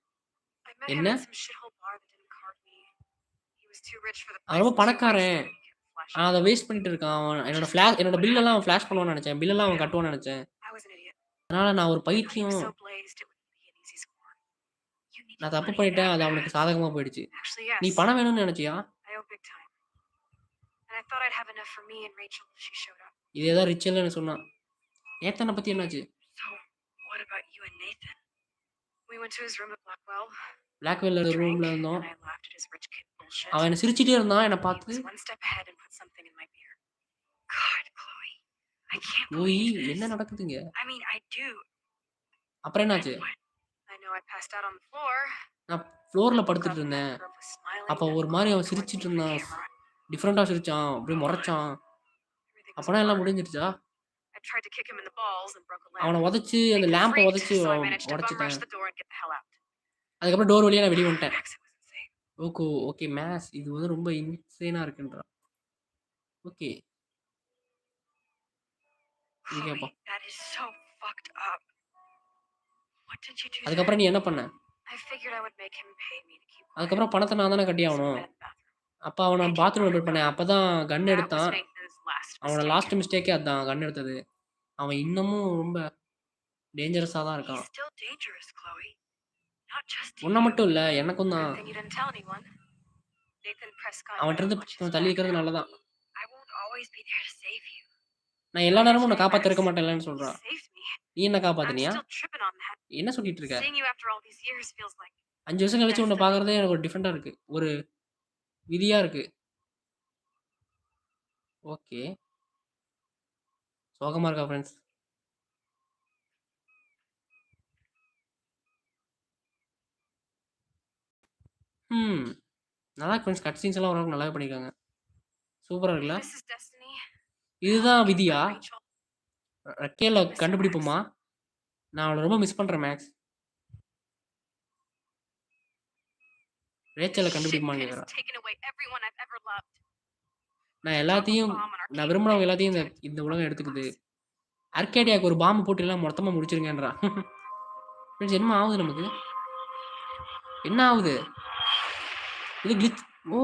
I met him என்ன? in some shithole bar that didn't card me. He was too rich for the அவன் ரொம்ப price and too rich பணக்காரன். so he kept flashing. அவன் அதை வேஸ்ட் பண்ணிட்டு இருக்கான். அவன் என்னோட பில்லெல்லாம் அவன் ஃபிளாஷ் பண்ணுவான்னு நினைச்சேன். பில்லெல்லாம் அவன் கட்டுவான்னு நினைச்சேன். I was an idiot. அதனால நான் ஒரு But he was பைத்தியம். so blazed it wouldn't be an easy score. You need நான் to தப்பு money பண்ணிட்டேன். that அது bad. அவனுக்கு சாதகமா போயிடுச்சு. Actually, நீ yes. பணம் வேணும்னு நினைச்சியா? I owe big time. And I thought I'd have enough for me and Rachel if she showed up. இதே தான் ரிச்சல்னு சொன்னான். நேத்தனை பத்தி என்னாச்சு? So, what about you and Nathan? We went to his room at Blackwell. Blackwell Drank, ரூம்ல இருந்தோம். and I laughed at his rich kid bullshit. அவன் என்ன சிரிச்சிட்டே இருந்தான். என்னை He பார்த்து was one step ahead and put something in my beer. God, Chloe, I can't ஓய் believe this. என்ன நடக்குதுங்க? I mean, I do. அப்புறம் என்னாச்சு? What? I know I passed out on the floor. நான் ஃப்ளோர்ல Woke up படுத்துட்டு and that இருந்தேன். girl was smiling அப்போ and ஒரு மாதிரி அவன் towards me சிரிச்சிட்டு with the இருந்தான். camera. டிஃப்ரெண்டா சிரிச்சான். அப்படியே முறைச்சான். Everything was அப்பனா எல்லாம் blurred. முடிஞ்சிருச்சா? I tried to kick him in the balls and broke a lamp. அவனை உதைச்சு அந்த Nathan லேம்பை freaked, உதைச்சு so I managed to bum rush உடைச்சிட்டேன். the door and get the hell out. அதுக்கப்புறம் டோர் வழியா நான் வெளியே வந்துட்டேன். Max, it was insane. Okay Max இது வந்து ரொம்ப இன்சேனா இருக்குன்றான். ஓகே இது Chloe, கேட்பான். that is so fucked up. What did you do? அதுக்கப்புறம் நீ என்ன பண்ண? I figured I would make him pay me to keep quiet. அதுக்கப்புறம் பணத்தை நான் தானே கட்டி So I ஆகணும். met in the bathroom. அப்போ அவனை பாத்ரூம் அட்மிட் பண்ணேன். அப்பதான் கன் That was எடுத்தான். Nathan's last அவனோட mistake. லாஸ்ட் மிஸ்டேக்கே அதான் கன் எடுத்தது. அவன் இன்னமும் ரொம்ப டேஞ்சரஸா தான் He's இருக்கான். still dangerous, Chloe. Not just to உன்னை you. மட்டும் இல்லை எனக்கும் Good தான். thing you didn't tell anyone. Nathan Prescott அவன்கிட்ட very இருந்து much is கொஞ்சம் தள்ளி back இருக்கிறது now. நல்லதான். I won't always be there to save you. நான் எல்லா நேரமும் உன்னை காப்பாற்றிருக்க மாட்டேன்லன்னு You சொல்கிறான். saved me. நீ என்ன I'm காப்பாத்தினியா? still tripping on that. என்ன சொல்லிட்டு இருக்க? Seeing you after all these years feels like 5 வருஷம் கழிச்சு உன்னை பார்க்குறதே எனக்கு ஒரு டிஃப்ரெண்ட்டாக இருக்குது. ஒரு விதியாக இருக்குது. ஓகே. சோகமாக இருக்கா ஃப்ரெண்ட்ஸ்? நல்லா ஃப்ரெண்ட்ஸ். கட் சீன்ஸ் எல்லாம் ஓரளவுக்கு நல்லாவே பண்ணியிருக்காங்க. சூப்பராக இருக்குல்ல? this is destiny. இதுதான் விதியா? Rachel. ரக்கேல கண்டுபிடிப்போமா? நான் அவளை ரொம்ப மிஸ் பண்ணுறேன் மேக்ஸ். ரேச்சலை கண்டுபிடிக்குமான்னு Shit கேட்குறா. has taken away everyone I've ever loved. நான் எல்லாத்தையும் நான் விரும்பினவங்க எல்லாத்தையும் இந்த உலகம் எடுத்துக்குது. அர்கேடியாவுக்கு ஒரு பாம்பு போட்டு எல்லாம் மொத்தமாக முடிச்சிருங்கன்றா. ஃப்ரெண்ட்ஸ் என்ன ஆகுது நமக்கு? என்ன ஆகுது? இது கிளிச். ஓ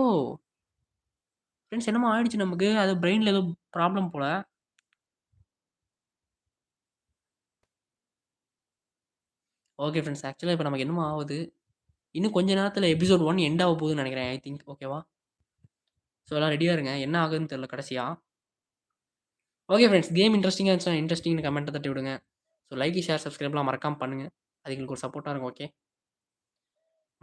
ஃப்ரெண்ட்ஸ் என்னமோ ஆயிடுச்சு நமக்கு. அது பிரெயினில் ஏதோ ப்ராப்ளம் போல. Okay friends. ஆக்சுவலாக இப்போ நமக்கு என்னமோ ஆகுது. இன்னும் கொஞ்ச நேரத்தில் எபிசோட் 1 எண்ட் ஆக போகுதுன்னு நினைக்கிறேன். I think. ஓகேவா? ஸோ எல்லாம் ரெடியாக இருங்க. என்ன ஆகுதுன்னு தெரியல கடைசியாக. Okay friends. கேம் இன்ட்ரெஸ்டிங்காக இருந்துச்சுன்னா இன்ட்ரெஸ்டிங்னு கமெண்ட்டை தட்டி விடுங்க. ஸோ லைக் ஷேர் சப்ஸ்கிரைப்லாம் மறக்காமல் பண்ணுங்கள். அது எங்களுக்கு ஒரு சப்போர்ட்டாக இருக்கும். ஓகே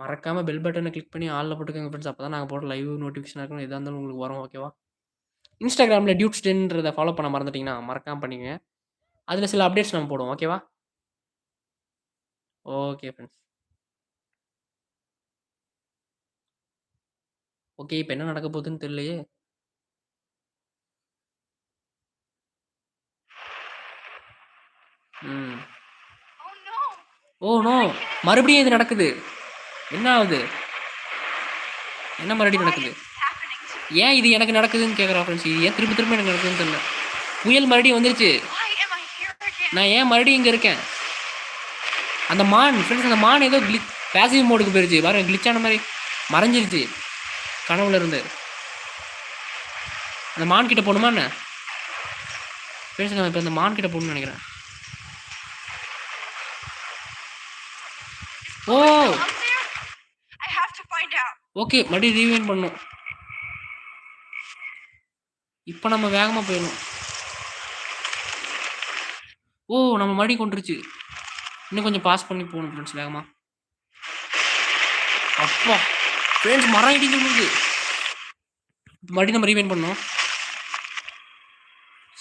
மறக்காமல் பெல் பட்டனை கிளிக் பண்ணி ஆளில் போட்டுக்கோங்க ஃப்ரெண்ட்ஸ். அப்போ தான் நாங்கள் போட்டு லைவ் நோட்டிஃபிகேஷன் இருக்கணும். எதாக இருந்தாலும் உங்களுக்கு வரும். ஓகேவா? இன்ஸ்டாகிராமில் டியூட்ஸ்டென்றதை ஃபாலோ பண்ண மறந்துட்டிங்கன்னா மறக்காமல் பண்ணிக்கங்க. அதில் சில அப்டேட்ஸ் நம்ம போடுவோம். ஓகேவா? Okay friends. ஓகே இப்போ என்ன நடக்க போகுதுன்னு தெரியலையே. Oh no. ஓ நோ மறுபடியும் இது நடக்குது. என்ன ஆகுது? என்ன மறுபடியும் நடக்குது? Happening to me. ஏன் இது எனக்கு நடக்குதுன்னு கேட்குறா ஃப்ரெண்ட்ஸ். இது ஏன் திரும்ப திரும்ப எனக்கு நடக்குதுன்னு தெரியல. புயல் மறுபடியும் வந்துருச்சு. Why am I here again? நான் ஏன் மறுபடியும் இங்கே இருக்கேன்? அந்த மான் ஃப்ரெண்ட்ஸ், அந்த மான் ஏதோ பேசிவ் மோடுக்கு போயிருச்சு பாருங்க. கிளிச்சான மாதிரி மறைஞ்சிருச்சு கனவுல இருந்து. அந்த மான் கிட்ட போகணுமா என்ன ஃப்ரெண்ட்ஸ்? நான் இப்போ அந்த மான் கிட்ட போகணும்னு நினைக்கிறேன். ஓ Up there? I have to find out. Okay மறுபடியும் ரீவைண்ட் பண்ணணும். இப்போ நம்ம வேகமாக போயிடணும். ஓ நம்ம மறுபடியும் கொண்டுருச்சு. இன்னும் கொஞ்சம் பாஸ் பண்ணி போகணும் ஃப்ரெண்ட்ஸ் வேகமாக. அப்பா ஃப்ரெண்ட்ஸ் மரம் இடிஞ்சு முடியுது. மறுபடியும் நம்ம ரீவைண்ட் பண்ணோம்.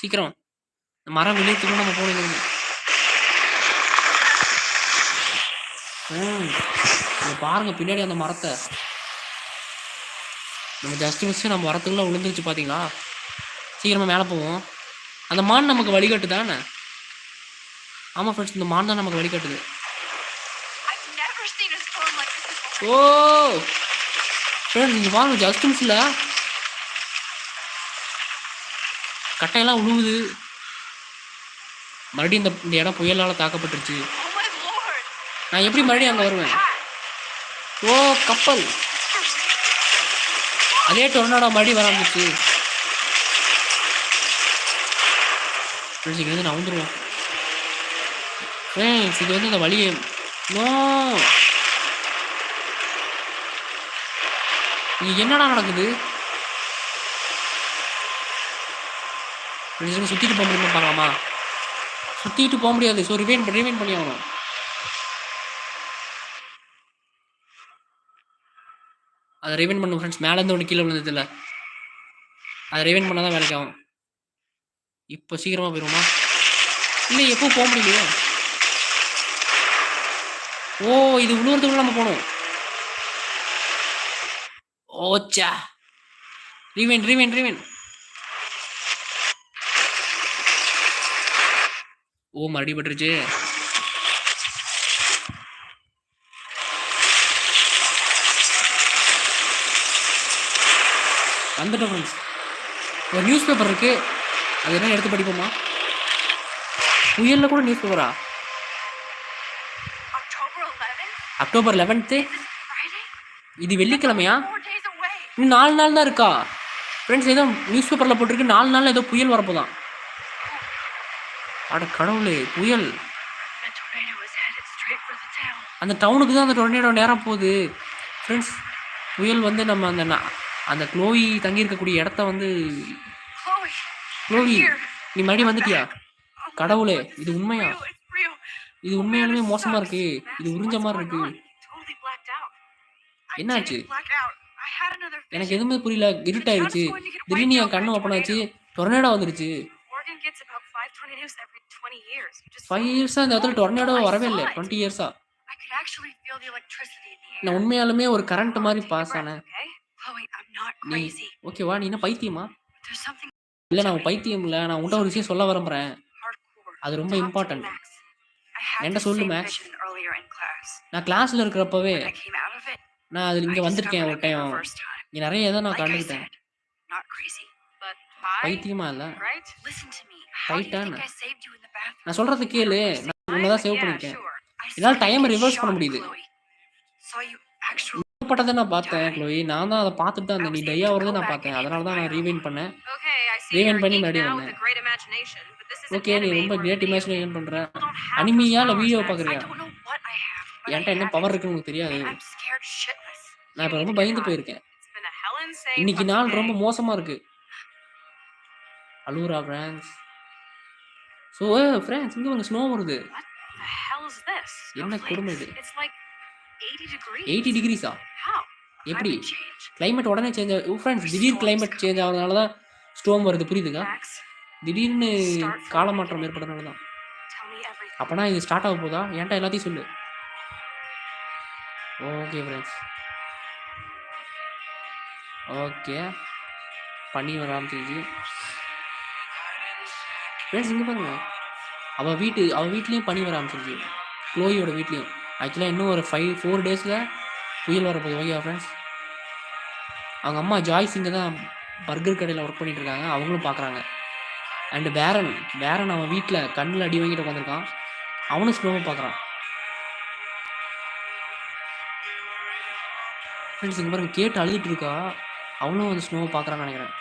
சீக்கிரம் மரம் வெளியேற்றுக்கும் நம்ம போகணும். பாருங்க பின்னாடி அந்த மரத்தை. நம்ம ஜஸ்ட் மிஸ் நம்ம வரத்துக்குள்ள விழுந்துருச்சு பார்த்தீங்களா? சீக்கிரமாக மேலே போவோம். அந்த மான் நமக்கு வழிகாட்டு தானே? ஆமாம் ஃப்ரெண்ட்ஸ், இந்த மான் தான் நமக்கு வழிகாட்டுது. I've never seen a storm like this before. ஓ ஃப்ரெண்ட்ஸ் இங்கே பாருங்க ஜஸ்ட் மிஸ்ல கட்டையெல்லாம் உழுவுது. மறுபடியும் இந்த இடம் புயலால் தாக்கப்பட்டுருச்சு. Oh my lord. நான் எப்படி மறுபடியும் அங்கே வருவேன்? ஓ கப்பல். அதே டொர்னாடோ மறுபடியும் வர ஆரம்பிச்சு. ஃப்ரெண்ட்ஸ் இங்கே வந்து நான் வந்துடுவேன். ஃப்ரெண்ட்ஸ் இது வந்து இந்த வழியை நோ இங்கே என்னடா நடக்குது? சுற்றிட்டு போக முடியுமா பார்க்கலாமா? சுற்றிட்டு போக முடியாது. ஸோ ரிவைன் பண்ணி ஆகணும். அதை ரிவைன் பண்ணும் ஃப்ரெண்ட்ஸ். மேலேருந்து ஒன்று கீழே விழுந்ததில்ல, அதை ரிவைன் பண்ணால் தான் வேலைக்கு ஆகும். இப்போ சீக்கிரமாக போயிடுவோமா? இல்லை எப்போ போக முடியலையே. ஓ இது விழுவுறதுக்குள்ள நம்ம போகணும். ஓச்சா ரீவைன். ஓ மறுபடியும் பட்டுருச்சு. வந்துட்டோம் ஃப்ரெண்ட்ஸ். ஒரு நியூஸ் பேப்பர் இருக்கு, அது என்ன எடுத்து படிப்போமா? புயலில் கூட நியூஸ் பேப்பரா? October 11th. இது வெள்ளிக்கிழமையா? இன்னும் 4 நாள் தான் இருக்கா ஃப்ரெண்ட்ஸ்? ஏதோ நியூஸ் பேப்பரில் போட்டிருக்கு 4 நாளில் ஏதோ புயல் வரப்போதான். அட கடவுளே புயல். The tornado was headed straight for the town. அந்த டவுனுக்கு தான் அந்த டொர்னேடோ நேரா போகுது ஃப்ரெண்ட்ஸ். புயல் வந்து நம்ம அந்த க்ளோயி தங்கியிருக்கக்கூடிய இடத்த வந்து Chloe, you're க்ளோயி here. நீ மறுபடியும் வந்துட்டியா? Oh my கடவுளே, God, this இது is உண்மையா? real. It's real. இது Oh man, உண்மையாலுமே this மோசமா sucks. இருக்கு. இது Max, உறிஞ்ச what's மாதிரி going இருக்கு. on? You totally blacked out. I என்னாச்சு? didn't black out. I had another எனக்கு vision. எதுவுமே புரியல. The town இருட்டாயிருச்சு. is going to get wiped திடீர்னு out என் by கண்ணு a ஓப்பன் ஆச்சு. tornado. டொர்னேடோ வந்துருச்சு. Oregon gets about 5 tornadoes every 20 years. You just 5 saw it. இயர்ஸா இந்த இடத்துல Oh, டொர்னேடோ I வரவே saw இல்ல. it. 20 இயர்ஸா. I could actually feel the electricity in the air. நான் உண்மையாலுமே ஒரு Come கரண்ட் on, மாதிரி take a பாஸ் breath, ஆனேன். okay? Chloe, I'm not நீ crazy. ஓகேவா? நீ என்ன பைத்தியமா? There's something இல்ல நான் பைத்தியம் இல்ல. நான் உன்ட்ட ஒரு விஷயம் சொல்ல விரும்புறேன். hardcore. அது ரொம்ப Talk to me, important. Max. I had என்கிட்ட the சொல்லு same Max. vision earlier in class. நான் கிளாஸ்ல இருக்கிறப்பவே When I came out of it, நான் அதுல I இங்க வந்திருக்கேன் discovered ஒரு I could time. reverse time. இங்க நிறைய இதை நான் Like I கண்டுக்கிட்டேன். said, not crazy. But I, பைத்தியமா இல்ல. right? Listen to me. How do you ரைட்டான think I saved you in the bathroom? நான் சொல்றது கேளு. நான் உன்னதான் சேவ் Yeah, பண்ணிருக்கேன். sure. I saw என்னால you டைம் get ரிவர்ஸ் பண்ண shot, முடியுது. Chloe. Saw you actually பட்டதை நான் பார்த்தேன் die. க்ளோயி. நான் தான் அதை பார்த்துட்டு தான் I இருந்தேன். நீ was டை able to ஆகுறதை go நான் back பார்த்தேன். and அதனால தான் நான் fire ரீவைண்ட் alarm. பண்ணேன். Okay, I see rewind you're a பண்ணி geek மறுபடியும் now with வந்தேன். a great imagination, but this is an okay நீ anime ரொம்ப or a great video game. Imagination பண்ற. People don't have those அனிமியா இல்ல powers, வீடியோ Max. I பார்க்குறியா? don't know what I have, but I என்கிட்ட என்ன have பவர் it. இருக்குன்னு உனக்கு தெரியாது. And I'm scared shitless. நான் You இப்போ need ரொம்ப to get பயந்து high. போயிருக்கேன். It's been a hell insane இன்னைக்கு fucking நாள் day. ரொம்ப மோசமா இருக்கு. அலூரா ஃப்ரான்ஸ். ஸோ ஃப்ரான்ஸ் இங்கே ஒரு ஸ்னோ வருது. What the hell is this? என்ன கொடுமை இது? It's like 80 degrees. 80 டிகிரிஸா? How? எப்படி? Climate change. கிளைமேட் உடனே சேஞ்ச் ஆகும் ஃப்ரெண்ட்ஸ். திடீர் கிளைமேட் சேஞ்ச் ஆகிறதுனால தான் ஸ்டோம் வருது. புரியுதுங்க? Max, திடீர்னு start from காலமாற்றம் the ஏற்படுறதுனால தான். tell me everything. அப்பனா இது ஸ்டார்ட் ஆக போதா? என்கிட்ட எல்லாத்தையும் சொல்லு. Okay friends. ஓகே பண்ணி வர ஆரம்பிச்சிருச்சு ஃப்ரெண்ட்ஸ். இங்கே பாருங்க, அவள் வீட்லேயும் பனி வர ஆரம்பிச்சிருச்சு. க்ளோயோட வீட்லேயும். ஆக்சுவலாக இன்னும் ஒரு 4 டேஸில் புயல் வரப்போகுது. ஓகேவா ஃப்ரெண்ட்ஸ்? அவங்க அம்மா ஜாய்ஸ் இங்கே தான் பர்கர் கடையில் ஒர்க் பண்ணிட்டு இருக்காங்க. அவங்களும் பார்க்குறாங்க. அண்டு பேரன் அவன் வீட்டில் கண்ணில் அடி வாங்கிட்டு உட்காந்துருக்கான். அவனும் ஸ்லோவாக பார்க்குறான். ஃப்ரெண்ட்ஸ் இங்கே பாருங்க, கேட்டு அழுதுட்டு இருக்கா. அவனும் வந்து ஸ்னோவை பார்க்குறான்னு நினைக்கிறேன்.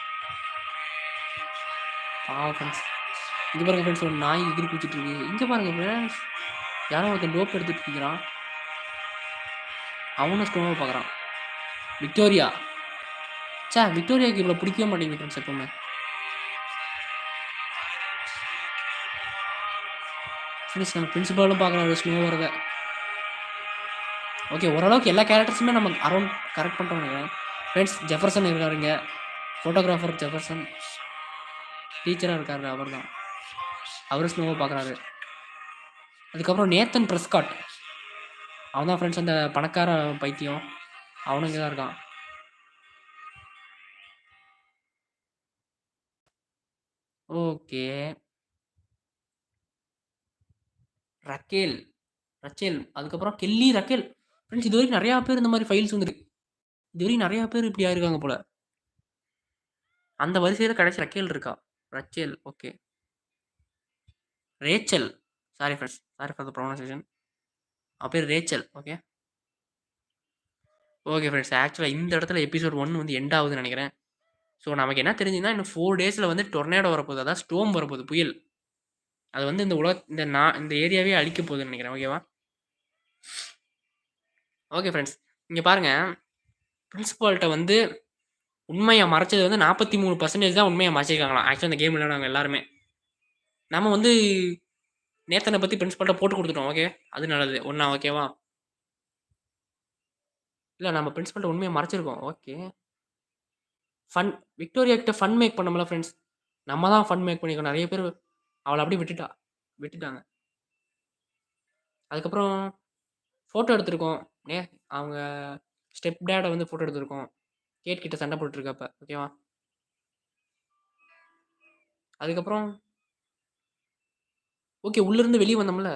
ஃப்ரெண்ட்ஸ் இங்கே பாருங்க ஃப்ரெண்ட்ஸ், ஒரு நாய் எதிர் குச்சிட்டு இருக்கு. இங்கே பாருங்க ஃப்ரெண்ட்ஸ், யாரோ ஒருத்தன் டோப் எடுத்துட்டு இருக்கிறான். அவனும் ஸ்னோவை பார்க்குறான். விக்டோரியா விக்டோரியாவுக்கு இவ்வளோ பிடிக்கவே மாட்டேங்குது ஃப்ரெண்ட்ஸ் எப்பவுமே. ஃப்ரெண்ட்ஸ் நம்ம பிரின்சிபாலும் பார்க்குறாரு ஸ்னோ வரதை. ஓகே ஓரளவுக்கு எல்லா கேரக்டர்ஸுமே நம்ம அரௌண்ட் கரெக்ட் பண்ணுறோம்னு நினைக்கிறேன். ஃப்ரெண்ட்ஸ் ஜெஃபர்சன் இருக்காருங்க, ஃபோட்டோகிராஃபர் ஜெஃபர்சன். டீச்சராக இருக்காரு, அவர் தான். அவரும் ஸ்னோவை பார்க்குறாரு. அதுக்கப்புறம் நேத்தன் ப்ரெஸ்காட், அவன் தான் ஃப்ரெண்ட்ஸ் அந்த பணக்கார பைத்தியம். அவனும் இங்கே தான் இருக்கான். ஓகே ரக்கேல், அதுக்கப்புறம் கெல்லி, ரக்கேல். ஃப்ரெண்ட்ஸ் இது வரைக்கும் நிறையா பேர் இந்த மாதிரி ஃபைல்ஸ் வந்துருக்கு. இது வரைக்கும் நிறையா பேர் இப்படி ஆயிருக்காங்க போல். அந்த வரிசையில் கடைசி ரக்கேல் இருக்கா. Rachel. Okay Rachel. Sorry friends, sorry for the pronunciation. அவள் பேர் ரேச்சல். ஓகே ஃப்ரெண்ட்ஸ், ஆக்சுவலாக இந்த இடத்துல எபிசோட் 1 வந்து எண்ட் ஆகுதுன்னு நினைக்கிறேன். ஸோ நமக்கு என்ன தெரிஞ்சுன்னா, இன்னும் 4 டேஸில் வந்து டொர்னேடோ வரப்போகுது. அதான் ஸ்டோம் வரப்போகுது, புயல். அது வந்து இந்த ஏரியாவே அழிக்க போகுதுன்னு நினைக்கிறேன். ஓகேவா? ஓகே ஃப்ரெண்ட்ஸ், இங்கே பாருங்கள், பிரின்சிபால்கிட்ட வந்து உண்மையை மறைச்சது வந்து 43% தான் உண்மையை மறைச்சிருக்காங்களாம். ஆக்சுவலாக இந்த கேம் விளையாடுவாங்க எல்லாருமே. நம்ம வந்து நேத்தனை பற்றி பிரின்சிபால்கிட்ட போட்டு கொடுத்துட்டோம். ஓகே அது நல்லது ஒன்றா. ஓகேவா? இல்லை நம்ம பிரின்சிபால்கிட்ட உண்மையை மறைச்சிருக்கோம். ஓகே விக்டோரியா கிட்ட ஃபன் மேக் பண்ணோம்ல ஃப்ரெண்ட்ஸ், நம்ம தான் ஃபன் மேக் பண்ணியிருக்கோம். நிறைய பேர் அவளை அப்படியே விட்டுட்டாங்க. அதுக்கப்புறம் ஃபோட்டோ எடுத்திருக்கோம். அவங்க ஸ்டெப் டேடை வந்து ஃபோட்டோ எடுத்திருக்கோம். கேட் கிட்ட சண்டை போட்டுருக்கப்ப. ஓகேவா? அதுக்கப்புறம் ஓகே உள்ளேருந்து வெளியே வந்தோம்ல,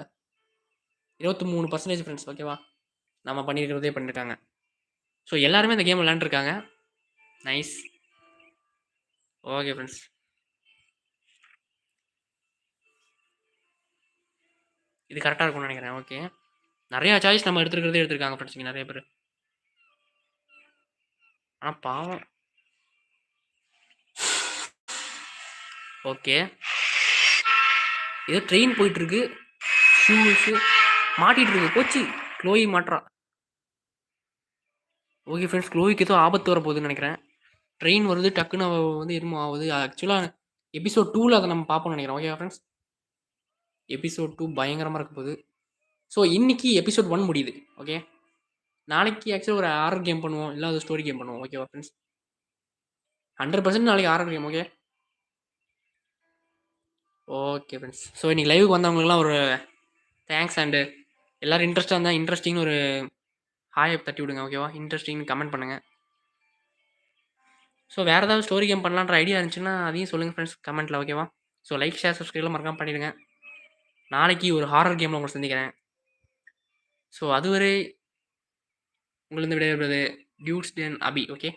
23% ஃப்ரெண்ட்ஸ். ஓகேவா? நம்ம பண்ணியிருக்கிறதே பண்ணியிருக்காங்க. ஸோ எல்லாருமே இந்த கேம் விளையாண்டுருக்காங்க. நைஸ். ஓகே ஃப்ரெண்ட்ஸ், இது கரெக்டாக இருக்கும்னு நினைக்கிறேன். ஓகே நிறையா சாய்ஸ் நம்ம எடுத்துருக்காங்க ஃப்ரெண்ட்ஸ் இங்கே நிறைய பேர். ஆனால் பாவம். ஓகே ஏதோ ட்ரெயின் போயிட்டுருக்கு. ஷூஸு மாட்டிகிட்டு இருக்கு. போச்சு க்ளோயி மாட்றா. ஓகே ஃப்ரெண்ட்ஸ், க்ளோயிக்கு ஏதோ ஆபத்து வரப்போகுதுன்னு நெனைக்கிறேன். ட்ரெயின் வருது, டக்குன்னு அவ வந்து என்னமோ ஆவுது. ஆக்சுவலா எபிசோட் 2ல அத நம்ம பார்ப்போம்னு நெனைக்கிறேன். ஓகேவா ஃப்ரெண்ட்ஸ்? எபிசோட் 2 பயங்கரமா இருக்க போகுது. ஸோ இன்னைக்கு எபிசோட் 1 முடியுது. ஓகே. நாளைக்கு ஆக்சுவலா ஒரு ஹாரர் கேம் பண்ணுவோம். இல்ல அது ஸ்டோரி கேம் பண்ணுவோம். ஓகேவா ஃப்ரெண்ட்ஸ்? 100% நாளைக்கு horror game. Okay. Okay friends. So இன்னைக்கு லைவ்க்கு வந்தவங்களுக்குலாம் ஒரு தேங்க்ஸ் அண்ட் எல்லாரும் இன்ட்ரெஸ்ட்டா இருந்தா இன்ட்ரெஸ்டிங்னு ஒரு ஹாய தட்டி விடுங்க. ஓகேவா? இன்ட்ரெஸ்டிங்னு கமெண்ட் பண்ணுங்க. ஸோ வேற ஏதாவது ஸ்டோரி கேம் பண்ணலான்ற ஐடியா இருந்துச்சுன்னா அதையும் சொல்லுங்க ஃப்ரெண்ட்ஸ் கமெண்ட்ல. ஓகேவா? ஸோ லைக், ஷேர், சப்ஸ்கிரைப்லாம் மறக்காம பண்ணிடுங்க. நாளைக்கு ஒரு ஹாரர் கேம்ல உங்கள சந்திக்கிறேன். ஸோ அதுவரை உங்களிருந்து விடைபெறுவது டியூட்ஸ் டென் அபி. ஓகே.